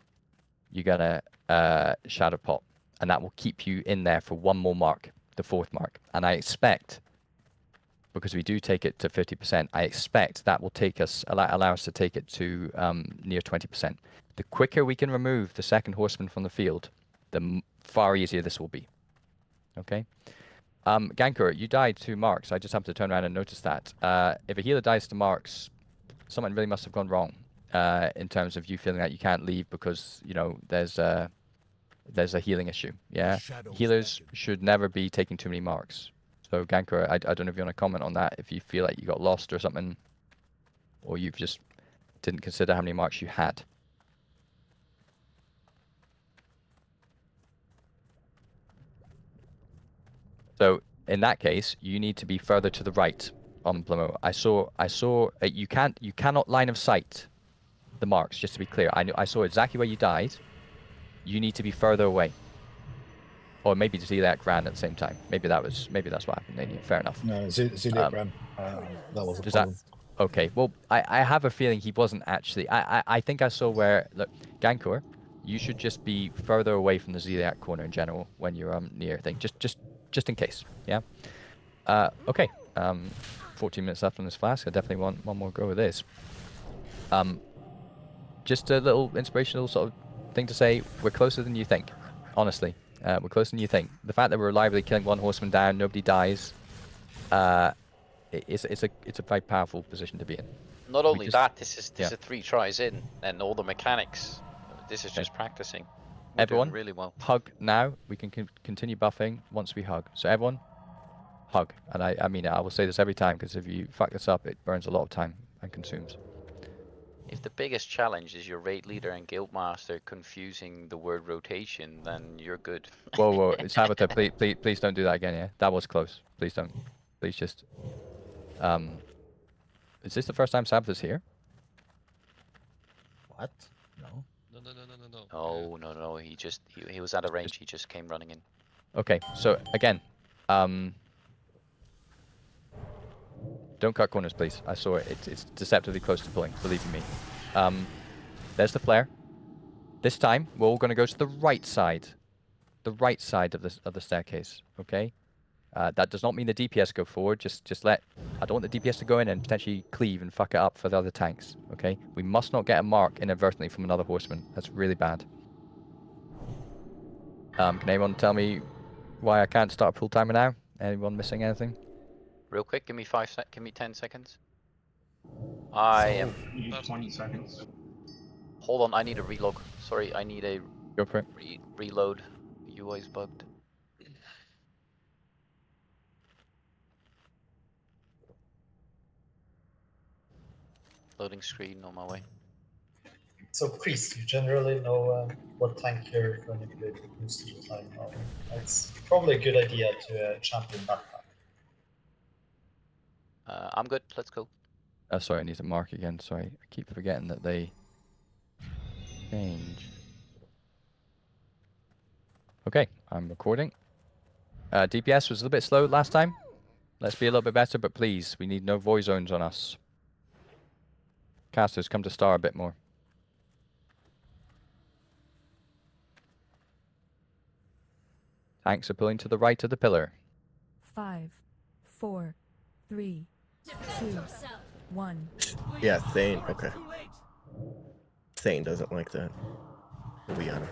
you're going to shadow pot. And that will keep you in there for 1 more mark, the 4th mark. And I expect because we do take it to 50%, I expect that will take us allow us to take it to near 20%. The quicker we can remove the second horseman from the field, the far easier this will be. Okay. Gankur, you died to marks. I just happened to turn around and notice that. If a healer dies to marks, something really must have gone wrong in terms of you feeling that you can't leave because, you know, there's a healing issue. Yeah, healers should never be taking too many marks. So Gankur, I don't know if you want to comment on that, if you feel like you got lost or something, or you just didn't consider how many marks you had. So in that case, you need to be further to the right on Blamo. I saw you cannot line of sight the marks, just to be clear. I saw exactly where you died. You need to be further away. Or maybe to see that ran at the same time. Maybe that's what happened. Maybe fair enough. No, Ziliak ran. That was the Does problem. that? Okay. Well, I have a feeling he wasn't actually. I think I saw where. Look, Gankur, you should just be further away from the Ziliak corner in general when you're near thing. Just in case. Yeah. Okay. 14 minutes left on this flask. I definitely want one more go with this. Just a little inspirational sort of thing to say. We're closer than you think. Honestly, we're closer than you think. The fact that we're reliably killing one horseman down, nobody dies. It's a very powerful position to be in. Not only that, this is yeah. 3 tries in, and all the mechanics. This is just practicing. We're Everyone, doing really well. hug now. We can continue buffing once we hug. So everyone, hug. And I mean, I will say this every time because if you fuck this up, it burns a lot of time and consumes. If the biggest challenge is your raid leader and guild master confusing the word rotation, then you're good. Whoa, Saboteur, please don't do that again. Yeah, that was close. Please don't. Please just. Is this the first time Saboteur's here? What? No. No. No. He was at a range. He just came running in. Okay, so again, don't cut corners, please. I saw it. It's deceptively close to pulling. Believe me. There's the flare. This time we're all going to go to the right side of the staircase. Okay. That does not mean the DPS go forward. Just let. I don't want the DPS to go in and potentially cleave and fuck it up for the other tanks. Okay. We must not get a mark inadvertently from another horseman. That's really bad. Can anyone tell me why I can't start a pull timer now? Anyone missing anything? Real quick, give me 10 seconds. I am. You need 20 seconds. Hold on, I need a relog. Sorry, I need a go for it. Reload. UI's bugged. Loading screen on my way. So, Priest, you generally know what tank you're going to be most of the time. It's probably a good idea to champion that tank. I'm good, let's go. Sorry, I need to mark again. Sorry, I keep forgetting that they change. Okay, I'm recording. DPS was a little bit slow last time. Let's be a little bit better, but please, we need no void zones on us. Casters, come to star a bit more. Tanks are pulling to the right of the pillar. 5, 4, 3, 2, 1. Yeah, Thane. Okay. Thane doesn't like that. We got him.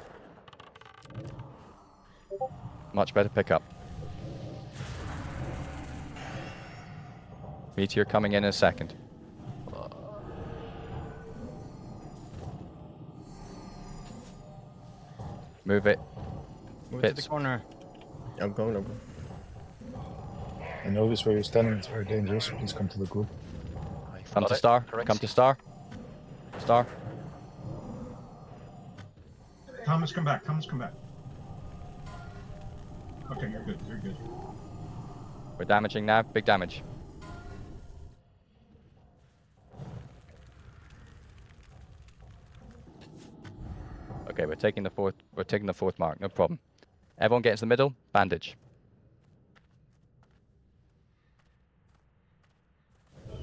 Much better pickup. Meteor coming in a second. Move it. Move to the corner. I'm going. I notice where you're standing. It's very dangerous. Please come to the group. Come to star. Come to star. Star. Thomas, come back. Thomas, come back. Okay, you're good. You're good. We're damaging now. Big damage. Okay, we're taking the fourth. We're taking the fourth mark. No problem. Everyone get into the middle. Bandage.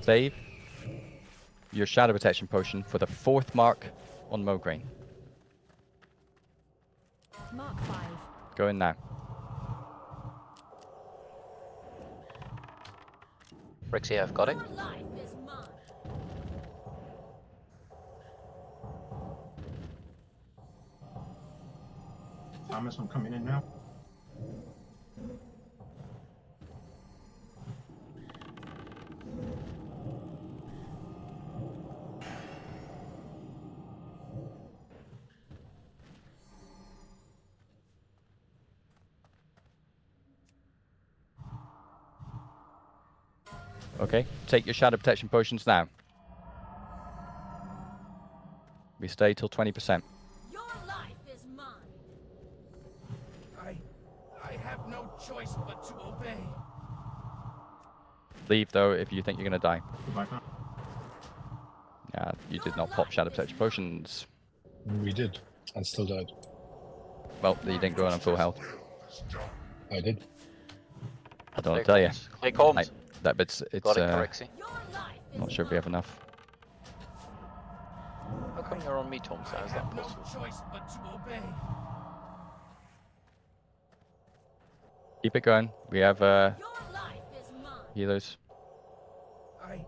Save your shadow protection potion for the fourth mark on Mograine. Mark 5. Go in now. Rexy, I've got it. Thomas, I'm coming in now. Okay, take your shadow protection potions now. We stay till 20%. Your life is mine. I have no choice but to obey. Leave though if you think you're gonna die. Goodbye, Tom. Yeah, you did not pop shadow protection potions. We did, and still died. Well, you didn't go on full health. I did. I don't know what to tell you. Click homes. That bit's Got it, Corexy. Not sure if we have enough. How come you're on me, Tom? How is that No possible? choice but to obey. Keep it going. We have Your life is mine. healers. I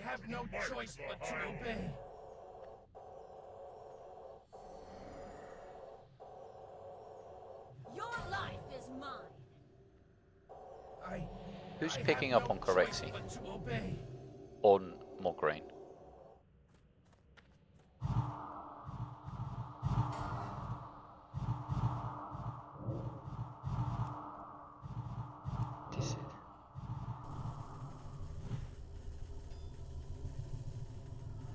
have no choice but to obey. Your life is mine. Who's picking up on Corexy? But to obey. On Mograine. This is...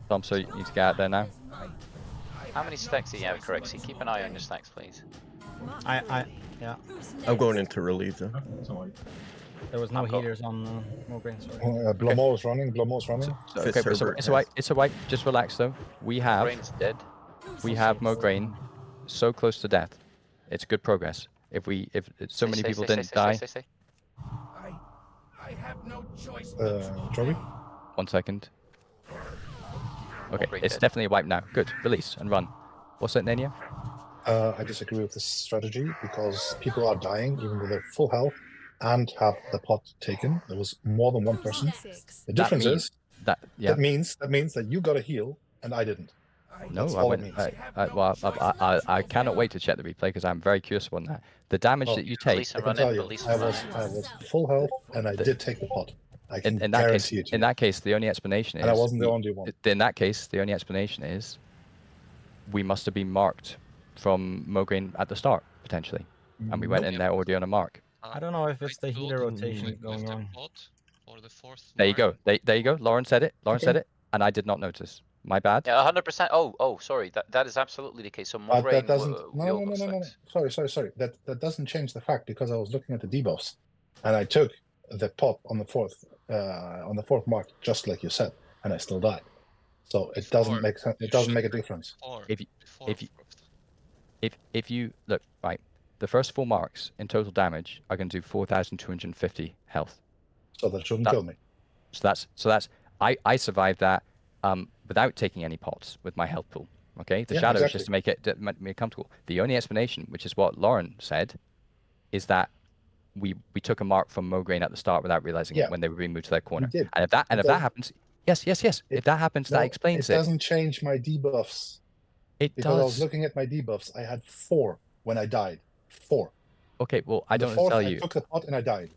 Tom, so you need to get out there now. How many stacks do you have, Corexy? Keep an eye on your stacks, please. Yeah. I'm going into relieve them. There was no I've got- healers on Mograine, sorry. Blomo's running. Blomo's running. So, okay, it's a wipe. It's a wipe. Just relax though. We have Mograine's dead. we have Mograine so close to death. It's good progress. If so many people didn't die. I have no choice Joey? 1 second. Okay, Mograine it's dead. definitely a wipe now. Good. Release and run. What's that, Nania? I disagree with this strategy because people are dying even though they're full health and have the pot taken. There was more than one person. The difference is that that means that you got a heal and I didn't. No, That's I all it went. means. I cannot wait to check the replay because I'm very curious about that. The damage that you take. Release I and can run tell in, you, release I and run was full health and I did take the pot. I can In that case, guarantee it to in you. that case, the only explanation is. And I wasn't the only one. In that case, the only explanation is we must have been marked from Mograine at the start potentially, and we went in there already on a mark. I don't know if it's the healer rotation going With the on. pot or the fourth There you mark. go. There you go. Lauren said it. Lauren Okay. said it, and I did not notice. My bad. Yeah, 100%. Oh, sorry. That is absolutely the case. So But Mograine that doesn't. we all No. got stacks. Sorry. That doesn't change the fact because I was looking at the debuffs, and I took the pop on the fourth mark, just like you said, and I still died. So it doesn't make sense. It doesn't make a difference. If you look right, the first 4 marks in total damage are going to do 4,250 health. So that shouldn't kill me. So that's I survived that without taking any pots with my health pool. Okay, the Yeah, shadow is exactly. just to make it comfortable. The only explanation, which is what Lauren said, is that we took a mark from Mograine at the start without realizing it when they were being moved to their corner. did. And if that happens, yes. If that happens, that explains it. it. Doesn't change my debuffs. It because I was does. looking at my debuffs. I had 4 when I died. 4. Okay, well, I don't know the what to fourth, tell you. I took the pot and I died.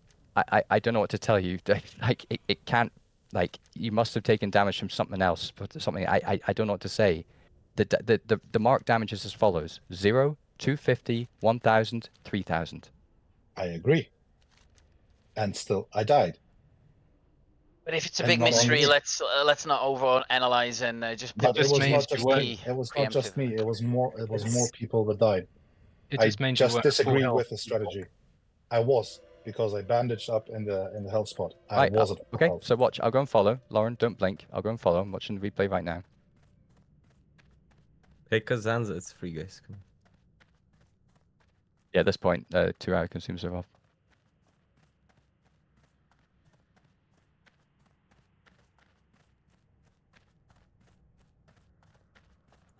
I don't know what to tell you. Like it can't. Like you must have taken damage from something else. Something I don't know what to say. The mark damage is as follows: 0, 250, 1,000, 3,000. I agree. And still, I died. But if it's a And big not only mystery, me. let's not over analyze and just But put it was the not just be me. It was not just preemptive. me. It was more people that died. It I just means you just weren't full disagree health. with the strategy. I was because I bandaged up in the health spot. I Right. wasn't. Okay. health. So watch. I'll go and follow. Lauren, don't blink. I'll go and follow. I'm watching the replay right now. Take Kazanza, it's free, guys. Come on. Yeah, at this point, 2-hour consumes are off.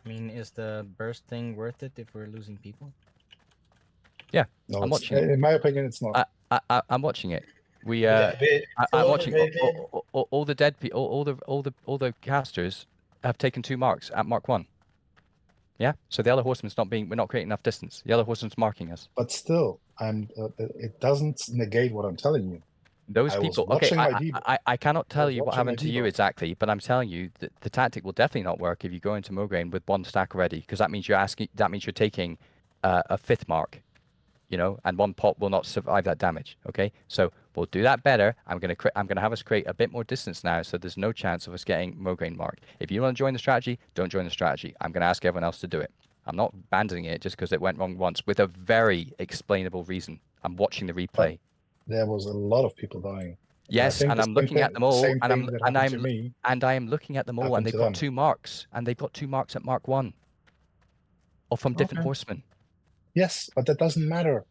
I mean, is the burst thing worth it if we're losing people? Yeah, No, I'm it's- watching it. in my opinion, it's not. I'm watching it. We Yeah, I'm follow watching the raid. all the dead people, all the casters have taken 2 marks at mark 1. Yeah, so the other horseman's not being. We're not creating enough distance. The other horseman's marking us. But still, it doesn't negate what I'm telling you. Those I was people. Okay, watching my debuff. I cannot I tell was you what watching my happened to you debuff. exactly, but I'm telling you that the tactic will definitely not work if you go into Mograine with 1 stack already, because that means you're asking. That means you're taking a 5th mark, you know, and 1 pop will not survive that damage. Okay, so we'll do that better. I'm gonna have us create a bit more distance now, so there's no chance of us getting Mograine marked. If you want to join the strategy, don't join the strategy. I'm gonna ask everyone else to do it. I'm not abandoning it just because it went wrong once with a very explainable reason. I'm watching the replay. There was a lot of people dying. Yes, and I'm looking at them all, Same and thing that happened to me. I am looking at them all, and happened they've to got them. 2 marks, and they've got 2 marks at mark 1, or from different Okay. horsemen. Yes, but that doesn't matter.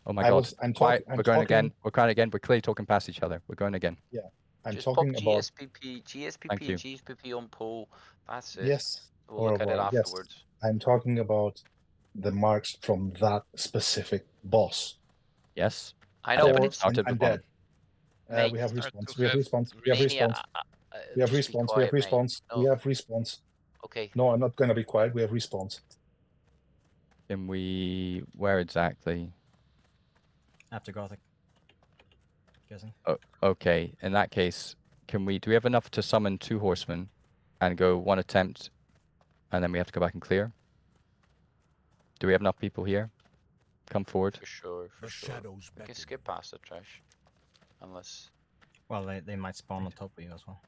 Oh my I God! was- I'm Quiet. talking- I'm We're going talking- again. We're going again. We're clearly talking past each other. We're going again. Yeah, I'm Just talking pop about GSPP Thank you. and GSPP on pull. That's it. yes, We'll look at it yes. afterwards. I'm talking about the marks from that specific boss. Yes. I And know, but everyone it's started and with 1. dead. Mate, We have start response. to We have have response. We have Romania, response. We have just be response. We have quiet, mate. response. We No. have response. Okay. No, I'm not gonna be quiet. We have response. Can we? Where exactly? After Gothic. Guessing. Oh, okay. In that case, can we? Do we have enough to summon 2 horsemen, and go 1 attempt, and then we have to go back and clear? Do we have enough people here? Come forward. For sure, for sure. We can skip past the trash. Unless... Well, they might spawn on top of you as well.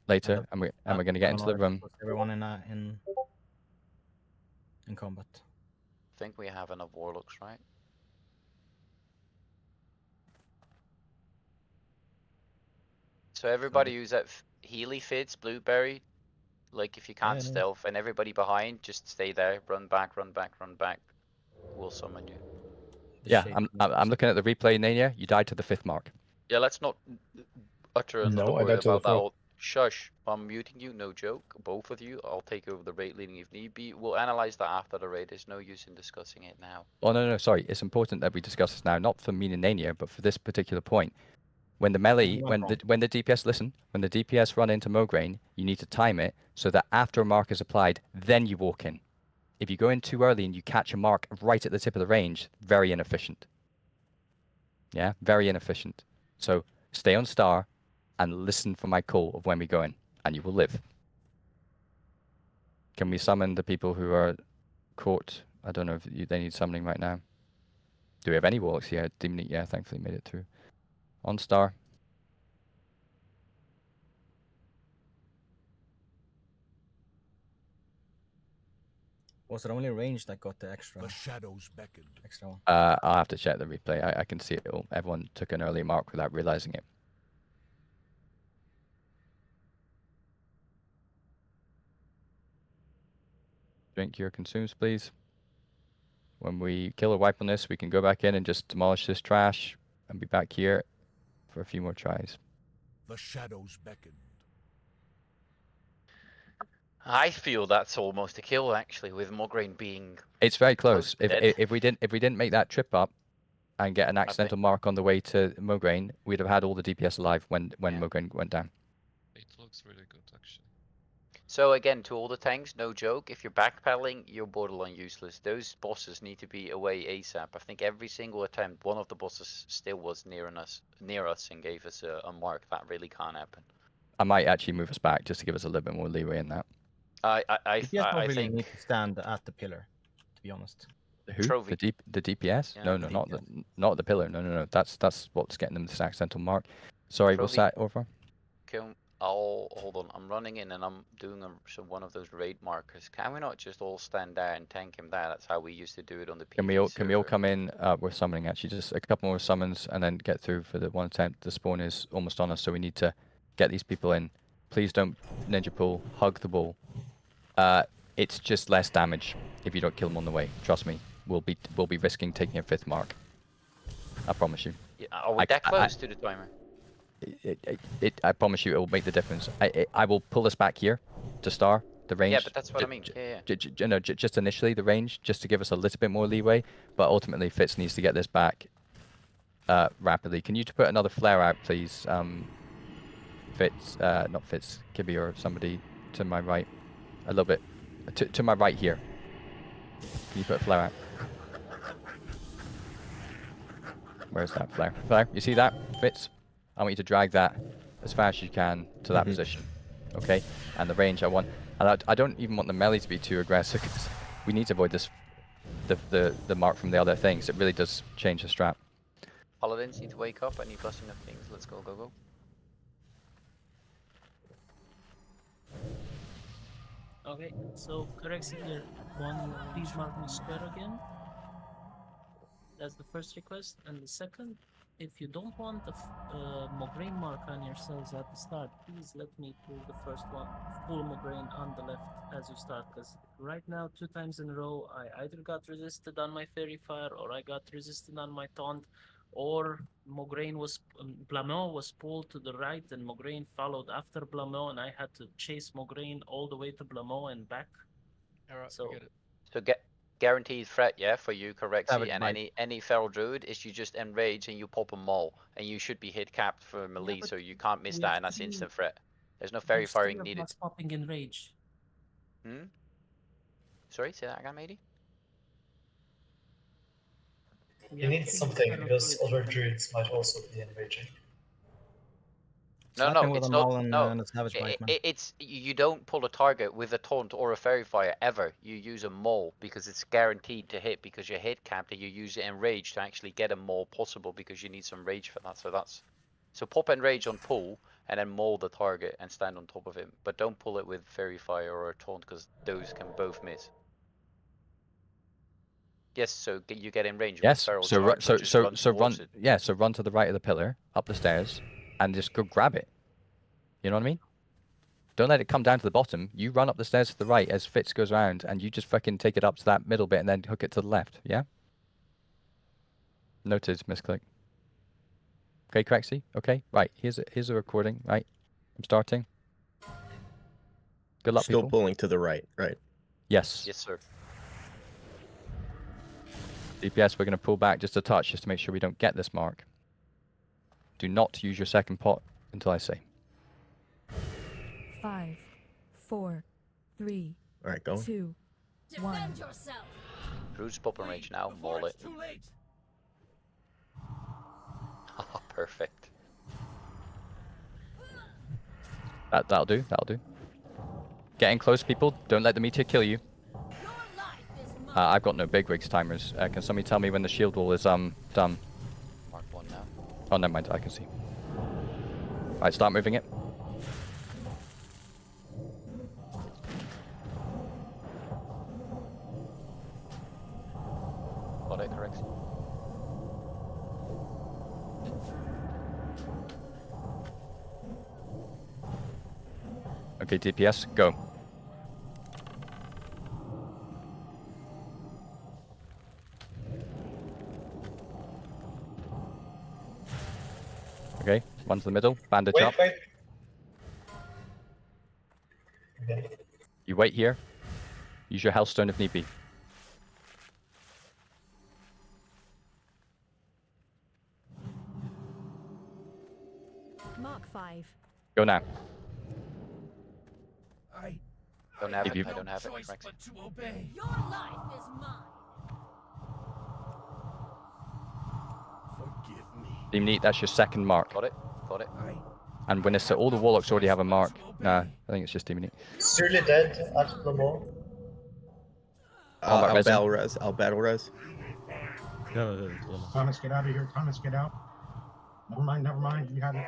Later, and we're going to get into the room. Everyone in combat. I think we have enough warlocks, right? So everybody who's at Healy Fits, Blueberry, like if you can't stealth, and everybody behind, just stay there, run back, run back, run back. We'll summon you. Yeah, I'm looking at the replay, Nania. You died to the 5th mark. Yeah, let's not utter another No, I word died to the about that. fourth. Shush, I'm muting you, no joke. Both of you, I'll take over the raid leading if need be. We'll analyze that after the raid. There's no use in discussing it now. Oh no, sorry. It's important that we discuss this now, not for me and Nania, but for this particular point. When the melee, when the DPS when the DPS run into Mograine, you need to time it so that after a mark is applied, then you walk in. If you go in too early and you catch a mark right at the tip of the range, very inefficient. Yeah, very inefficient. So stay on star and listen for my call of when we go in, and you will live. Can we summon the people who are caught? I don't know if they need summoning right now. Do we have any warlocks here? Demon, yeah, thankfully made it through. On star. Was it only range that got the extra? The shadows beckoned. Extra one. I'll have to check the replay. I can see it all. Everyone took an early mark without realizing it. Drink your consumes, please. When we kill or wipe on this, we can go back in and just demolish this trash and be back here for a few more tries. The shadows beckoned. I feel that's almost a kill actually, with Mograine being. It's very close. dead. If we didn't make that trip up and get an accidental mark on the way to Mograine, we'd have had all the DPS alive when Mograine went down. It looks really good actually. So again, to all the tanks, no joke. If you're backpedaling, you're borderline useless. Those bosses need to be away ASAP. I think every single attempt, one of the bosses still was near us, and gave us a mark. That really can't happen. I might actually move us back just to give us a little bit more leeway in that. I DPS don't really think need to stand at the pillar, to be honest. Who? Trophy. The DPS? Yeah, No, the not the pillar. No. That's what's getting them this accidental mark. Sorry, what's Trophy. that over? I'll hold on. I'm running in and I'm doing one of those raid markers. Can we not just all stand there and tank him there? That's how we used to do it on the PvP Can we all server. come in? We're summoning actually, just a couple more summons and then get through for the 1 attempt. The spawn is almost on us, so we need to get these people in. Please don't ninja pull. Hug the ball. It's just less damage if you don't kill them on the way. Trust me. We'll be risking taking a 5th mark. I promise you. Yeah, are we that close to the timer? I promise you, it will make the difference. I will pull us back here to star the range. Yeah, but that's what I mean. Yeah. Just initially the range, just to give us a little bit more leeway. But ultimately, Fitz needs to get this back rapidly. Can you put another flare out, please? Fitz, not Fitz, Kibby or somebody to my right. A little bit. To my right here. Can you put a flare out? Where's that flare? Flare, you see that, Fitz? I want you to drag that as fast as you can to that position. Okay? And the range I want... And I don't even want the melee to be too aggressive, because we need to avoid this... The mark from the other things. It really does change the strat. Paladins need to wake up. I need busting up things. Let's go, go, go. Okay, so correct here. One, please mark me square again. That's the first request. And the second, if you don't want the Mograine mark on yourselves at the start, please let me pull the first one, pull Mograine on the left as you start. Because right now, 2 times in a row, I either got resisted on my Fairy Fire or I got resisted on my Taunt, or Mograine was, Blamont was pulled to the right and Mograine followed after Blamont, and I had to chase Mograine all the way to Blamont and back. Alright, So, we get it. So get guaranteed threat, yeah, for you, Correxy, Savage and Bite. any feral druid is you just enrage and you pop a maul, and you should be hit capped for melee, but so you can't miss we that, have and that's 3 instant threat. There's no fairy there's 3 firing of needed. us popping in rage. Hmm? Sorry, say that again, matey? You need something because other druids might also be enraging. No, Slap no, him with it's a not. maul and, No, and a Savage Bite, man. it's you don't pull a target with a taunt or a fairy fire ever. You use a maul because it's guaranteed to hit because you're hit capped, and you use it in rage to actually get a maul possible because you need some rage for that. So pop enrage on pull and then maul the target and stand on top of him, but don't pull it with fairy fire or a taunt because those can both miss. Yes, so you get in range with Yes. feral So charge, just run so run. towards it. Yeah. So run to the right of the pillar, up the stairs, and just go grab it. You know what I mean? Don't let it come down to the bottom. You run up the stairs to the right as Fitz goes around, and you just fucking take it up to that middle bit and then hook it to the left. Yeah. Noted, misclick. Okay, Crexy. Okay. Right. Here's a recording. Right. I'm starting. Good luck, Still people. pulling to the right, right? Yes. Yes, sir. DPS, we're going to pull back just a touch just to make sure we don't get this mark. Do not use your second pot until I say. 5, 4, 3, All right, go. 2, 1. Druid's pop and range now, maul it. Haha, perfect. That'll do. That'll do. Get in close, people. Don't let the meteor kill you. I've got no big wigs timers. Can somebody tell me when the shield wall is done? Mark 1 now. Oh, never mind. I can see. Right, start moving it. Got it, correct. Okay, DPS, go. Okay, one to the middle, bandage up. Wait. Okay. You wait here. Use your Hellstone if need be. Mark 5. Go now. I Don't have If it, you- I don't have it, choice correct. but to obey. Your life is mine. Forgive me. Team Neat, that's your second mark. Got it, got it. And when it's all the Warlocks already have a mark. Nah, I think it's just Team Neat. Surely dead at Lamont. Combat I'll resin. battle res. I'll battle res. Thomas, get out of here. Thomas, get out. Never mind, never mind. You have it.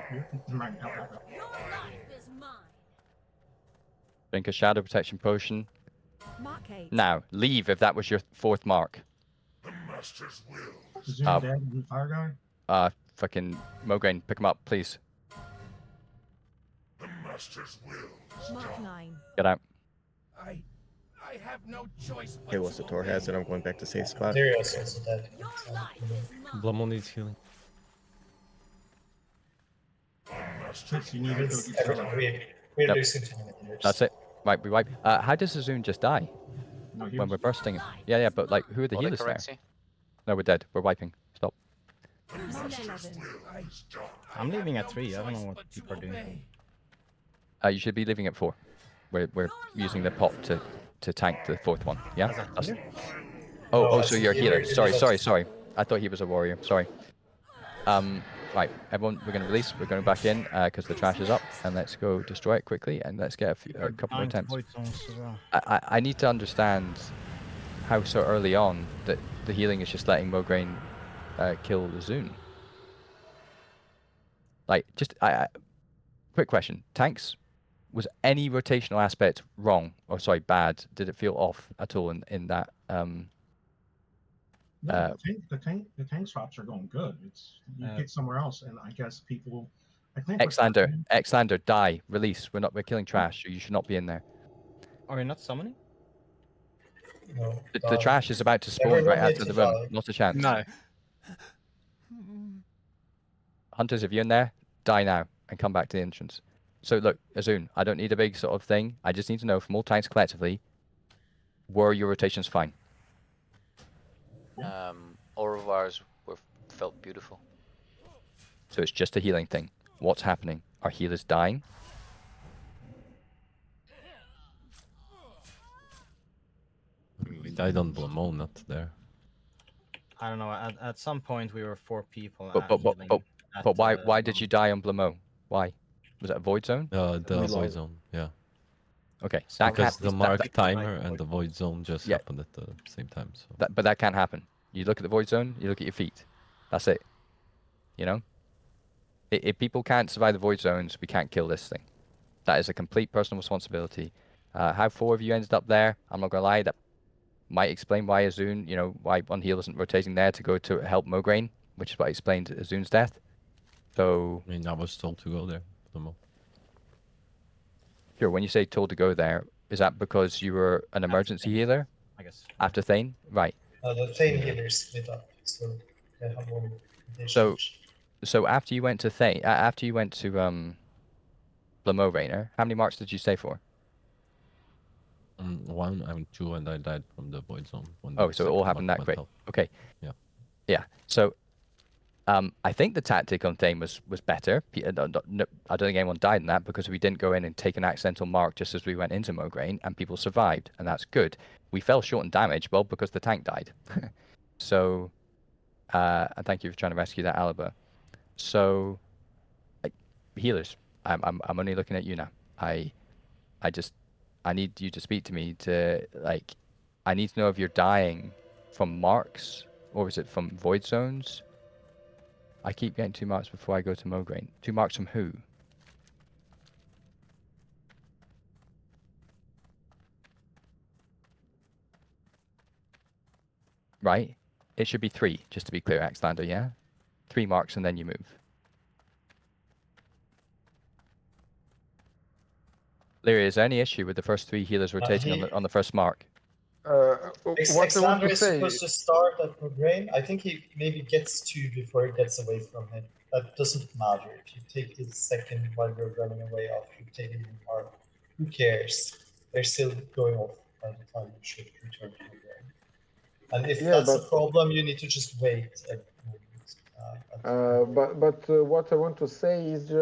Never mind. Out. Your life is mine. Drink a Shadow Protection Potion. Mark 8. Now, leave if that was your fourth mark. Zoom dead and fire guy. Fucking Mograine, pick him up, please. Mark 9. Get out. I have no choice but Okay, once the to Tor has it, I'm going back to safe spot. Lyria's also dead. Blamon needs healing. You need it. It's everything. We're Yep. losing too many units. That's it. Right, we wipe. How does Azun just die? No, he When was- we're bursting? Yeah, but like, who are the Got it, healers there? correct. No, we're dead. We're wiping. Stop. I'm leaving at 3. I don't know what people are doing. You should be leaving at 4. We're using the pop to tank the 4th one. Yeah. As a That's- healer? Oh, No, oh, as so a you're a healer, healer. you Sorry, need sorry, a- sorry. I thought he was a warrior. Sorry. Right, everyone, we're going to release. We're going back in because the trash is up, and let's go destroy it quickly, and let's get a couple more Dying to attempts. void zones as well. I need to understand how so early on that the healing is just letting Mograine kill the Zune. Like, just quick question: tanks, was any rotational aspect wrong, or sorry, bad? Did it feel off at all in that? No, the tank swaps are going good. It's you pick somewhere else, and I guess people. I think Xlander, die, release. We're killing trash. So you should not be in there. Are you not summoning? No. The trash is about to spawn Everyone right needs outside to the room. die. Not a chance. No. Hunters, if you're in there, die now and come back to the entrance. So look, Azun, I don't need a big sort of thing. I just need to know from all tanks collectively, were your rotations fine? All of ours felt beautiful. So it's just a healing thing. What's happening? Are healers dying? We died on Blamont, not there. I don't know. At some point, we were 4 people. But healing at, why did you die on Blamo? Why? Was it a void zone? The void zone, yeah. Okay, Because the mark timer and the void zone just happened at the same time. So. But that can't happen. You look at the void zone, you look at your feet. That's it. You know? If people can't survive the void zones, we can't kill this thing. That is a complete personal responsibility. How 4 of you ended up there, I'm not gonna lie, that might explain why Azun, you know, why one heal isn't rotating there to go to help Mograine, which is what explained Azun's death. So I mean, I was told to go there. Sure, when you say told to go there, is that because you were an emergency healer? I guess. After Thane? Right. The Thane healers split up, so they have one So after you went to Thane, after you went to Blamo Rainer, how many marks did you stay for? 1 and 2, and I died from the void zone. Oh, so it all happened that quick. Okay. Yeah. Yeah. So I think the tactic on Thane was better. I don't think anyone died in that because we didn't go in and take an accidental mark just as we went into Mograine, and people survived, and that's good. We fell short in damage, well, because the tank died. So, and thank you for trying to rescue that Alaba. So, healers, I'm only looking at you now. I need you to speak to me to, like, I need to know if you're dying from marks or is it from void zones? I keep getting 2 marks before I go to Mograine. 2 marks from who? Right? It should be 3, just to be clear, Axlander, yeah? 3 marks and then you move. Lyria, is there any issue with the first 3 healers rotating on the first mark? Xlander is supposed to start at Mograine. I think he maybe gets 2 before it gets away from him. That doesn't matter. If you take the second while you're running away after you take it in hard, who cares? They're still going off by the time you should return to Mograine. And if that's a problem, you need to just wait a moment. But what I want to say is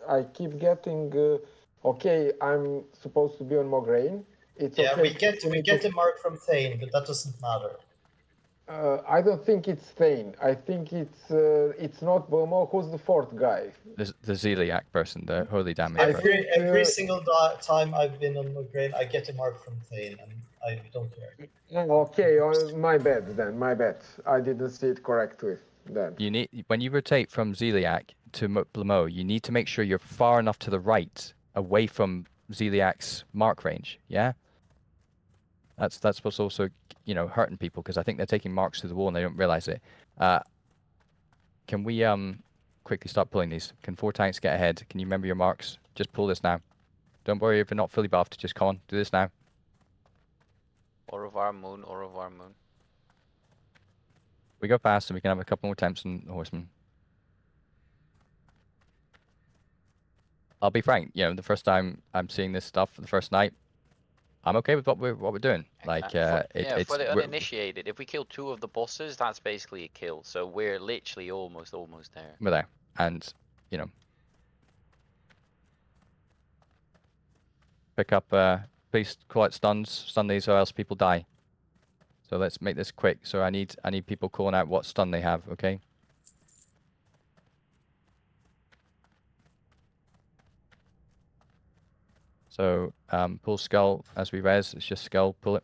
I keep getting, okay, I'm supposed to be on Mograine. It's yeah, okay. we get a mark from Thane, but that doesn't matter. I don't think it's Thane. I think it's not Bomo. Who's the 4th guy? The Zeliak person, the holy damage. Every single time I've been on Mograine, I get a mark from Thane, and I don't care. Okay, my bad then. My bad. I didn't see it correctly then. You need, when you rotate from Zeliak to Blamo, you need to make sure you're far enough to the right, away from Zeliak's mark range. Yeah. That's what's also, you know, hurting people because I think they're taking marks to the wall and they don't realize it. Can we quickly start pulling these? Can 4 tanks get ahead? Can you remember your marks? Just pull this now. Don't worry if you're not fully buffed. Just come on, do this now. Au revoir, moon. Au revoir, moon. We go fast and we can have a couple more attempts on Horseman. I'll be frank, you know, the first time I'm seeing this stuff for the first night, I'm okay with what we're doing. Like, Yeah, it's for the we're uninitiated, if we kill 2 of the bosses, that's basically a kill. So we're literally almost there. we're there, and you know, pick up. Please call it stuns, stun these, or else people die. So let's make this quick. So I need people calling out what stun they have. Okay. So pull skull as we res. It's just skull. Pull it.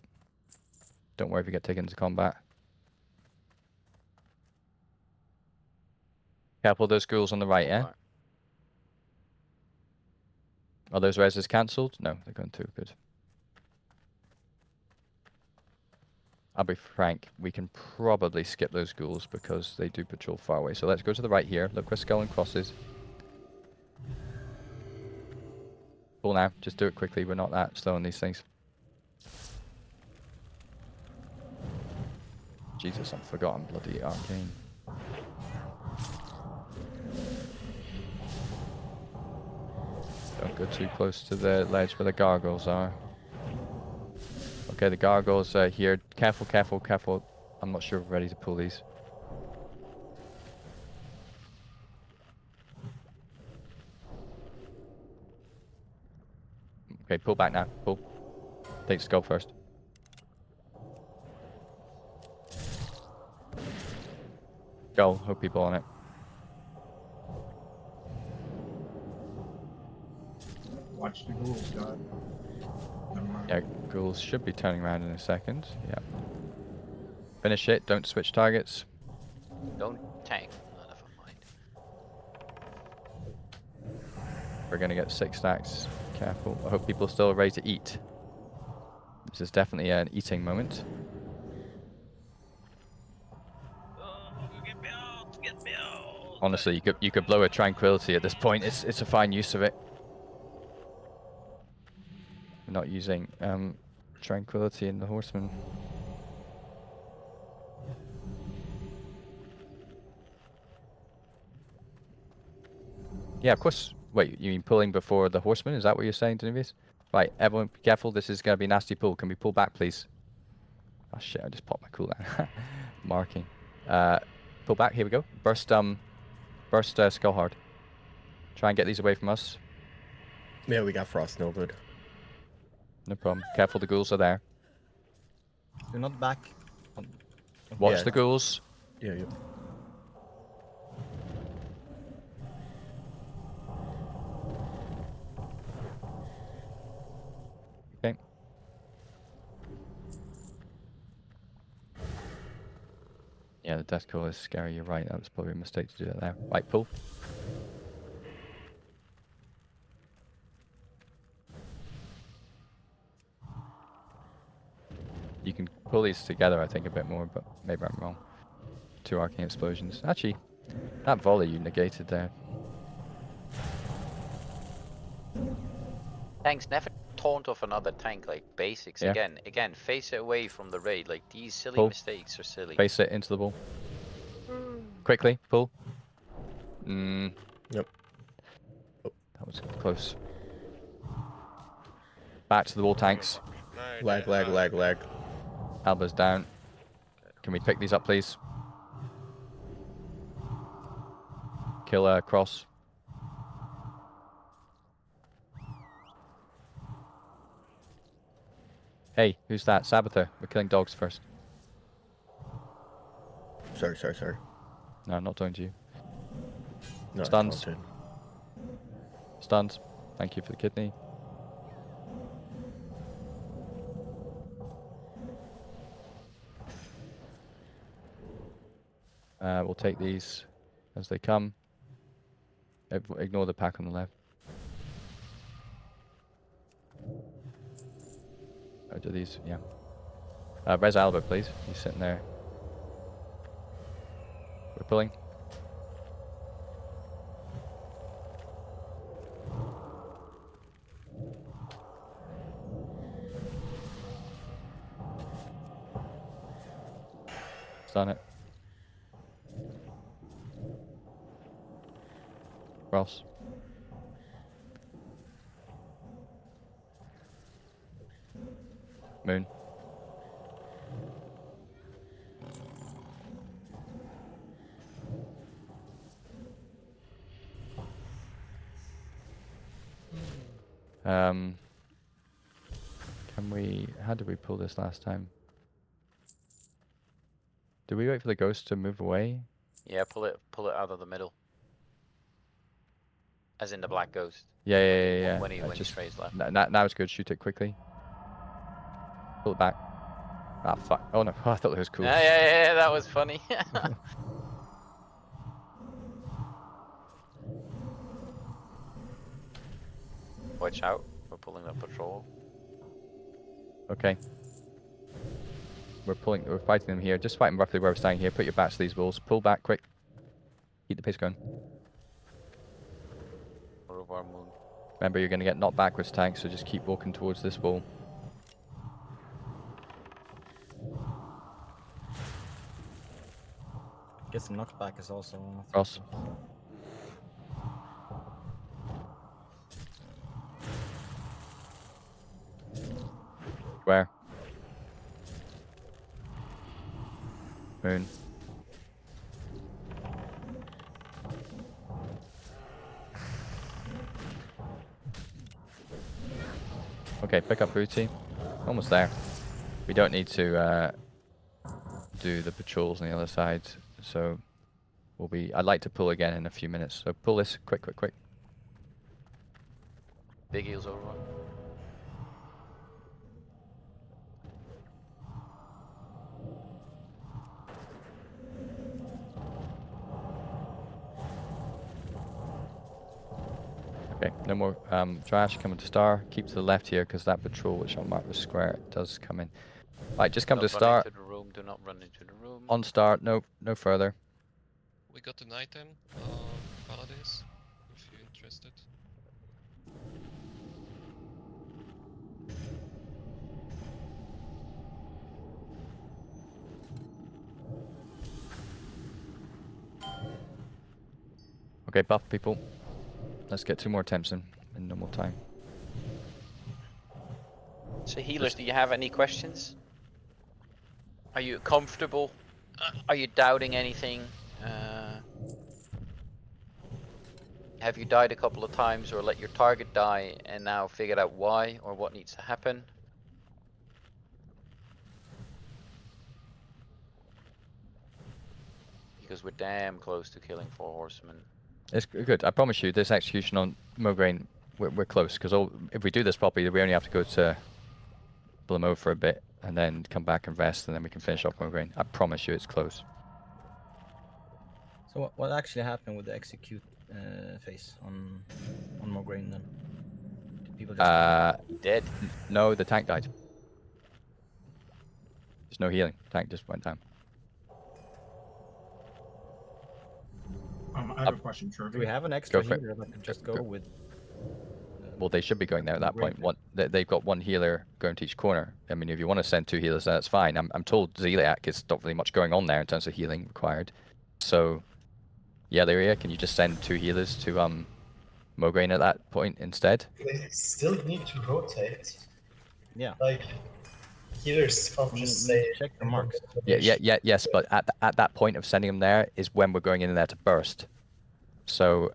Don't worry if you get taken into combat. Careful those ghouls on the right, yeah? Are those reses cancelled? No, they're going too good. I'll be frank, we can probably skip those ghouls because they do patrol far away. So let's go to the right here. Look where skull and cross is. Pull now. Just do it quickly. We're not that slow on these things. Jesus, I'm forgotten bloody arcane. Don't go too close to the ledge where the gargoyles are. Okay, the gargoyles are here. Careful, careful, careful. I'm not sure if we're ready to pull these. Okay, pull back now. Pull. Take the skull first. Skull, hope people on it. Watch the ghouls, God. Yeah, ghouls should be turning around in a second. Yeah. Finish it. Don't switch targets. Don't tank. Oh, never mind. We're gonna get 6 stacks. Careful. I hope people are still ready to eat. This is definitely an eating moment. Honestly, you could blow a tranquility at this point. It's a fine use of it. We're not using tranquility in the horseman. Yeah, of course. Wait, you mean pulling before the horseman? Is that what you're saying, Denivius? Right, everyone be careful. This is going to be a nasty pull. Can we pull back, please? Oh shit, I just popped my cooldown. Marking. Pull back. Here we go. Burst skull hard. Try and get these away from us. Yeah, we got Frost Novad. No problem. Careful, the ghouls are there. Do not back. Watch Yeah. the ghouls. Yeah, yeah. Okay. Yeah, the death call is scary. You're right. That was probably a mistake to do that there. Right, pull. You can pull these together, I think, a bit more, but maybe I'm wrong. 2 arcane explosions. Actually, that volley you negated there. Tanks never taunt off another tank, like basics. Yeah. Again, face it away from the raid. Like these silly Pull. mistakes are silly. Face it into the wall. Quickly, pull. Yep. Oh, that was close. Back to the wall tanks. Lag. Alba's down. Can we pick these up, please? Kill cross. Hey, who's that? Sabother. We're killing dogs first. Sorry. No, I'm not talking to you. No, I Stuns. taunted. Stuns. Thank you for the kidney. We'll take these as they come. Ignore the pack on the left. Oh, do these? Yeah. Res Alba, please. He's sitting there. We're pulling. Stun it. Cross. Moon. Can we? How did we pull this last time? Did we wait for the ghost to move away? Yeah, pull it out of the middle. As in the black ghost. Yeah. When he strays left. Now it's good. Shoot it quickly. Pull it back. Ah, fuck. Oh no, I thought it was cool. Yeah, that was funny. Watch out, we're pulling the patrol. Okay. We're fighting them here. Just fight them roughly where we're standing here. Put your backs to these walls. Pull back quick. Keep the pace going. Au revoir, Moon. Remember, you're going to get knocked backwards, tank, so just keep walking towards this wall. Get some knockback is also. Cross. Where? Moon. Okay, pick up booty. Almost there. We don't need to do the patrols on the other side, so we'll be. I'd like to pull again in a few minutes. So pull this quick. Big heals over one. Okay, no more trash coming to star. Keep to the left here because that patrol, which I'll mark with square, does come in. Right, just come to star. Do not run into the room. On start, no further. We got an item, Paladins, if you're interested. Okay, buff people. Let's get 2 more attempts in normal time. So healers, do you have any questions? Are you comfortable? Are you doubting anything? Have you died a couple of times or let your target die and now figured out why or what needs to happen? Because we're damn close to killing 4 horsemen. It's good. I promise you, this execution on Mograine, we're close. Because if we do this properly, we only have to go to Blamo for a bit and then come back and rest, and then we can finish off Mograine. I promise you, it's close. So what actually happened with the execute phase on Mograine then? Did people just dead? No, the tank died. There's no healing. Tank just went down. I have a question, Trophy. Do we have an extra healer that can just go with? Well, they should be going there at that point. They've got 1 healer going to each corner. I mean, if you want to send 2 healers, that's fine. I'm told Zeliak is not really much going on there in terms of healing required. So, yeah, Lyria, can you just send 2 healers to Mograine at that point instead? They still need to rotate. Yeah. Like, healers can't just say... Check the marks. Yes, but at that point of sending them there is when we're going in there to burst. So...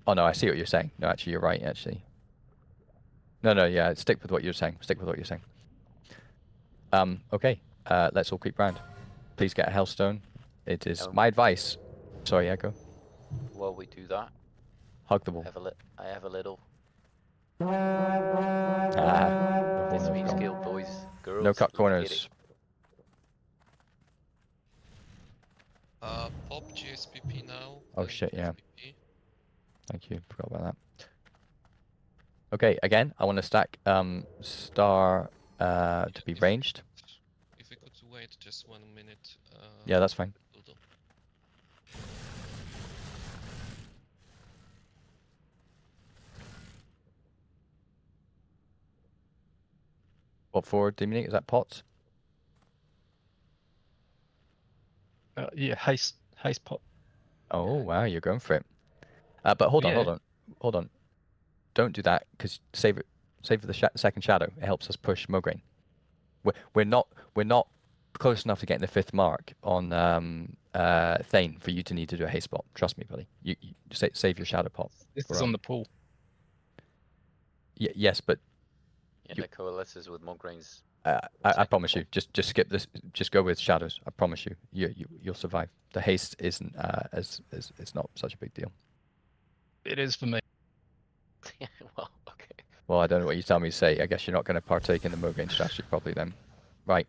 Oh no, I see what you're saying. No, actually, you're right, actually. No, yeah, stick with what you're saying. Okay, let's all creep round. Please get a Hellstone. It is my advice. Sorry, Echo. While we do that, hug the wall. I have a little. This means guild boys, girls. No cut corners. Pop GSPP now. Oh shit, yeah. Thank you, forgot about that. Okay, again, I want to stack star to be ranged. If we could wait just 1 minute. Yeah, that's fine. What for, Dominic? Is that pots? Yeah, heist pot. Oh wow, you're going for it. But hold on. Don't do that because save it for the second shadow. It helps us push Mograine. we're not close enough to getting the 5th mark on Thane for you to need to do a haste pop. Trust me, buddy. You save your shadow pop. This is on the pool. Yes, but Yeah, that coalesces with Mograin's. I promise you. Just skip this. Just go with shadows. I promise you. You'll survive. The haste isn't it's not such a big deal. It is for me. Well, okay. Well, I don't know what you tell me to say. I guess you're not going to partake in the Mograine strategy properly then. Right.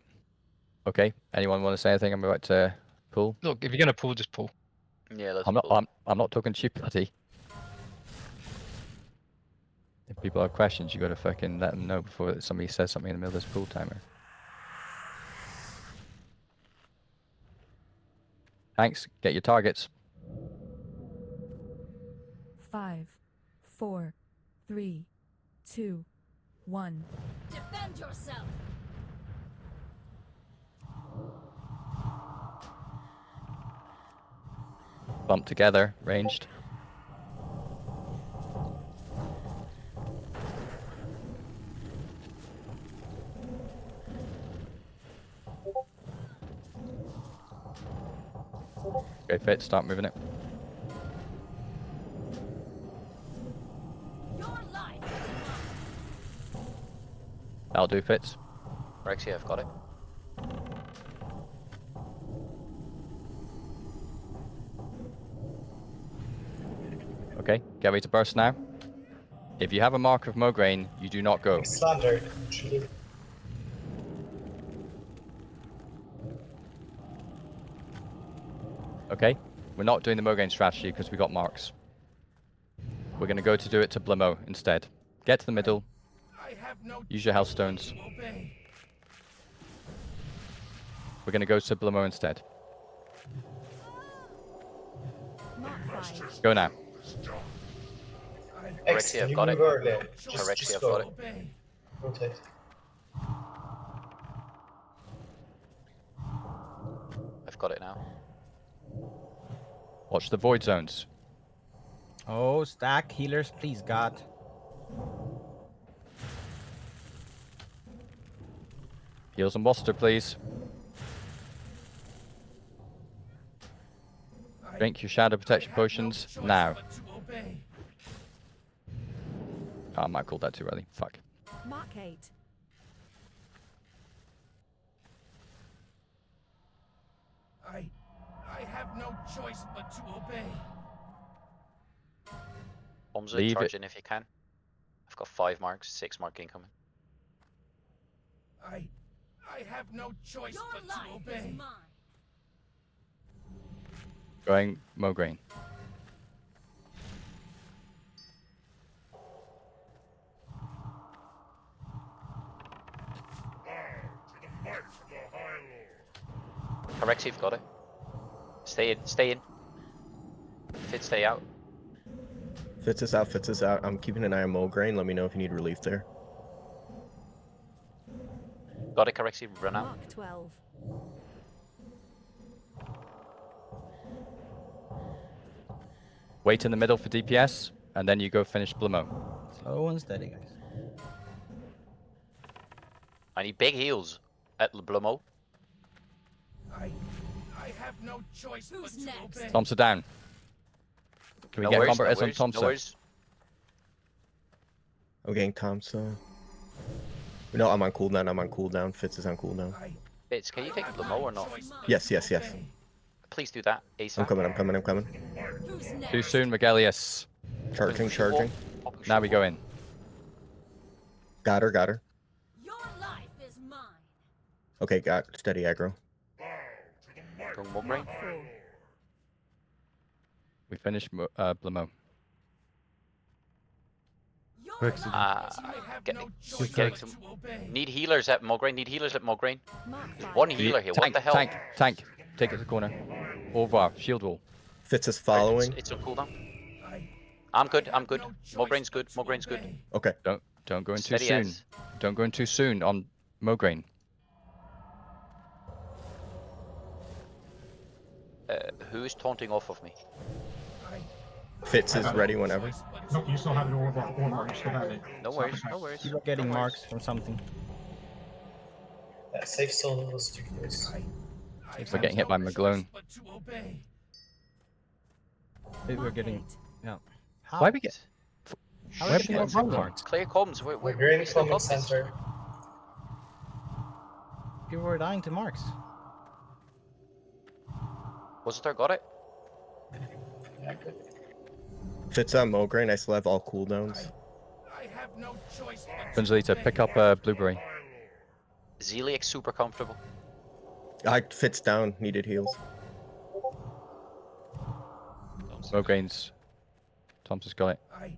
Okay. Anyone want to say anything? I'm about to pull. Look, if you're gonna pull, just pull. Yeah, let's I'm not. pull. I'm not talking to you, bloody. If people have questions, you got to fucking let them know before somebody says something in the middle of this pool timer. Thanks. Get your targets. 5, 4, 3, 2, 1. Defend yourself. Bump together, ranged. Okay, Fit, start moving it. That'll do, Fitz. Rexy, I've got it. Okay, get ready to burst now. If you have a mark of Mograine, you do not go. Slander, actually. Okay, we're not doing the Mograine strategy because we got marks. We're going to go to do it to Blamo instead. Get to the middle. Use your health stones. We're going to go to Blamo instead. Go now. Rexy, I've got it. Rexy, I've got it. Rotate. I've got it now. Watch the void zones. Oh, stack healers, please, God. Heals and Buster, please. Drink your shadow protection potions now. Oh, I might have called that too early. Fuck. Mark 8. I have no choice but to obey. Bombs Leave charge it. in if you can. I've got 5 marks, 6 mark incoming. I have no choice but to obey. Going Mograine. Rexy, you've got it. Stay in, stay in. Fit, stay out. Fits us out, fits us out. I'm keeping an eye on Mograine. Let me know if you need relief there. Got it, Rexy, run out. Mark 12. Wait in the middle for DPS, and then you go finish Blamo. Slow and steady, guys. I need big heals at Blamo. I have no choice but to obey. Thompson down. Can we No get worries, combat no on worries, Thompson? no worries. I'm getting Thompson. No, I'm on cooldown. I'm on cooldown. Fitz is on cooldown. Fitz, can you take Blamo or not? Yes, yes, yes. Please do that, ASAP. I'm coming, I'm coming, I'm coming. Too soon, Megalius. Charging, charging. Now we go in. Got her, got her. Your life is mine. Okay, got steady aggro. Going Mograine. We finished Blamo. Getting some. Need healers at Mograine. Need healers at Mograine. There's one healer here. Tank, What the hell? Tank. Take it to the corner. Au revoir. Shield wall. Fitz is following. It's on cooldown. I'm good. I'm good. Mograine's good. Mograine's good. Okay. Don't go in too Steady soon. as. Don't go in too soon on Mograine. Who's taunting off of me? Fitz is ready whenever. No, you still have it over. You still have it. No worries. No worries. You're getting marks from something. Yeah, safe zone was too close. We're getting hit by Maglone. We're getting. Yeah. How? Why we get? How Why are we we getting getting hit? marks? Clear comms. We Mograine still coming got this. center. People were dying to marks. Was it? Got it. Yeah, good. If it's on Mograine, I still have all cooldowns. I have no choice but Frinzlita, pick up a blueberry. Zeliek super comfortable. I fits down. Needed heals. Mograine's. Thompson's got it. I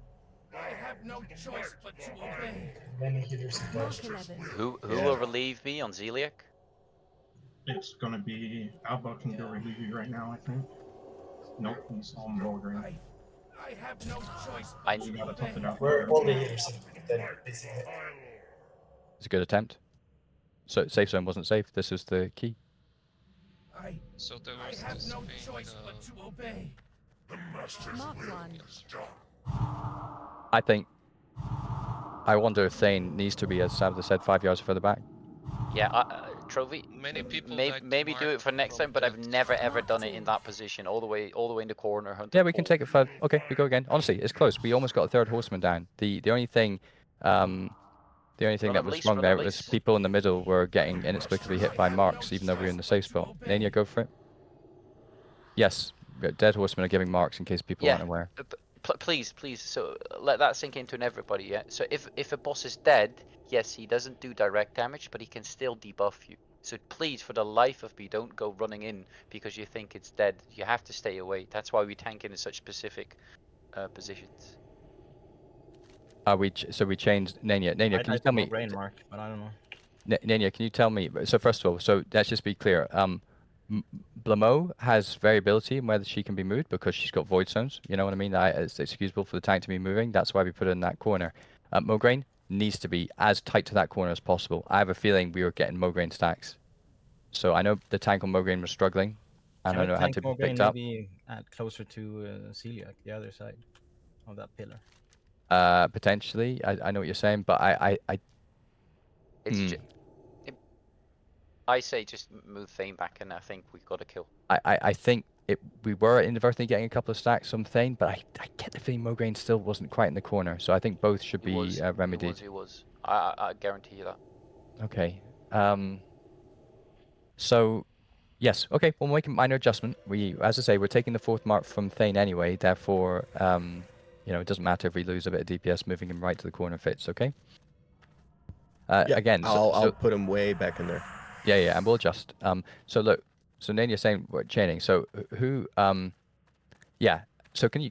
have no choice but to obey. Many healers Mark attached. 11. Who Yeah. will relieve me on Zeliek? It's gonna be Alba can go relieve you right now, I think. Nope, he's on Mograine. I have no choice I You gotta tough it out. We're all the healers dead, basically. It's a good attempt. So safe zone wasn't safe. This is the key. So there was have this no thing, choice but to obey. Mark 1. I think. I wonder if Thane needs to be, as Sabitha said, 5 yards further back. Yeah, Trophy. many people died to Maybe do Mark it for next from time, but I've that. never ever done it in that position, all the way in the corner. Hunter Yeah, we can Cole. take it further. Okay, we go again. Honestly, it's close. We almost got a third horseman down. The only thing, Run that him was least, wrong run him there was least. people in the middle were getting inexplicably hit by marks, even though we were in the safe spot. Nania, go for it. Yes, dead horsemen are giving marks in case people aren't aware. Please. So let that sink into everybody. Yeah. So if a boss is dead, yes, he doesn't do direct damage, but he can still debuff you. So please, for the life of me, don't go running in because you think it's dead. You have to stay away. That's why we tank in such specific positions. So we changed Nania. Nania, can you tell me? Brain mark, but I don't know. Nania, can you tell me? So first of all, so let's just be clear. Blamo has variability in whether she can be moved because she's got void zones. You know what I mean? It's excusable for the tank to be moving. That's why we put her in that corner. Mograine needs to be as tight to that corner as possible. I have a feeling we were getting Mograine stacks. So I know the tank on Mograine was struggling. And I know it had to be picked up. Maybe closer to Celiac, the other side of that pillar. Potentially. I know what you're saying, but I say just move Thane back, and I think we've got a kill. I think we were inadvertently getting a couple of stacks on Thane, but I get the feeling Mograine still wasn't quite in the corner. So I think both should be remedied. He was. I guarantee you that. Okay. So, yes. Okay, we'll make a minor adjustment. As I say, we're taking the 4th mark from Thane anyway. Therefore, it doesn't matter if we lose a bit of DPS. Moving him right to the corner fits. Okay. Yeah, Again, I'll put him way back in there. Yeah, and we'll adjust. So look, so Nania's saying we're chaining. So who? Yeah. So can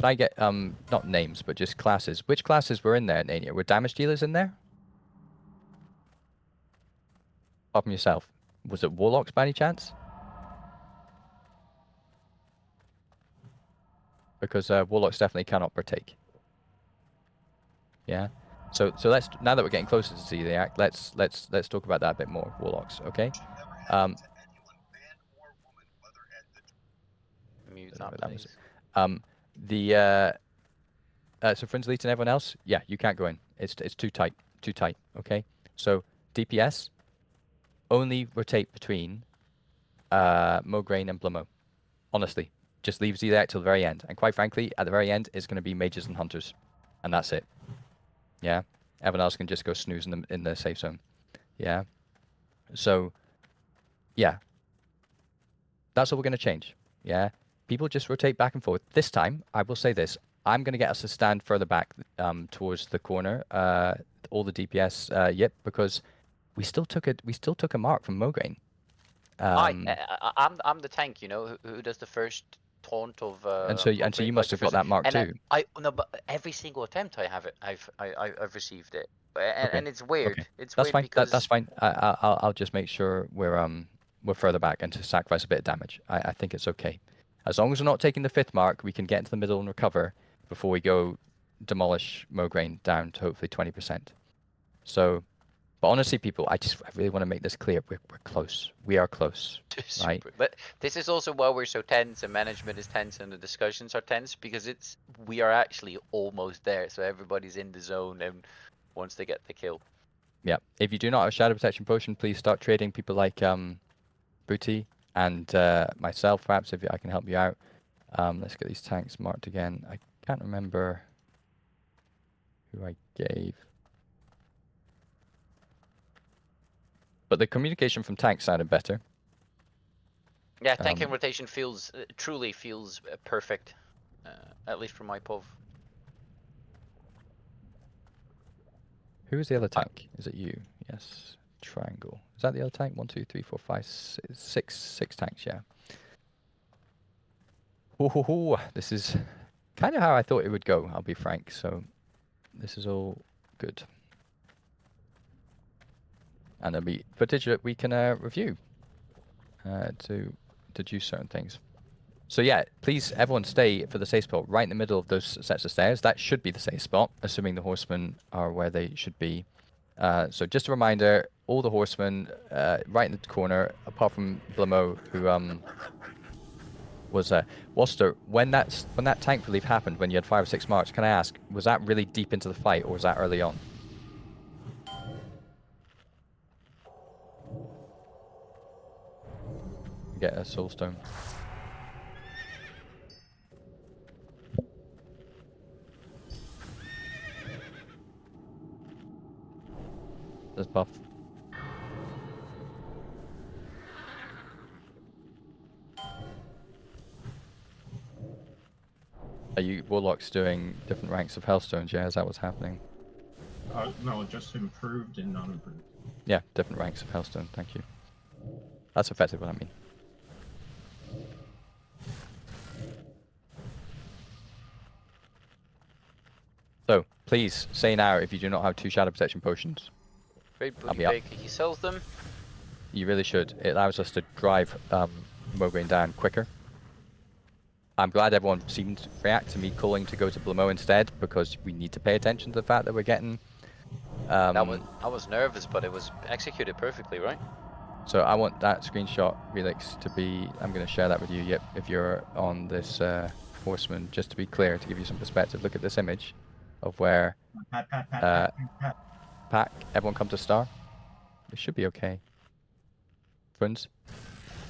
I get not names but just classes? Which classes were in there, Nania? Were damage dealers in there? Apart from yourself, was it warlocks by any chance? Because warlocks definitely cannot partake. Yeah. So let's, now that we're getting closer to Celiac, let's talk about that a bit more. Warlocks, okay? Mute that, please. So Frinzlita and everyone else, yeah, you can't go in. It's too tight, okay? So DPS only rotate between Mograine and Blamo. Honestly, just leave Zeliac till the very end. And quite frankly, at the very end, it's going to be mages and hunters, and that's it. Yeah, everyone else can just go snooze in the safe zone. Yeah. So, yeah, that's what we're going to change. Yeah, people just rotate back and forth. This time, I will say this: I'm going to get us to stand further back towards the corner. All the DPS, yep, because we still took a mark from Mograine. I'm the tank, who does the first taunt of. And so you must have got that mark too. No, but every single attempt I have it, I've received it, and it's weird. Okay. It's that's weird fine. because That's fine. I'll just make sure we're further back and to sacrifice a bit of damage. I think it's okay, as long as we're not taking the 5th mark. We can get into the middle and recover before we go demolish Mograine down to hopefully 20%. So. But honestly, people, I really want to make this clear. We're close. We are close, right? But this is also why we're so tense, and management is tense, and the discussions are tense, because we are actually almost there. So everybody's in the zone and wants to get the kill. Yeah. If you do not have a shadow protection potion, please start trading people like Booty and myself, perhaps, if I can help you out. Let's get these tanks marked again. I can't remember who I gave. But the communication from tanks sounded better. Yeah, tanking rotation feels truly feels perfect, at least from my POV. Who is the other tank? Is it you? Yes. Triangle. Is that the other tank? 1, 2, 3, 4, 5, 6. Six tanks, yeah. Ooh, this is kind of how I thought it would go, I'll be frank. So this is all good. And there'll be footage that we can review to deduce certain things. So yeah, please everyone stay for the safe spot right in the middle of those sets of stairs. That should be the safe spot, assuming the horsemen are where they should be. So just a reminder, all the horsemen right in the corner, apart from Blamo, who was Waster. When that tank relief happened, when you had 5 or 6 marks, can I ask, was that really deep into the fight, or was that early on? Get a soulstone. There's buff. Are you warlocks doing different ranks of hellstones? Yeah, is that what's happening? No, just improved and non-improved. Yeah, different ranks of hellstone. Thank you. That's effectively what I mean. So please say now if you do not have 2 shadow protection potions. Great I'll Booty be up. Baker, he sells them. You really should. It allows us to drive Mograine down quicker. I'm glad everyone seemed to react to me calling to go to Blamo instead, because we need to pay attention to the fact that we're getting... I was nervous, but it was executed perfectly, right? So I want that screenshot, Relix, to be... I'm going to share that with you, yep, if you're on this horseman, just to be clear, to give you some perspective. Look at this image of where... Pack, everyone come to star. It should be okay. Friends?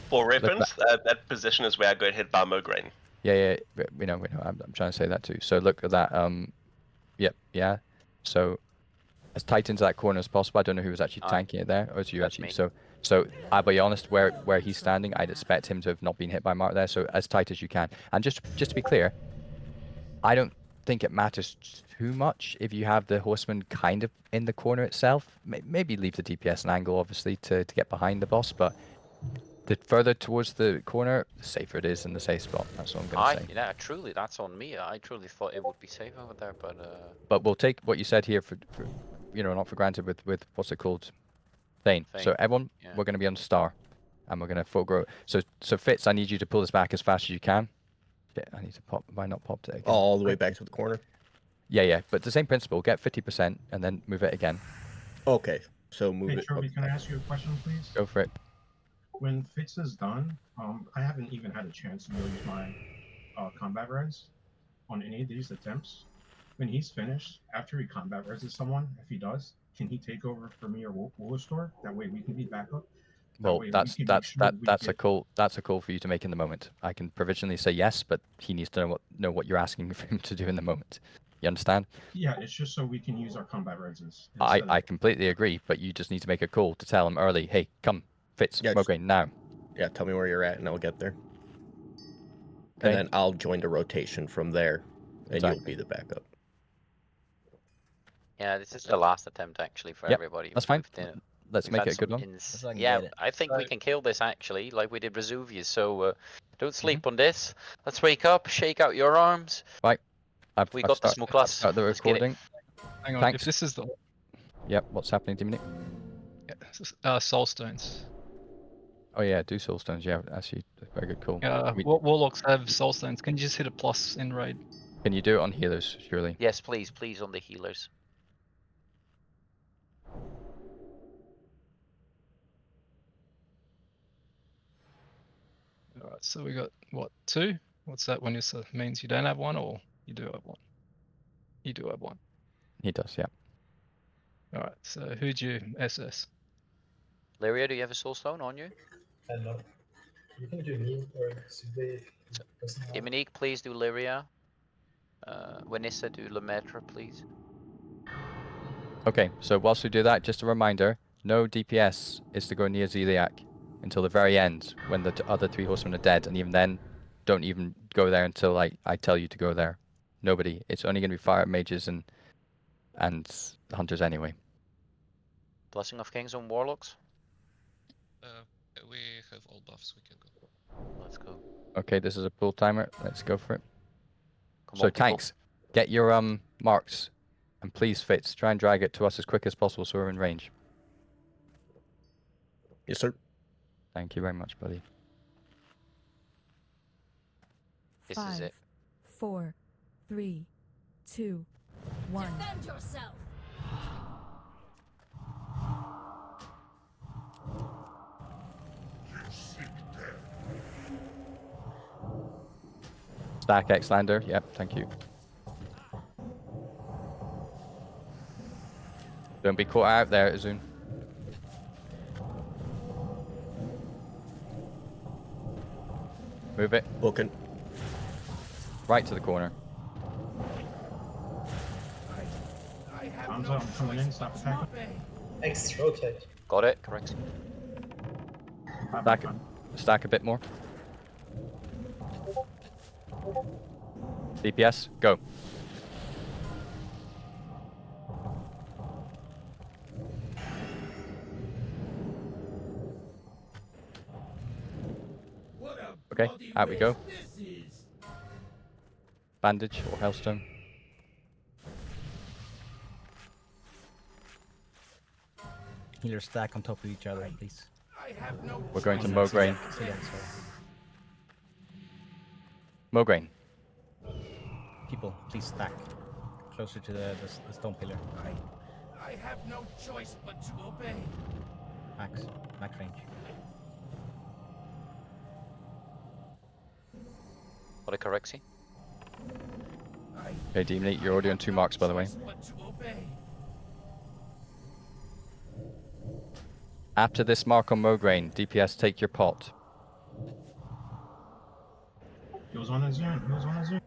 For reference, that position is where I got hit by Mograine. Yeah, we know. I'm trying to say that too. So look at that. Yep, yeah. So as tight into that corner as possible. I don't know who was actually tanking it there, or is you actually? Me. So I'll be honest, where he's standing, I'd expect him to have not been hit by Mark there. So as tight as you can. And just to be clear, I don't think it matters too much if you have the horseman kind of in the corner itself. Maybe leave the DPS an angle, obviously, to get behind the boss, but the further towards the corner, the safer it is in the safe spot. That's what I'm going to say. Yeah, truly, that's on me. I truly thought it would be safe over there, but... But we'll take what you said here for not for granted with what's it called? Thane. So everyone, we're going to be on star. And we're going to full grow. So Fitz, I need you to pull this back as fast as you can. Yeah, I need to pop... Have I not popped it again? All the way back to the corner? Yeah. But the same principle. Get 50% and then move it again. Okay. So move Hey, it. Trophy, can I ask you a question, please? Go for it. When Fitz is done, I haven't even had a chance to use my combat res on any of these attempts. When he's finished, after he combat reses someone, if he does, can he take over for me or Woolstor? That way we can be backup. Well, that's a call for you to make in the moment. I can provisionally say yes, but he needs to know what you're asking for him to do in the moment. You understand? Yeah, it's just so we can use our combat reses. I completely agree, but you just need to make a call to tell him early. Hey, come, Fitz, Mograine, now. Yeah, tell me where you're at, and I'll get there. Okay. And then I'll join the rotation from there, and you'll be the backup. Yeah, this is the last attempt actually for everybody. That's fine. Let's We've make had it a good some one. Yeah, I think we can kill this actually, like we did Vesuvius. So don't sleep on this. Let's wake up, shake out your arms. Right. We got this, Mukla. Start the recording. Hang on. Thanks. If this is the Yep. What's happening, Dominic? soul stones. Oh yeah, do soul stones. Yeah, actually, very good call. Warlocks have soul stones. Can you just hit a plus in raid? Can you do it on healers, surely? Yes, please on the healers. Alright, so we got what, 2? What's that when it means you don't have one, or you do have one? You do have one. He does, yeah. Alright, so who'd you SS? Lyria, do you have a soul stone on you? No. You can do me or Sube if he doesn't have. Imanique, please do Lyria. Vanessa, do Lemaitre, please. Okay, so whilst we do that, just a reminder, no DPS is to go near Zeliak until the very end, when the other 3 horsemen are dead, and even then, don't even go there until I tell you to go there. Nobody. It's only going to be fire mages and hunters anyway. Blessing of Kings on Warlocks. We have all buffs, we can go. Let's go. Okay, this is a pull timer. Let's go for it. Come So on, people. tanks, get your marks, and please, Fitz, try and drag it to us as quick as possible so we're in range. Yes, sir. Thank you very much, buddy. This is it. 4, 3, 2, 1. Defend yourself. Stack Xlander. Yep, thank you. Don't be caught out there, Azun. Move it. Looking. Right to the corner. Arms up, I'm coming in, stop attacking. X rotate. Got it, correct. Stack a bit more. DPS, go. Okay, out we go. Bandage or Hellstone. Healers stack on top of each other, please. We're going to Mograine. Mograine. People, please stack closer to the stone pillar. I have no choice but to obey. Max range. What a correxy. Okay, Demon Eat, you're already on 2 marks, by the way. After this mark on Mograine, DPS, take your pot. He was on a Zoom. He was on a Zoom.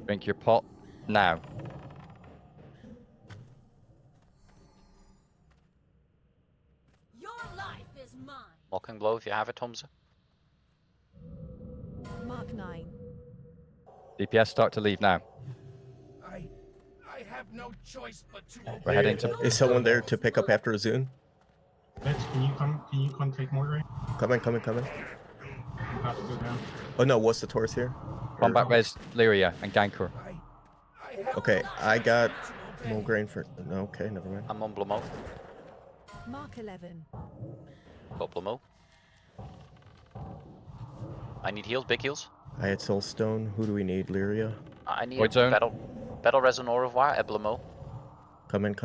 Drink your pot now. Your life is mine. Mocking blow if you have it, Tomza. Mark 9. DPS, start to leave now. I have no choice but to obey. We're heading to... Is someone there to pick up after Azun? Fitz, can you come take more green? Coming. I'm about to go down. Oh no, what's the Taurus here? Combat res Lyria and Gankor. Okay, I got Mograine for... No, okay, never mind. I'm on Blamo. Mark 11. Got Blamo. I need heals, big heals. I had Soulstone. Who do we need? Lyria? I need Void Zone. Battle Resin au revoir at Blamo. Coming.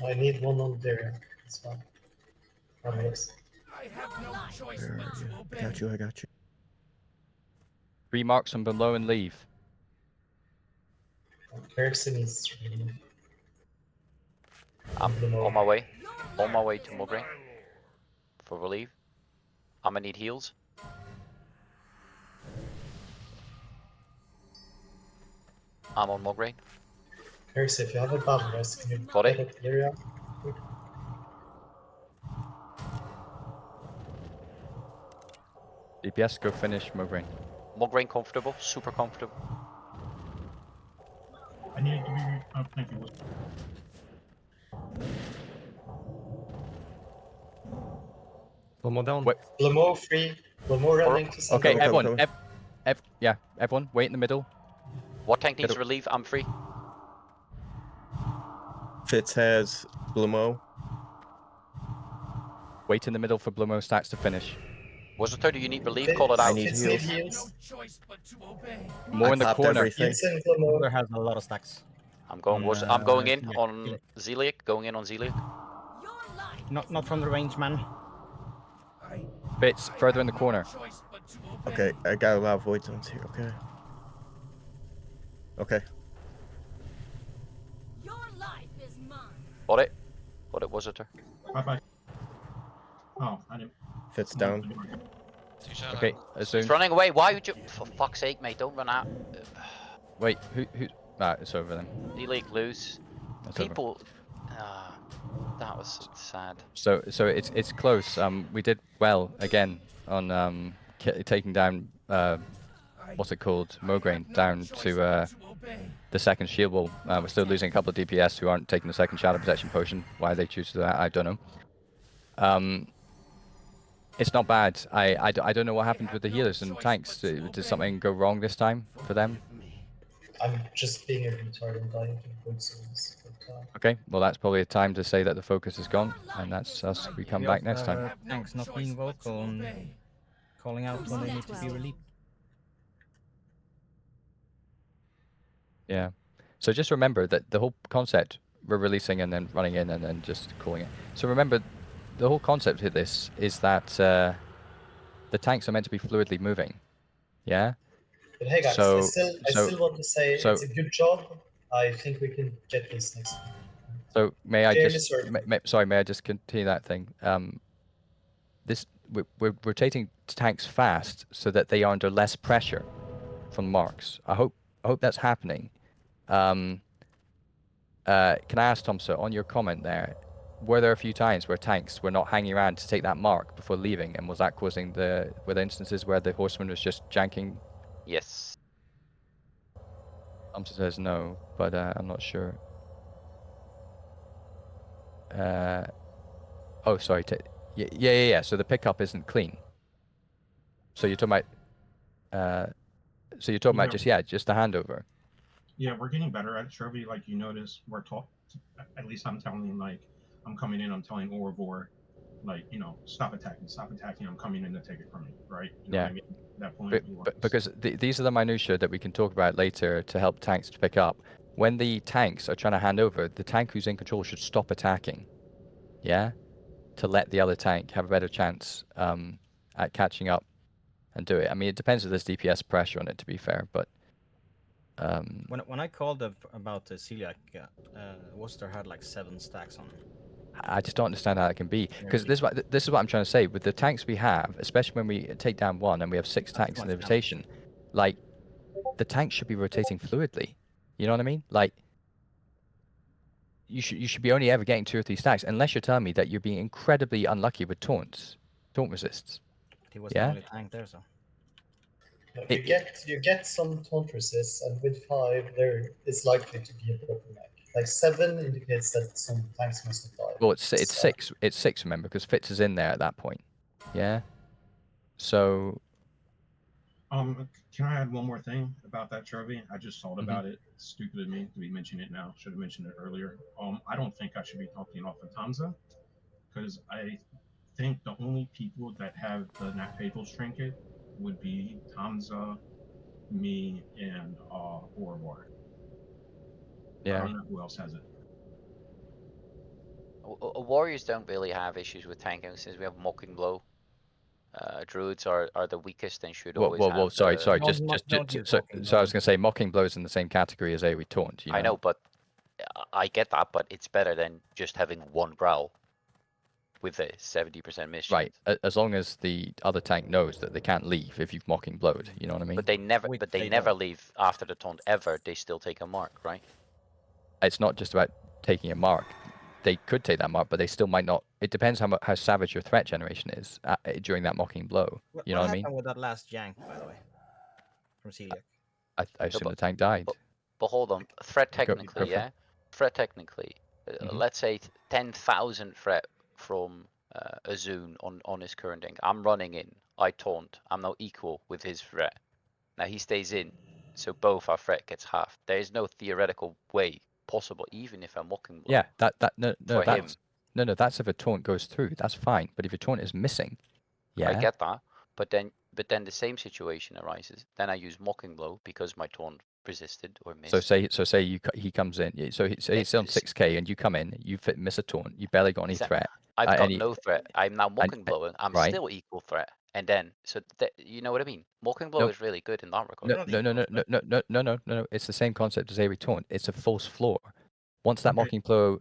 I need one on there as well. Yes. I have no choice but to obey. I got you. 3 marks on below and leave. Kirsten needs to remove. I'm on my way. On my way to Mograine. For relief. I'm gonna need heals. I'm on Mograine. Kirsten, if you have a battle rest, can you Got it. pick up Lyria? DPS, go finish Mograine. Mograine comfortable, super comfortable. I need to be... Oh, thank you. Lomo down. Wait. Blamo free. Blamo running to center. Okay, everyone. Yeah, everyone, wait in the middle. What tank needs relief? I'm free. Fitz has Blamo. Wait in the middle for Blamo stats to finish. Was it 30? You need relief? Call it out. I need heals. More in the corner. Mother has a lot of stacks. I'm going. I'm going in on Zeliek. Going in on Zeliek. Not from the range, man. Bits further in the corner. Okay, I got a lot of void zones here. Okay. Bought it. Bought it, was it her? Bye. Oh, I didn't. Fits down. Okay, Azun. It's running away. Why would you? For fuck's sake, mate! Don't run out. Wait, who? Ah, it's over then. D-League lose. That's over. People. That was so sad. So it's close. We did well again on taking down what's it called, Mograine, down to the second shield wall. We're still losing a couple of DPS who aren't taking the second shadow protection potion. Why they choose to do that, I don't know. It's not bad. I don't know what happened with the healers and tanks. Did something go wrong this time for them? I'm just being a retard and dying to good souls. Okay, well that's probably a time to say that the focus is gone, and that's us. We come back next time. Tanks not being vocal and calling out when they need to be relieved. Yeah. So just remember that the whole concept, we're releasing and then running in and then just calling it. So remember, the whole concept of this is that the tanks are meant to be fluidly moving. Yeah? But hey guys, so, I still want to say it's a good job. I think we can get this next week. So may I Fairly just, certain. sorry, may I just continue that thing? We're rotating tanks fast so that they are under less pressure from marks. I hope that's happening. Can I ask Tom, sir, on your comment there, were there a few times where tanks were not hanging around to take that mark before leaving, and was that causing were there instances where the horseman was just janking? Yes. Tom says no, but I'm not sure. Oh, sorry. Yeah. So the pickup isn't clean. So you're talking about. So you're talking about just the handover. Yeah, we're getting better at it, Trophy. Like you notice, we're taught. At least I'm telling him, like I'm coming in. I'm telling Orvor, like stop attacking. I'm coming in to take it from you, right? You know what I mean? That point. Because these are the minutiae that we can talk about later to help tanks to pick up. When the tanks are trying to hand over, the tank who's in control should stop attacking. Yeah, to let the other tank have a better chance at catching up and do it. I mean, it depends if there's DPS pressure on it, to be fair, but. When I called about the celiac, Worcester had like 7 stacks on. I just don't understand how that can be, because this is what I'm trying to say. With the tanks we have, especially when we take down one and we have 6 tanks in the rotation, like the tanks should be rotating fluidly. You know what I mean? Like you should be only ever getting 2 or 3 stacks, unless you're telling me that you're being incredibly unlucky with taunt resists. He was the only tank there, so. You get some taunt resist, and with 5 there is likely to be a bottleneck. Like 7 indicates that some tanks must have died. Well, it's 6. It's 6, remember, because Fitz is in there at that point. Yeah. So. Can I add one more thing about that trophy? I just thought about it. It's stupid of me to be mentioning it now. Should have mentioned it earlier. I don't think I should be talking off of Tamza, because I think the only people that have the Nat Fables trinket would be Tamza, me, and Orvor. Yeah. I don't know who else has it. Warriors don't really have issues with tanking since we have Mocking Blow. Druids are the weakest and should always have. Well, sorry. So I was going to say Mocking Blow is in the same category as AoE Taunt. I know, but I get that, but it's better than just having one Growl with a 70% miss. Right, as long as the other tank knows that they can't leave if you've Mocking Blowed, you know what I mean? But they never leave after the taunt ever. They still take a mark, right? It's not just about taking a mark. They could take that mark, but they still might not. It depends how savage your threat generation is during that Mocking Blow. You know what I mean? What happened with that last jank, by the way, from Celiac? I assume the tank died. But hold on, threat technically, yeah? Threat technically, let's say 10,000 threat from Azun on his current thing. I'm running in, I taunt, I'm now equal with his threat. Now he stays in, so both our threat gets halved. There is no theoretical way possible, even if I'm Mocking Blow. Yeah, that's if a taunt goes through, that's fine. But if a taunt is missing, yeah. I get that, but then the same situation arises. Then I use Mocking Blow because my taunt resisted or missed. So say he comes in. So he's on 6k and you come in, you miss a taunt, you barely got any threat. I've got no threat. I'm now Mocking Blow and I'm still equal threat. And then you know what I mean? Mocking Blow is really good in that regard. No. It's the same concept as AoE Taunt. It's a false floor. Once that Okay. mocking blow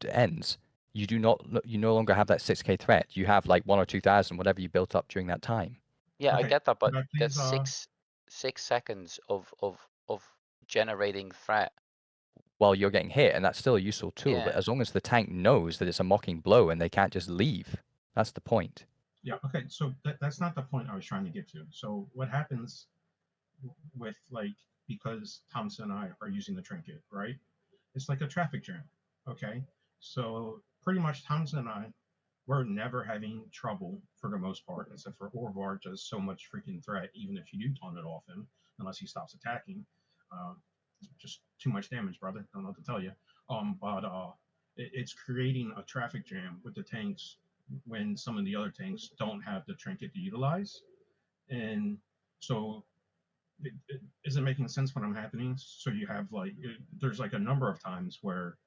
ends, you no longer have that 6k threat. You have like 1 or 2,000, whatever you built up during that time. Yeah, I Okay. get that, but Could I that's please, 6 seconds of generating threat. While you're getting hit, and that's still a useful tool. But Yeah. as long as the tank knows that it's a mocking blow and they can't just leave, that's the point. Yeah. Okay. So that's not the point I was trying to get to. So what happens with like because Thompson and I are using the trinket, right? It's like a traffic jam. Okay. So pretty much Thompson and I, we're never having trouble for the most part, except for Orvar does so much freaking threat, even if you do taunt it off him, unless he stops attacking. Uh, just too much damage, brother. Don't know what to tell you. But it's creating a traffic jam with the tanks when some of the other tanks don't have the trinket to utilize, and so isn't making sense what I'm happening. So you have like there's like a number of times where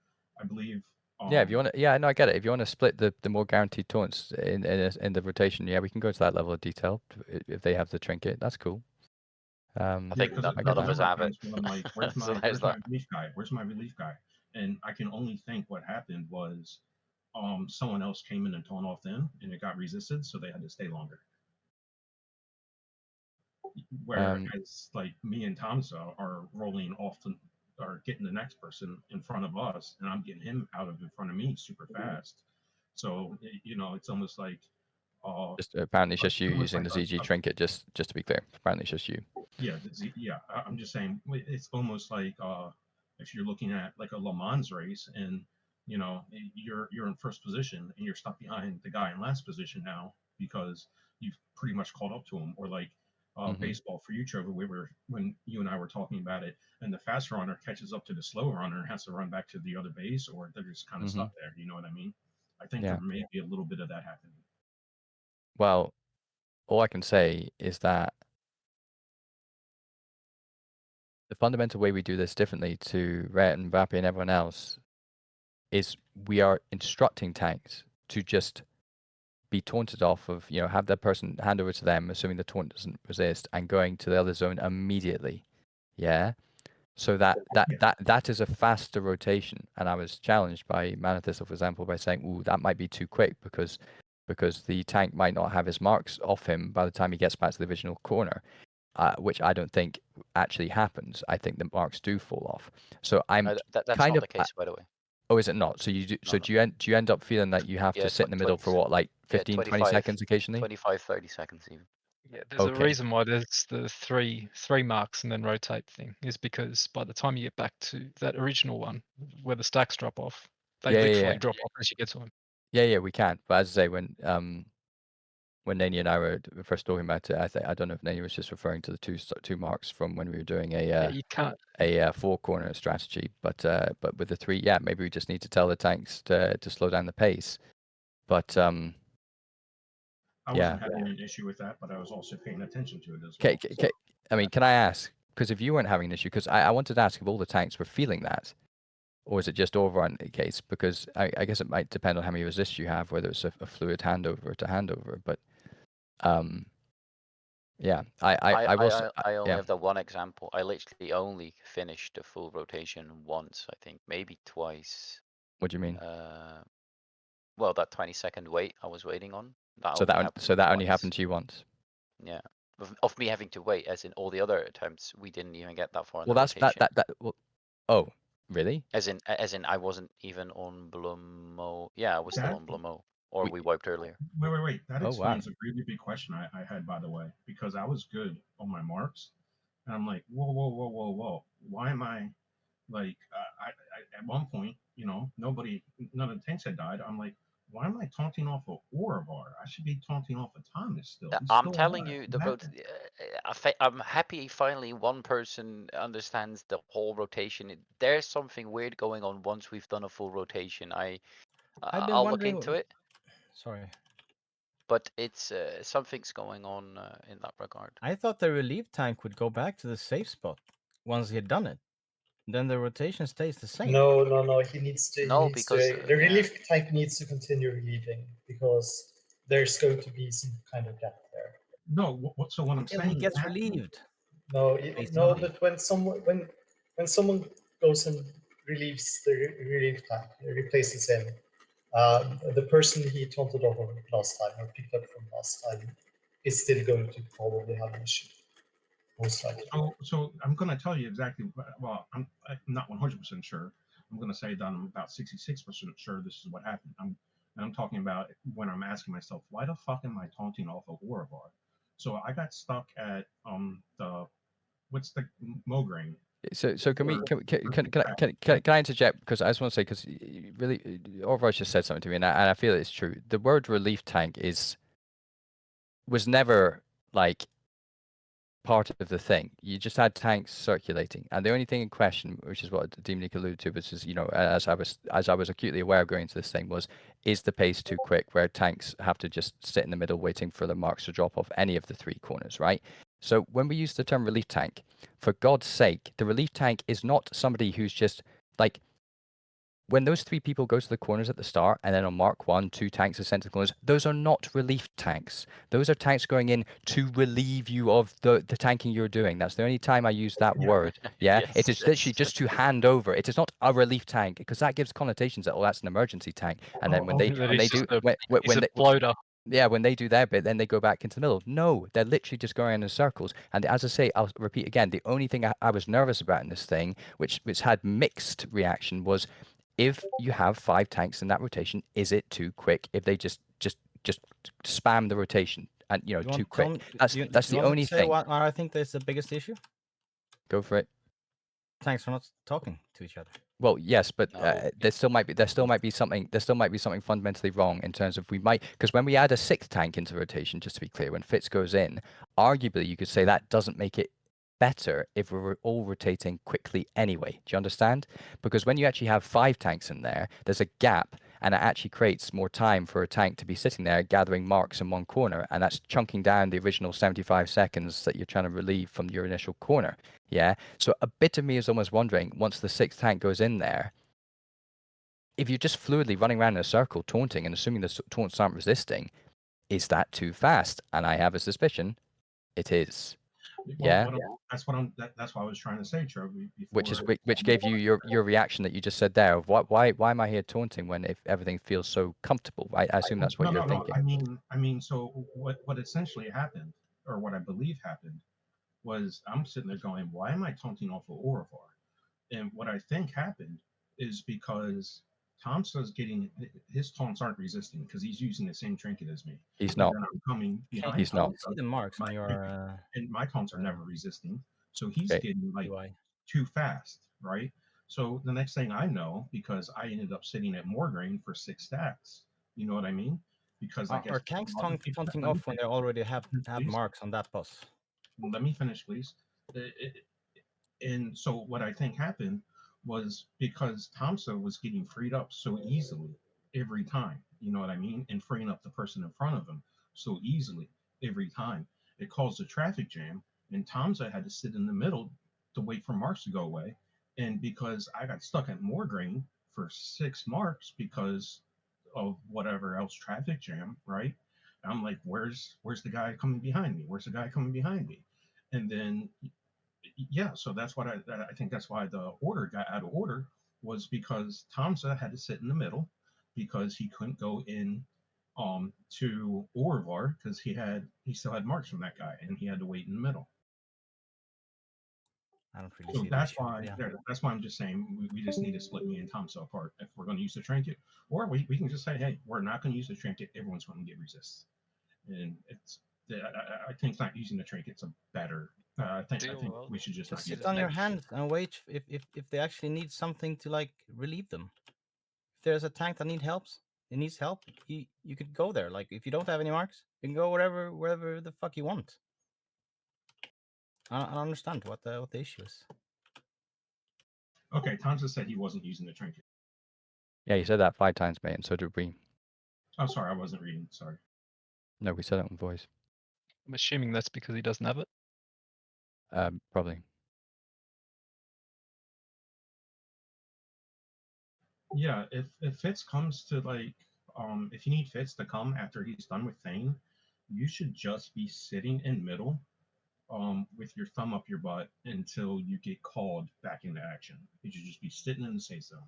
I believe. Yeah, if you want to, yeah, no, I get it. If you want to split the more guaranteed taunts in the rotation, yeah, we can go to that level of detail if they have the trinket. That's cool. I think because none of us have it. when I'm like, where's So my there's that. relief guy? Where's my relief guy? And I can only think what happened was someone else came in and torn off them and it got resisted, so they had to stay longer. Whereas like me and Tomsa are rolling off to are getting the next person in front of us and I'm getting him out of in front of me super fast. So you know, it's almost like Just apparently it's just you almost using like the ZG trinket. Just to be clear, apparently it's just you. yeah, I'm just saying it's almost like if you're looking at like a Le Mans race and you know you're in first position and you're stuck behind the guy in last position now because you've pretty much caught up to him, or like baseball for you, Trevor. When you and I were talking about it, and the fast runner catches up to the slow runner and has to run back to the other base, or they're just kind of stuck there. You know what I mean? I think Yeah. there may be a little bit of that happening. Well, all I can say is that the fundamental way we do this differently to Rhett and Mbappe and everyone else is we are instructing tanks to just be taunted off of, have that person hand over to them, assuming the taunt doesn't resist, and going to the other zone immediately. Yeah. So that is a faster rotation. And I was challenged by Manathistle, for example, by saying, "Ooh, that might be too quick because the tank might not have his marks off him by the time he gets back to the original corner," which I don't think actually happens. I think the marks do fall off. So I'm That's kind not of. the case, by the way. Oh, is it not? So you do. So do you end up feeling that you have Yeah, to sit in the middle for what, like 15, 20 seconds occasionally? 25, 30 seconds even. Yeah, there's a reason why there's the three marks and then rotate thing, is because by the time you get back to that original one where the stacks drop off, they literally drop off as you get to them. Yeah, we can. But as I say, when Nani and I were first talking about it, I don't know if Nani was just referring to the two marks from when we were doing you can't. a four corner strategy, but with the three, yeah, maybe we just need to tell the tanks to slow down the pace. But I wasn't having an issue with that, but I was also paying attention to it as well. I mean, can I ask? Because if you weren't having an issue, because I wanted to ask if all the tanks were feeling that, or is it just over on the case? Because I guess it might depend on how many resists you have, whether it's a fluid handover to handover. But yeah, I only have that one example. I literally only finished a full rotation once, I think, maybe twice. What do you mean? Well, that 20-second wait I was waiting on. That only happened to you once. Yeah, of me having to wait, as in all the other attempts, we didn't even get that far in Well, the that's rotation. well, oh, really? As in, I wasn't even on Blumo. Yeah, I was still on Blumo, or we wiped earlier. Wait. That explains a really big question I had, by the way, because I was good on my marks, and I'm like, whoa. Why am I like? I at one point, none of the tanks had died. I'm like, why am I taunting off of Oravar? I should be taunting off of Thomas still. I'm telling you, I'm happy finally one person understands the whole rotation. There's something weird going on once we've done a full rotation. I'll look into it. Sorry. But it's something's going on in that regard. I thought the relief tank would go back to the safe spot once he had done it. Then the rotation stays the same. No. He needs to. Because the relief tank needs to continue relieving because there's going to be some kind of gap there. No. So what I'm saying, he gets relieved. No, but when someone goes in relieves the relief tank, replaces him, the person he taunted over last time or picked up from last time is still going to probably have an issue, most likely. So I'm going to tell you exactly. Well, I'm not 100% sure. I'm going to say that I'm about 66% sure this is what happened. I'm talking about when I'm asking myself, why the fuck am I taunting off of Orovar? So I got stuck at the what's the Mograine. So can we can I interject, because I just want to say, because really Orvar just said something to me, and I feel it's true. The word relief tank was never like part of the thing. You just had tanks circulating, and the only thing in question, which is what Demonic alluded to, which is, you know, as I was acutely aware of going into this thing, was, is the pace too quick where tanks have to just sit in the middle waiting for the marks to drop off any of the three corners, right? So when we use the term relief tank, for God's sake, the relief tank is not somebody who's just like, when those three people go to the corners at the start, and then on Mark 1, 2 tanks are sent to the corners, those are not relief tanks. Those are tanks going in to relieve you of the tanking you're doing. That's the only time I use that word. Yeah, it is literally just to hand over. It is not a relief tank, because that gives connotations that, oh, that's an emergency tank. And then when they do when they floater. Yeah, when they do their bit, then they go back into the middle. No, they're literally just going in circles. And as I say, I'll repeat again, the only thing I was nervous about in this thing, which had mixed reaction, was if you have 5 tanks in that rotation, is it too quick if they just spam the rotation and, you know, too quick? That's the only thing. What I think is the biggest issue? Go for it. Tanks are not talking to each other. Well, yes, but there still might be something fundamentally wrong in terms of, because when we add a 6th tank into rotation, just to be clear, when Fitz goes in, arguably you could say that doesn't make it better if we're all rotating quickly anyway. Do you understand? Because when you actually have 5 tanks in there, there's a gap, and it actually creates more time for a tank to be sitting there gathering marks in one corner, and that's chunking down the original 75 seconds that you're trying to relieve from your initial corner. Yeah. So a bit of me is almost wondering, once the 6th tank goes in there, if you're just fluidly running around in a circle taunting and assuming the taunts aren't resisting, is that too fast? And I have a suspicion it is. Yeah. That's what I was trying to say, Trophy. Which gave you your reaction that you just said there of why am I here taunting when if everything feels so comfortable? I assume that's what you're thinking. I mean, so what essentially happened, or what I believe happened, was I'm sitting there going, why am I taunting off of Orovar? And what I think happened is because Thompson's getting his taunts aren't resisting because he's using the same trinket as me. He's not. And I'm coming behind. He's not. See the marks on your. And my taunts are never resisting, so he's getting like too fast, right? So the next thing I know, because I ended up sitting at Mograine for 6 stacks. You know what I mean? Because I guess are tanks taunting off when they already have marks on that boss? Let me finish, please. And so what I think happened was because Thompson was getting freed up so easily every time, you know what I mean? And freeing up the person in front of him so easily every time. It caused a traffic jam, and Thompson had to sit in the middle to wait for marks to go away. And because I got stuck at Mograine for 6 marks because of whatever else traffic jam, right? I'm like, where's the guy coming behind me? Where's the guy coming behind me? And then yeah, so that's what I think that's why the order got out of order, was because Tomza had to sit in the middle because he couldn't go in to Orvar because he still had marks from that guy and he had to wait in the middle. I don't really So see that's why that's why I'm just saying we just need to split me and Tomza apart if we're going to use the trinket, or we can just say, hey, we're not going to use the trinket. Everyone's going to get resist, and it's I think not using the trinket's a better. I think we should just sit on your hands and wait if they actually need something to like relieve them. If there's a tank that needs help, you could go there. Like if you don't have any marks, you can go wherever the fuck you want. I don't understand what the issue is. Okay, Tomza said he wasn't using the trinket. Yeah, you said that 5 times, mate, and so did we. Oh, sorry, I wasn't reading. Sorry. No, we said it on voice. I'm assuming that's because he doesn't have it. Probably. Yeah, if Fitz comes to like, if you need Fitz to come after he's done with Thane, you should just be sitting in middle, with your thumb up your butt until you get called back into action. You should just be sitting in the safe zone.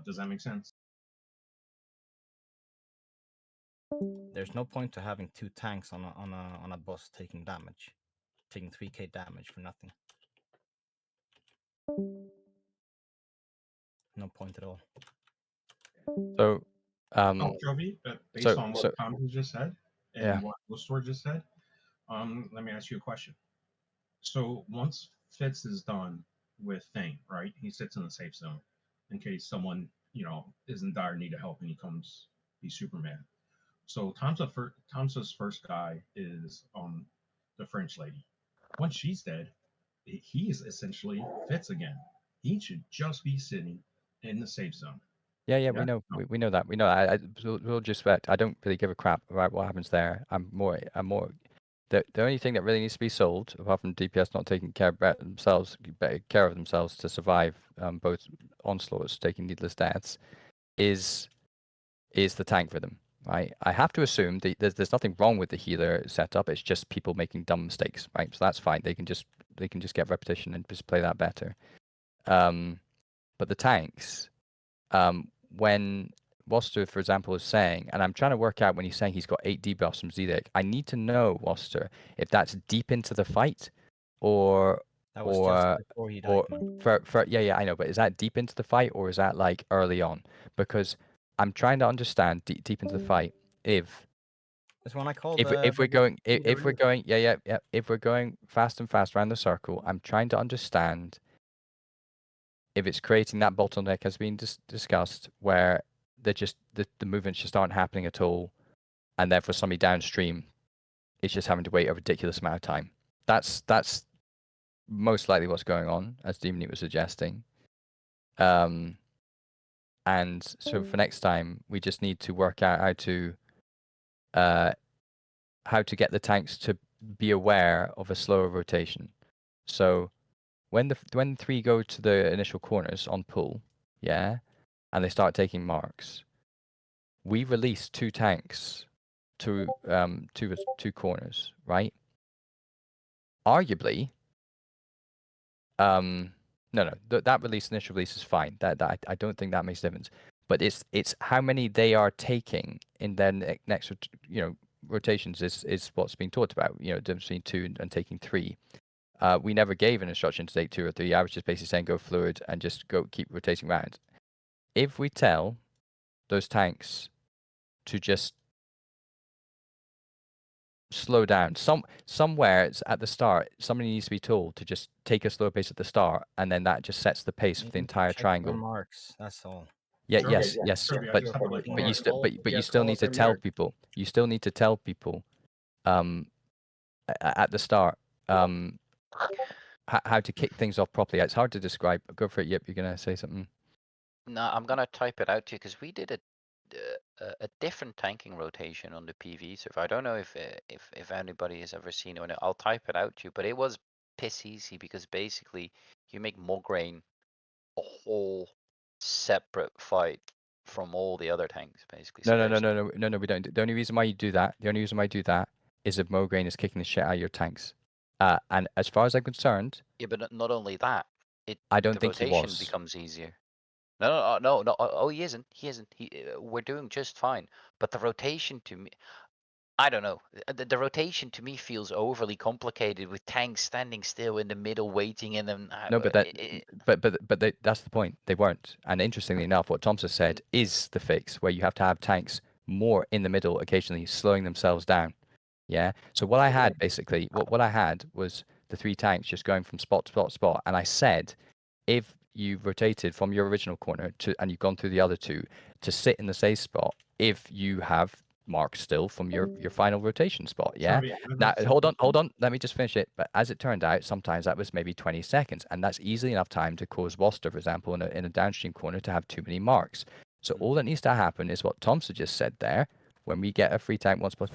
Does that make sense? There's no point to having 2 tanks on a boss taking 3k damage for nothing. No point at all. So, Jovi, based on what Tom just said and what Ghostor just said, let me ask you a question. So once Fitz is done with Thane, right? He sits in the safe zone in case someone, is in dire need of help and he comes be Superman. So Tomsa's first guy is the French lady. Once she's dead, he's essentially Fitz again. He should just be sitting in the safe zone. Yeah, we know, we know that. We know. With all due respect, I don't really give a crap about what happens there. I'm more. The only thing that really needs to be sold, apart from DPS not taking care of themselves to survive both onslaughts, taking needless deaths, is the tank for them. Right? I have to assume there's nothing wrong with the healer setup. It's just people making dumb mistakes, right? So that's fine. They can just get repetition and just play that better. But the tanks, when Woster, for example, is saying, and I'm trying to work out when he's saying he's got 8 debuffs from Zedek, I need to know, Woster, if that's deep into the fight, or that was just before he died. I know, but is that deep into the fight, or is that like early on? Because I'm trying to understand deep into the fight if that's when I called if we're going fast and fast around the circle. I'm trying to understand if it's creating that bottleneck as being discussed, where the movements just aren't happening at all, and therefore somebody downstream is just having to wait a ridiculous amount of time. That's most likely what's going on, as Demon was suggesting. And so for next time, we just need to work out how to get the tanks to be aware of a slower rotation. So when 3 go to the initial corners on pull, and they start taking marks, we release 2 tanks to two corners, right? Arguably, that initial release is fine. That I don't think that makes a difference. But it's how many they are taking in their next rotations is what's being talked about. The difference between 2 and taking 3. We never gave an instruction to take 2 or 3. I was just basically saying go fluid and just keep rotating around. If we tell those tanks to just slow down, somewhere at the start, somebody needs to be told to just take a slow pace at the start, and then that just sets the pace for the entire triangle. Marks, that's all. Yeah, yes, but you still need to tell people. You still need to tell people at the start how to kick things off properly. It's hard to describe. Go for it. Yep, you're gonna say something. No, I'm gonna type it out to you because we did a different tanking rotation on the PV server. I don't know if anybody has ever seen it. I'll type it out to you, but it was piss easy because basically you make Mograine a whole separate fight from all the other tanks, basically. No, we don't. The only reason why you do that, is if Mograine is kicking the shit out of your tanks. And as far as I'm concerned, yeah, but not only that, I don't think the he rotation was. becomes easier. No. Oh, he isn't. We're doing just fine. But the rotation to me, I don't know. The rotation to me feels overly complicated with tanks standing still in the middle, waiting, and then. No, but that's the point. They weren't. And interestingly enough, what Thompson said is the fix, where you have to have tanks more in the middle, occasionally slowing themselves down. Yeah. So what I had basically, what I had was the 3 tanks just going from spot to spot to spot, and I said, if you've rotated from your original corner and you've gone through the other 2 to sit in the safe spot, if you have marks still from your final rotation spot, yeah. Now hold on, let me just finish it. But as it turned out, sometimes that was maybe 20 seconds, and that's easily enough time to cause Woster, for example, in a downstream corner to have too many marks. So all that needs to happen is what Thompson just said there. When we get a free tank once plus,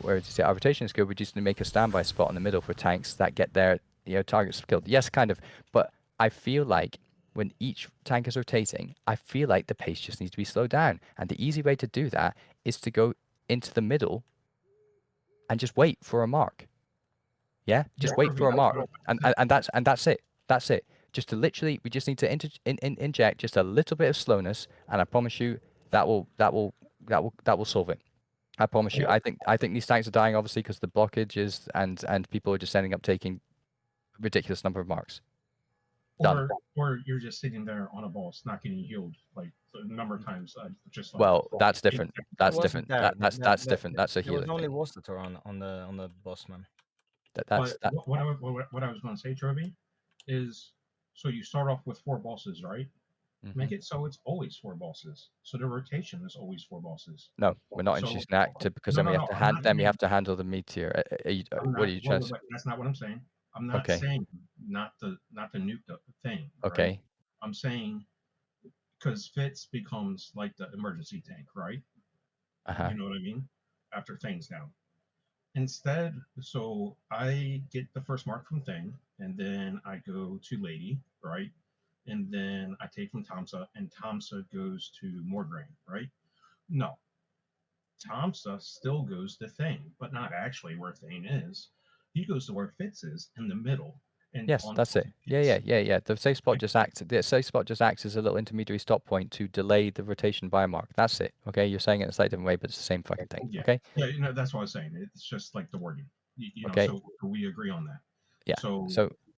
where it's our rotation is good, we just need to make a standby spot in the middle for tanks that get their targets killed. Yes, kind of, but I feel like when each tank is rotating, I feel like the pace just needs to be slowed down. And the easy way to do that is to go into the middle and just wait for a mark. Yeah, just Yeah, wait for a perfect. mark, That's and that's it. That's it. Just to literally, we just need to inject just a little bit of slowness, and I promise you that will solve it. I promise you. Yeah. I think these tanks are dying obviously because the blockages and people are just ending up taking ridiculous number of marks. Done. Or you're just sitting there on a boss, not getting healed like a number of times. Just like Well, that's different. That's wasn't different. there. That's different. That's a There was healer only thing. Wastator on the boss man. That's But what I was going to say, Trophy, is so you start off with 4 bosses, right? Make it so it's always 4 bosses. So the rotation is always 4 bosses. No, we're not So introducing that because no, then we have no, to I'm not saying, handle the meteor. I'm What not, are you well, trying to? that's not what I'm saying. I'm not Okay. saying not the nuke the thing. Right? Okay. I'm saying because Fitz becomes like the emergency tank, right? Uh-huh. You know what I mean? After things down. Instead, so I get the first mark from Thing, and then I go to Lady, right? And then I take from Tamsa, and Tamsa goes to Morgraine, right? No. Tamsa still goes to Thing, but not actually where Thing is. He goes to where Fitz is in the middle. And Yes, on that's it. Yeah. The safe spot just acts. The safe spot just acts as a little intermediary stop point to delay the rotation by a mark. That's it. Okay, you're saying it in a slightly different way, but it's the same fucking thing. Yeah. Okay. Yeah, that's what I was saying. It's just like the wording. You know, Okay. so we agree on that. Yeah. So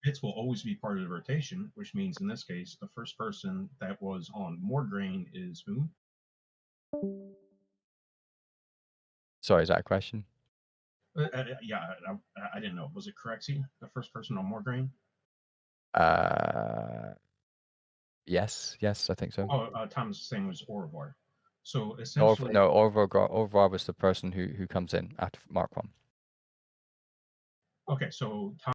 Fitz will always be part of the rotation, which means in this case, the first person that was on Morgraine is who? Sorry, is that a question? Yeah, I didn't know. Was it Corexy, the first person on Morgraine? Yes, I think so. Oh, Thomas saying was Orvar. So Or, essentially, no, Orvar was the person who comes in after Mark 1. okay, so Tom